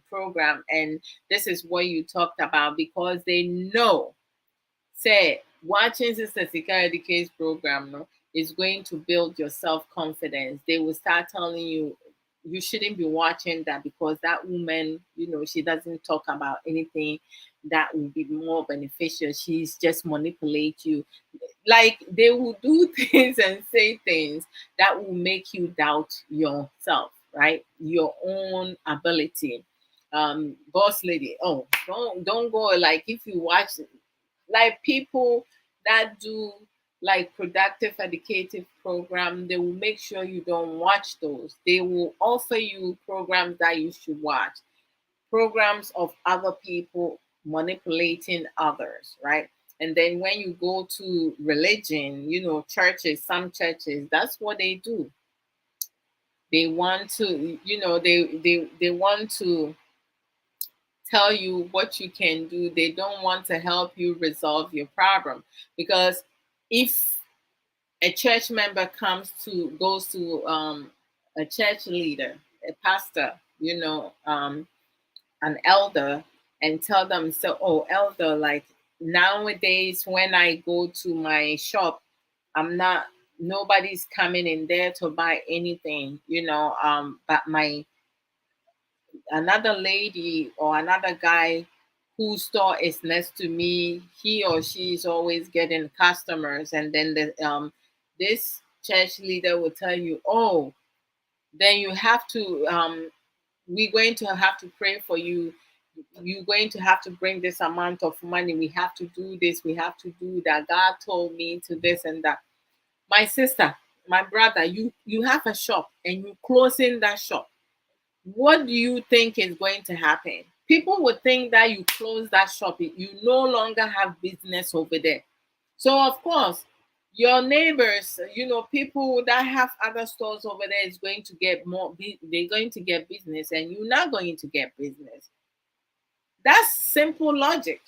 program, and this is what you talked about, because they know, say, watching Sister Sika Edike's program, no, is going to build your self-confidence. They will start telling you, you shouldn't be watching that, because that woman, she doesn't talk about anything that will be more beneficial. She's just manipulate you. Like, they will do things and say things that will make you doubt yourself, right? Your own ability. Boss lady, oh, don't go. Like, if you watch, like, people that do, like, productive educative program, they will make sure you don't watch those. They will offer you programs that you should watch, programs of other people manipulating others, right? And then when you go to religion, churches, some churches, that's what they do. They want to, they want to tell you what you can do. They don't want to help you resolve your problem, because if a church member goes to a church leader, a pastor, an elder, and tell them, so, oh, elder, like, nowadays when I go to my shop, I'm not nobody's coming in there to buy anything, but my another lady or another guy whose store is next to me, he or she is always getting customers, and then this church leader will tell you, oh, then you have to we're going to have to pray for you. You're going to have to bring this amount of money. We have to do this, we have to do that. God told me to this and that. My sister, my brother, you have a shop and you closing that shop. What do you think is going to happen? People would think that you close that shop, you no longer have business over there. So of course, your neighbors, people that have other stores over there is going to get they're going to get business, and you're not going to get business. That's simple logic.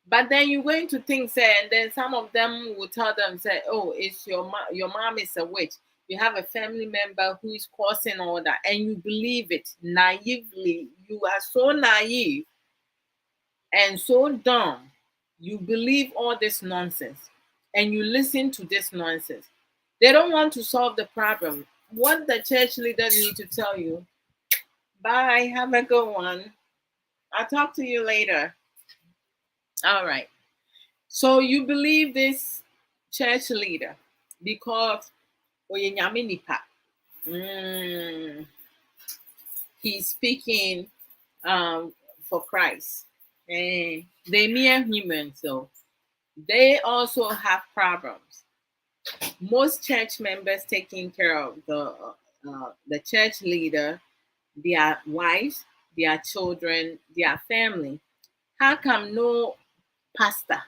But then you're going to think, say, and then some of them will tell them, say, oh, it's your mom is a witch. You have a family member who is causing all that, and you believe it naively. You are so naive and so dumb. You believe all this nonsense, and you listen to this nonsense. They don't want to solve the problem. What the church leader need to tell you, bye, have a good one. I'll talk to you later. All right. So you believe this church leader because oye nyame nipa. He's speaking for Christ. They mere humans, so they also have problems. Most church members taking care of the church leader, their wives, their children, their family. How come no pastor,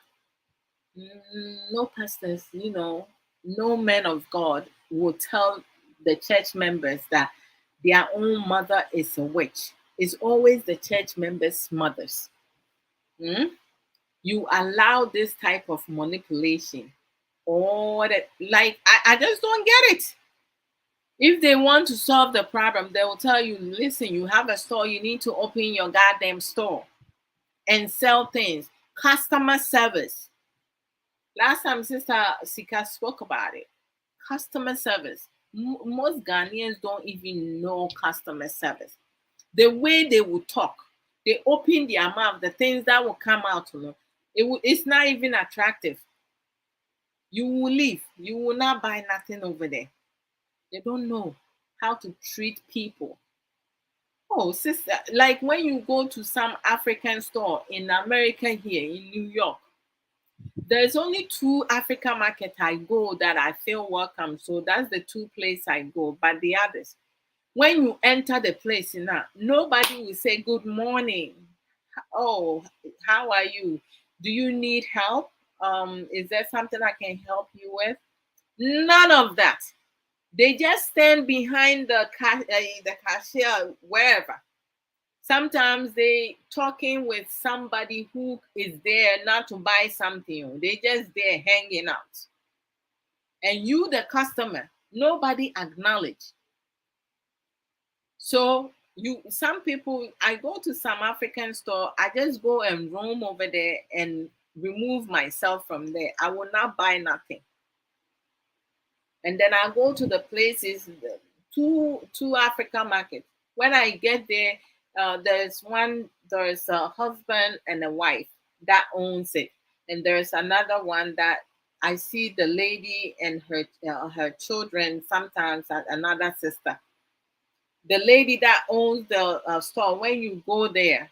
no pastors, no men of God will tell the church members that their own mother is a witch? It's always the church members' mothers. You allow this type of manipulation, or that, like, I just don't get it. If they want to solve the problem, they will tell you, listen, you have a store, you need to open your goddamn store. and sell things. Customer service. Last time Sister Sika spoke about it. Customer service. Most Ghanaians don't even know customer service. The way they will talk, they open their mouth, the things that will come out, it's not even attractive. You will leave. You will not buy nothing over there. They don't know how to treat people. Oh, sister, like when you go to some African store in America here in New York, there's only two African market I go that I feel welcome. So that's the two places I go. But the others, when you enter the place, nobody will say good morning. Oh, how are you? Do you need help? Is there something I can help you with? None of that. They just stand behind the cashier wherever. Sometimes they talking with somebody who is there not to buy something. They just there hanging out. And you, the customer, nobody acknowledge. So some people, I go to some African store, I just go and roam over there and remove myself from there. I will not buy nothing. And then I go to the places, two African markets. When I get there, there's a husband and a wife that owns it, and there's another one that I see the lady and her children, sometimes another sister. The lady that owns the store, when you go there,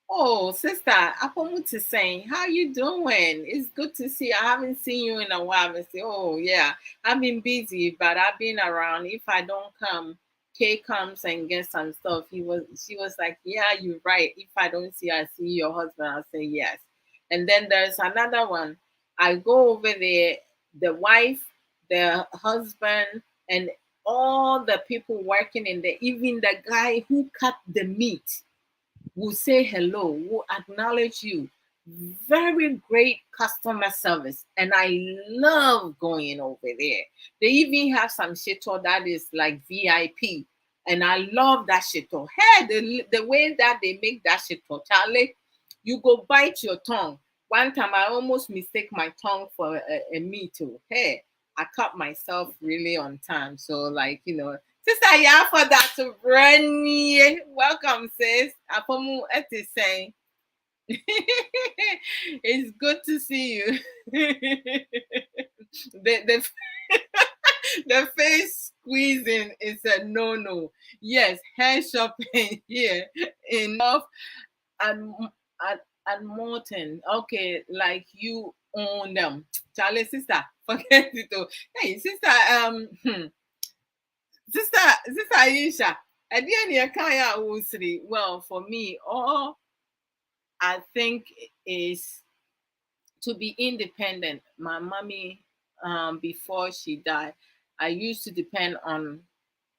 oh, sister, Apomuti saying, how you doing? It's good to see you. I haven't seen you in a while. I say, oh yeah, I've been busy, but I've been around. If I don't come, Kay comes and gets some stuff. She was like, yeah, you're right. If I don't see, I see your husband. I'll say yes. And then there's another one. I go over there, the wife, the husband, and all the people working in there, even the guy who cut the meat will say hello, will acknowledge you. Very great customer service. And I love going over there. They even have some shito that is like VIP. And I love that shito. Hey, the way that they make that shito, Charlie, you go bite your tongue. One time I almost mistake my tongue for a meat too. Hey, I cut myself really on time. So like, Sister yeah for that to Brandy. Welcome, sis. Apomu Eti saying. It's good to see you. the the face squeezing is a no. Yes, hair shopping here enough and and Morton. Okay, like you own them. Charlie sister, forget it though. Hey sister, Sister Aisha, at the end of Kaya Usri, well, for me, all I think is to be independent. My mommy, before she died, I used to depend on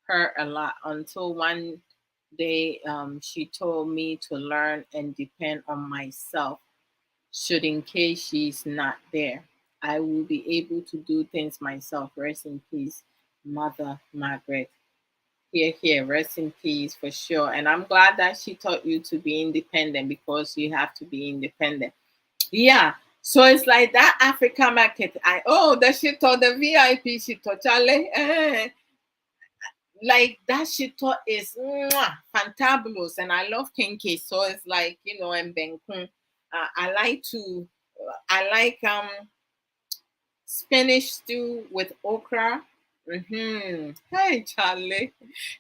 her a lot until one day she told me to learn and depend on myself. Should in case she's not there, I will be able to do things myself. Rest in peace, Mother Margaret. Here, rest in peace for sure. And I'm glad that she taught you to be independent because you have to be independent. Yeah. So it's like that Africa market. The shit taught the VIP shit taught Charlie. Like that shit taught is fantabulous. And I love Kinky. So it's like, and Benkun. I like Spanish stew with okra. Hey, Charlie.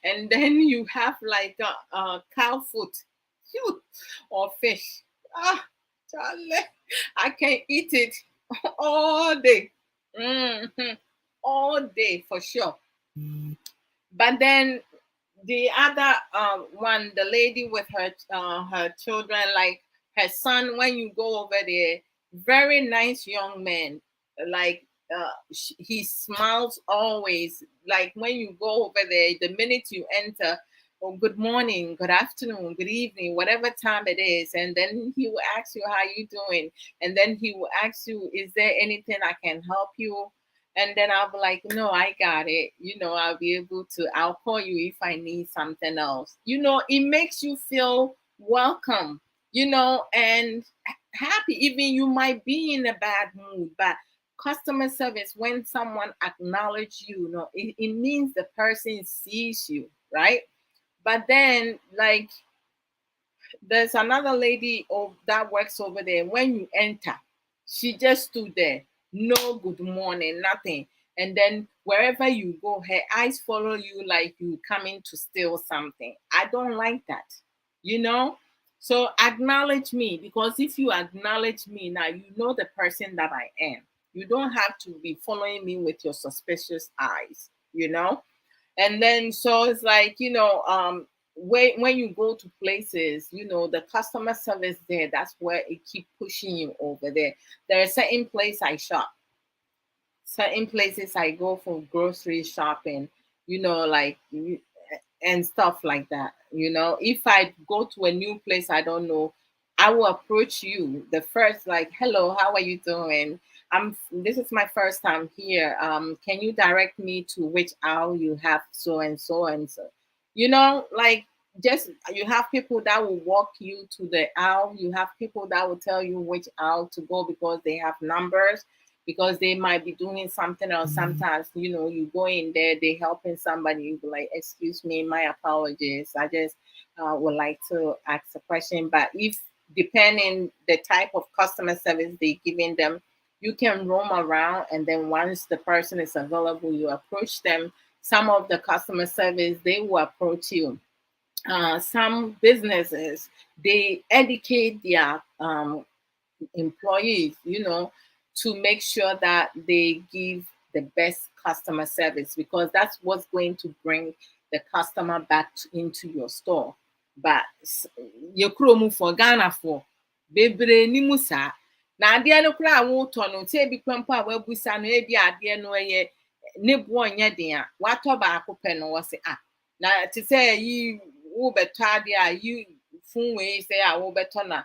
And then you have like a cow foot or fish. Ah, Charlie. I can eat it all day. All day for sure. But then the other one, the lady with her children, like her son, when you go over there, very nice young man. Like he smiles always. Like when you go over there, the minute you enter, oh, good morning, good afternoon, good evening, whatever time it is, and then he will ask you how you doing, and then he will ask you, is there anything I can help you? And then I'll be like, no, I got it. I'll be able to, I'll call you if I need something else. It makes you feel welcome. and happy. Even you might be in a bad mood, but customer service, when someone acknowledge you, it means the person sees you, right? But then, like, there's another lady that works over there. When you enter, she just stood there, no good morning, nothing. And then wherever you go, her eyes follow you like you coming to steal something. I don't like that, you know? So acknowledge me, because if you acknowledge me now, you know the person that I am. You don't have to be following me with your suspicious eyes, And then so it's like, when you go to places, the customer service there, that's where it keep pushing you over there. There are certain places I shop, certain places I go for grocery shopping, like and stuff like that. If I go to a new place I don't know, I will approach you the first, like, hello, how are you doing? This is my first time here. Can you direct me to which aisle you have so and so and so? Like, just, you have people that will walk you to the aisle. You have people that will tell you which aisle to go because they have numbers, because they might be doing something else. Sometimes, you go in there, they helping somebody, you be like, excuse me, my apologies, I just would like to ask a question. But if, depending the type of customer service they giving them, you can roam around, and then once the person is available, you approach them. Some of the customer service, they will approach you. Some businesses, they educate their employees, to make sure that they give the best customer service, because that's what's going to bring the customer back into your store. But you kurom for Ghana for bebre ni musa na ade no kura wo to no te bi kwampo a wabusa no e bi ade no ye ne bo onye den a wato ba akopɛ no wo se na te say yi wo beto ade a yi fun we say a wo beto na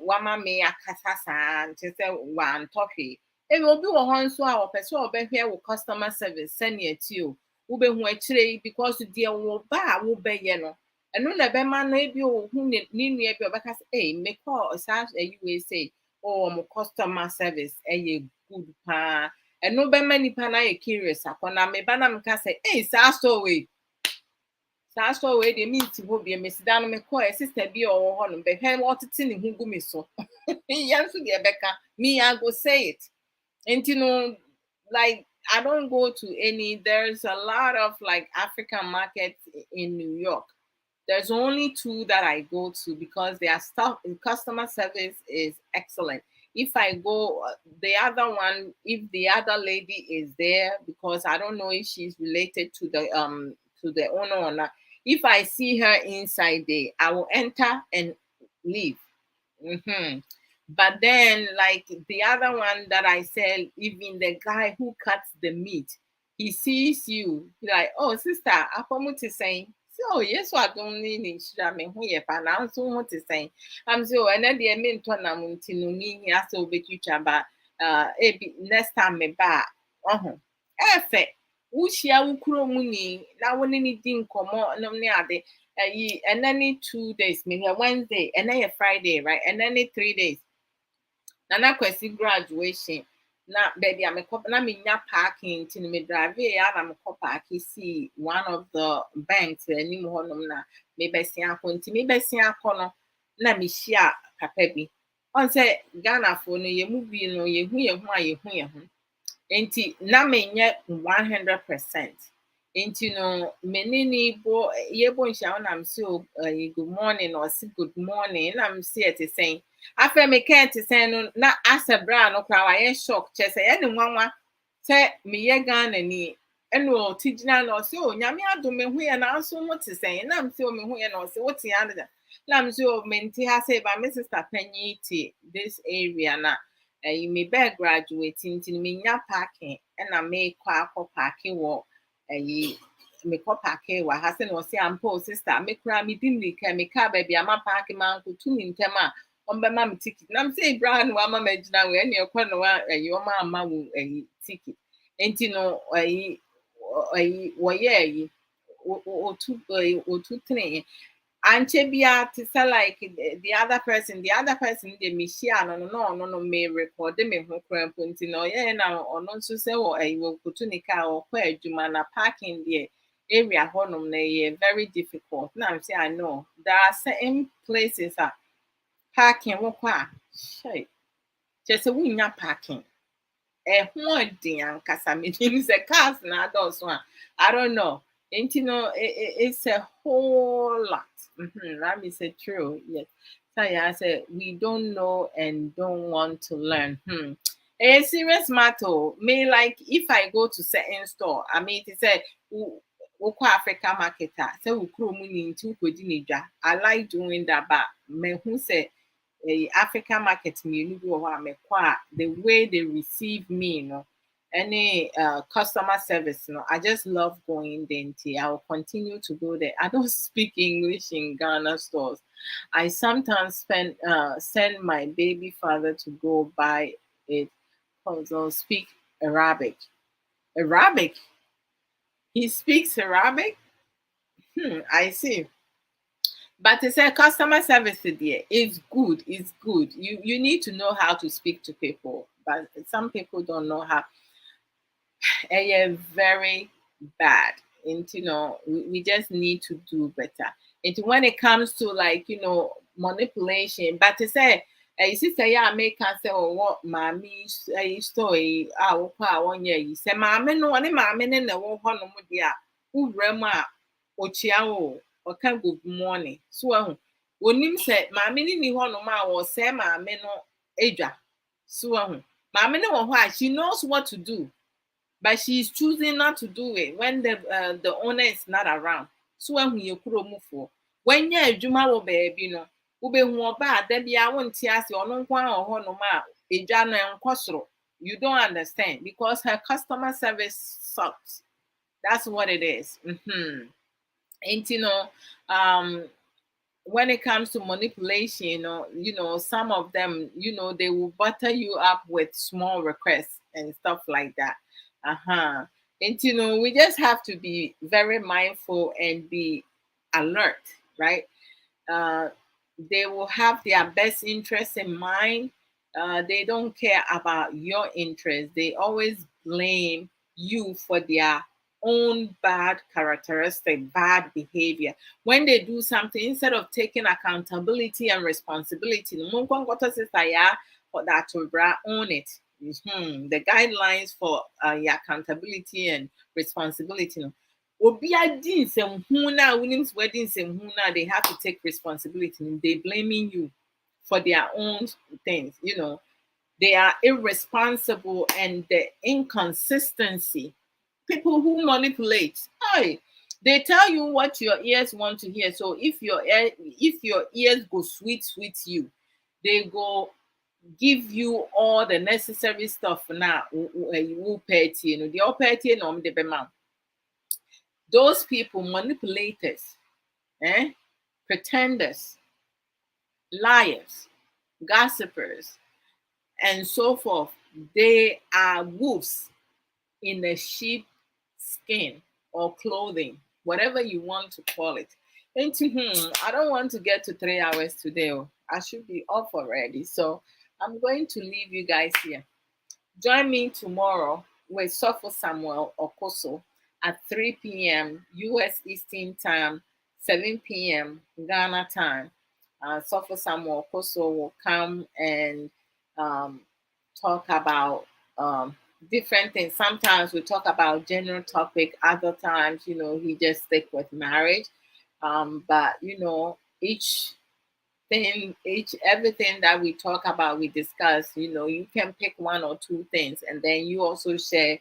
wama me akasa saa nti sɛ wantɔ hwee. Ebi obi wɔ hɔ nso a wɔpɛ sɛ ɔbɛhwɛ wo customer service sɛnea ti o, wobɛhu akyire yi, because deɛ wo ba a wobɛyɛ no, ɛno na ɛbɛma no ebi ohu ne nua bi ɔbɛka sɛ, mekɔ saa ayi wei sei, mo customer service ɛyɛ good paa. Ɛno bɛma nipa no ayɛ curious akɔ, na meba na meka sɛ, saa store wei, saa store wei deɛ menti hɔ bia, mesida no mekɔɛ, sister bi a ɔwɔ hɔ no bɛhwɛ ɔtete ne ho gu me so. Yɛn nso deɛ ɛbɛka, me I go say it. And like, I don't go to any, there's a lot of like African markets in New York. There's only 2 that I go to because their customer service is excellent. If I go, the other one, if the other lady is there, because I don't know if she's related to the owner or not. If I see her inside there, I will enter and leave. But then, like the other one that I said, even the guy who cuts the meat, he sees you, he's like, oh, sister, Apomuti saying, so yes, I don't need me who ye pan. I'm so what is saying. I'm so, and then the main tournament in me, has to be teacher, but next time me back. Effect. Ushia ukuro muni, na woni ni din komo, no ne ade. And then 2 days, maybe a Wednesday, and then a Friday, right? And then 3 days. Na kwesi graduation na baby amekɔ na menya parking tin me drive ya na mekɔ parking see one of the banks anim hɔ nom na me besia akɔ nti me besia akɔ no na me hia papa bi on sɛ Ghana fo no ye mu bi no ye hu ye ho nti na menye 100%. Nti no menini bo yebo nhia na me say good morning or say good morning na me say it saying after me can't say no na asa bra no kra wa ye shock che say ye ne nwanwa say me ye Ghana ni eno tigina no say o nyame adom me hu ye na so mo te say na me say o me hu ye na say what ya na me say o menti ha say ba me sister panyi ti this area na you may be graduating till me nya parking and I may akɔ parking wo me kɔ parking wa ha say no say ampo sister me kura me di nika me car baby ama parking man ko tu ni ntem a on be ma me ticket na me say brand wa ma magina we na ekɔ no wa o ma ama wo ticket enti no wo ye o tu three And Chebia to say like the other person, the Mishia, no, may record them in her cramp, no, yeah, now, or not to say, or I will put in a car or where you man are parking the area, honum, very difficult. Now, say, I know there are certain places that parking, what, shay, just a winner parking. One thing, and Casamidin is a cars now, those one. I don't know. And it's a whole lot. That is a true. Yes. So yeah, I said we don't know and don't want to learn. A serious matter. Me like if I go to certain store, I mean it say Africa marketer. Say we muni into I like doing that, but me who say African market mmienu bi wɔ hɔ a mekɔ a the way they receive me, any customer service, I just love going there. I will continue to go there. I don't speak English in Ghana stores. I sometimes send my baby father to go buy it because I'll speak Arabic. Arabic? He speaks Arabic? I see. But it's a customer service there. It's good. It's good. You need to know how to speak to people. But some people don't know how. And very bad. And we just need to do better. And when it comes to like, manipulation, but to say you see say yeah make can say oh what mommy story I 1 year you say mommy no one mommy na wo ho no mo dia wo wura mu a ochia wo o kan good morning so ehun onim say mommy ni ho no ma wo say mommy no edwa so ehun mommy no wo ho a she knows what to do, but she's choosing not to do it when the owner is not around. So when you kuro mu for when you adwuma wo baby no ubehu oba da bia wonte ase ono nko a ho no ma edwa no enkosoro. You don't understand because her customer service sucks. That's what it is. And when it comes to manipulation, some of them, they will butter you up with small requests and stuff like that. And we just have to be very mindful and be alert, right? They will have their best interests in mind. They don't care about your interest. They always blame you for their own bad characteristic, bad behavior. When they do something, instead of taking accountability and responsibility, for that to own it. The guidelines for your accountability and responsibility. Obi adi nsɛm hu na wonim wedding nsɛm hu na they have to take responsibility. They blaming you for their own things. They are irresponsible and the inconsistency. People who manipulate, they tell you what your ears want to hear. So if your ears go sweet you, they go give you all the necessary stuff now. You will pay the operating no the bema. Those people, manipulators, pretenders, liars, gossipers, and so forth, they are wolves in a sheep skin or clothing, whatever you want to call it. And I don't want to get to 3 hours today. I should be off already. So I'm going to leave you guys here. Join me tomorrow with Sopho Samuel Okoso at 3 p.m. US Eastern Time, 7 p.m. Ghana time. Sopho Samuel Okoso will come and talk about different things. Sometimes we talk about general topic. Other times, he just stick with marriage. But everything that we talk about, we discuss. You can pick one or two things, and then you also share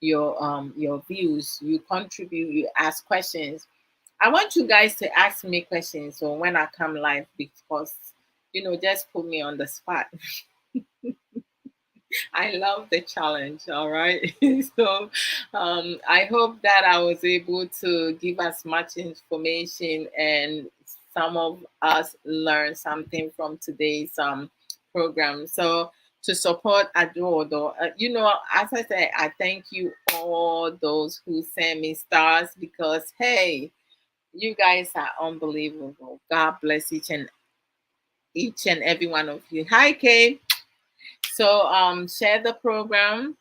your views. You contribute. You ask questions. I want you guys to ask me questions. So when I come live, because just put me on the spot. I love the challenge. All right. So I hope that I was able to give as much information and some of us learn something from today's program. So to support Adodo, as I said, I thank you all those who send me stars because, hey, You guys are unbelievable. God bless each and every one of you. Hi, Kay. So share the program,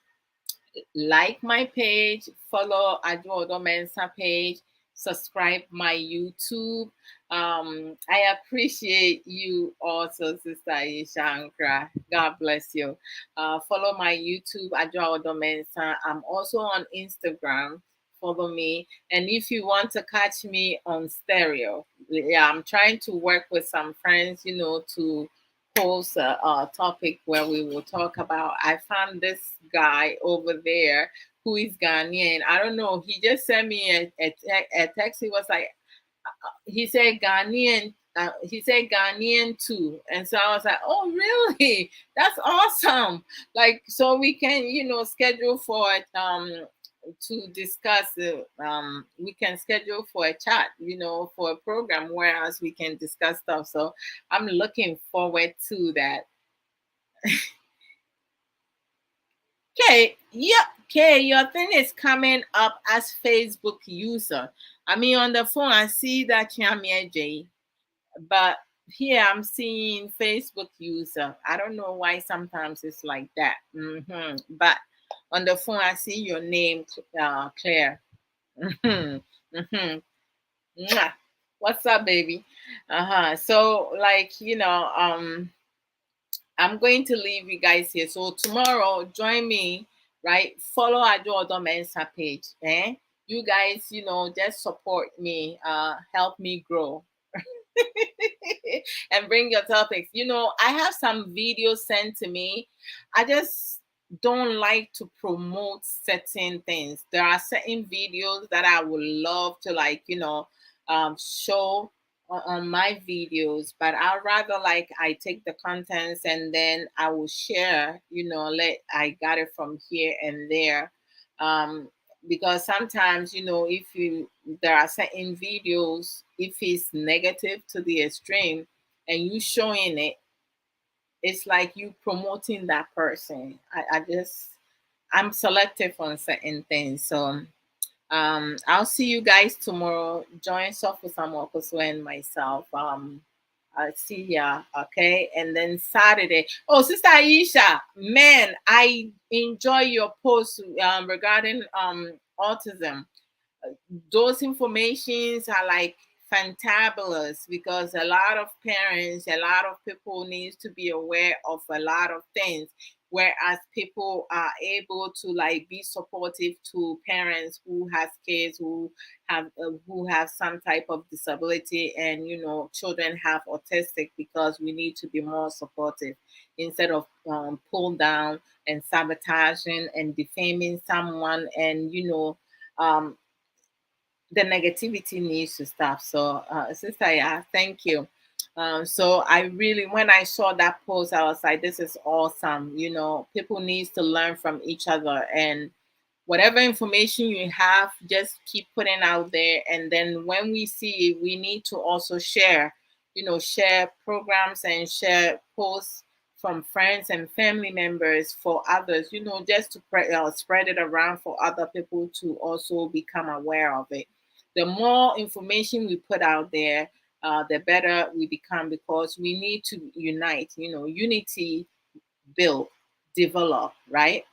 like my page, follow Ajuodo Mensa page, subscribe my YouTube. I appreciate you also, Sister Ishankra. God bless you. Follow my YouTube, Ajuodo Mensa. I'm also on Instagram. Follow me. And if you want to catch me on stereo, yeah, I'm trying to work with some friends, to post a topic where we will talk about. I found this guy over there who is Ghanaian. I don't know. He just sent me a text. He was like, he said Ghanaian. He said Ghanaian too, and so I was like, "Oh, really? That's awesome!" Like, so we can, schedule for it. To discuss, we can schedule for a chat, for a program, whereas we can discuss stuff. So I'm looking forward to that. Okay, yep. Okay, your thing is coming up as Facebook user. I mean, on the phone, I see that J, but here I'm seeing Facebook user. I don't know why sometimes it's like that. But on the phone, I see your name, Claire. hmm hmm Mwah. What's up, baby? So, like, I'm going to leave you guys here. So tomorrow, join me, right? Follow Ajo Mensa page. You guys, just support me, help me grow. And bring your topics. I have some videos sent to me. I just don't like to promote certain things. There are certain videos that I would love to, like, show on my videos, but I'd rather, like, I take the contents and then I will share, I got it from here and there. Because sometimes, if there are certain videos, if it's negative to the extreme and you showing it, it's like you promoting that person. I'm selective on certain things. So I'll see you guys tomorrow. Join Soft with Samuel and myself. I'll see ya. Okay. And then Saturday. Oh, Sister Aisha, man, I enjoy your post regarding autism. Those informations are like fantabulous, because a lot of parents, a lot of people needs to be aware of a lot of things, whereas people are able to, like, be supportive to parents who has kids who have some type of disability, and children have autistic, because we need to be more supportive instead of pull down and sabotaging and defaming someone. And um, the negativity needs to stop. So, Sister, yeah, thank you. So I really, when I saw that post, I was like, this is awesome. People needs to learn from each other, and whatever information you have, just keep putting out there. And then when we see it, we need to also share, share programs and share posts from friends and family members for others, just to spread it around for other people to also become aware of it. The more information we put out there, the better we become, because we need to unite, unity, build, develop, right?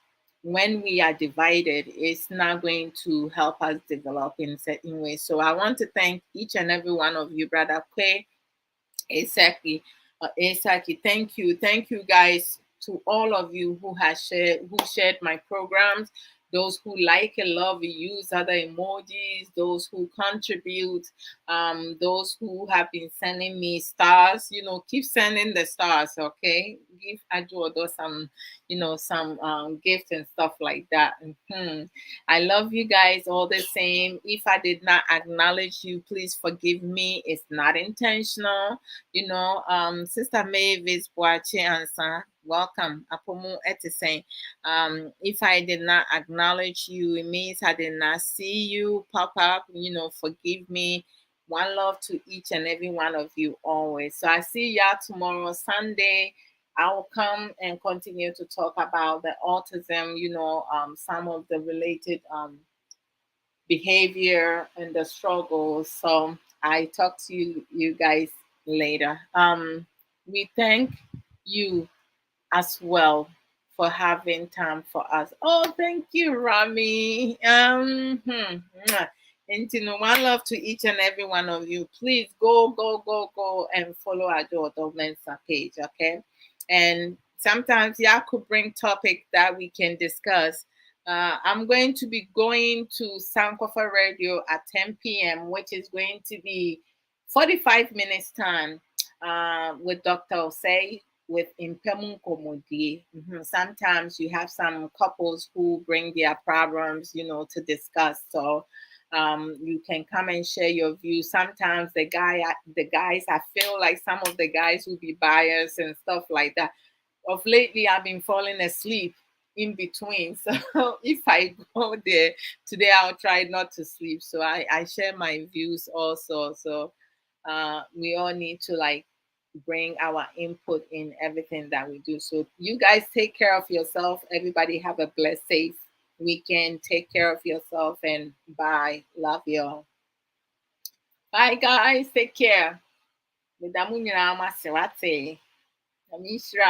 When we are divided, it's not going to help us develop in certain ways. So I want to thank each and every one of you, Brother Kwe, exactly. Thank you, guys, to all of you who shared my programs. Those who like and love, use other emojis. Those who contribute. Those who have been sending me stars. Keep sending the stars. Okay, give Ajuodo some, some gift and stuff like that. I love you guys all the same. If I did not acknowledge you, please forgive me. It's not intentional. Sister Mavis Boache Ansa, welcome. Apomu Etisen. If I did not acknowledge you, it means I did not see you pop up. Forgive me. One love to each and every one of you always. So I see y'all tomorrow, Sunday. I will come and continue to talk about the autism, some of the related behavior and the struggles. So I talk to you guys later. We thank you as well for having time for us. Oh, thank you, Rami. And you know, one love to each and every one of you. Please go and follow our daughter Mensa page, okay? And sometimes y'all could bring topic that we can discuss. I'm going to be going to Sankofa Radio at 10 p.m., which is going to be 45 minutes time with Dr. Osei with Impemu Komodi. Sometimes you have some couples who bring their problems, to discuss. So you can come and share your views. Sometimes the guys, I feel like some of the guys will be biased and stuff like that. Of lately, I've been falling asleep in between. So if I go there today, I'll try not to sleep. So I share my views also. So we all need to like bring our input in everything that we do. So you guys take care of yourself. Everybody have a blessed, safe weekend. Take care of yourself and bye. Love y'all. Bye guys. Take care. Medamu nyinaa mo ase, wate. Na me nhyira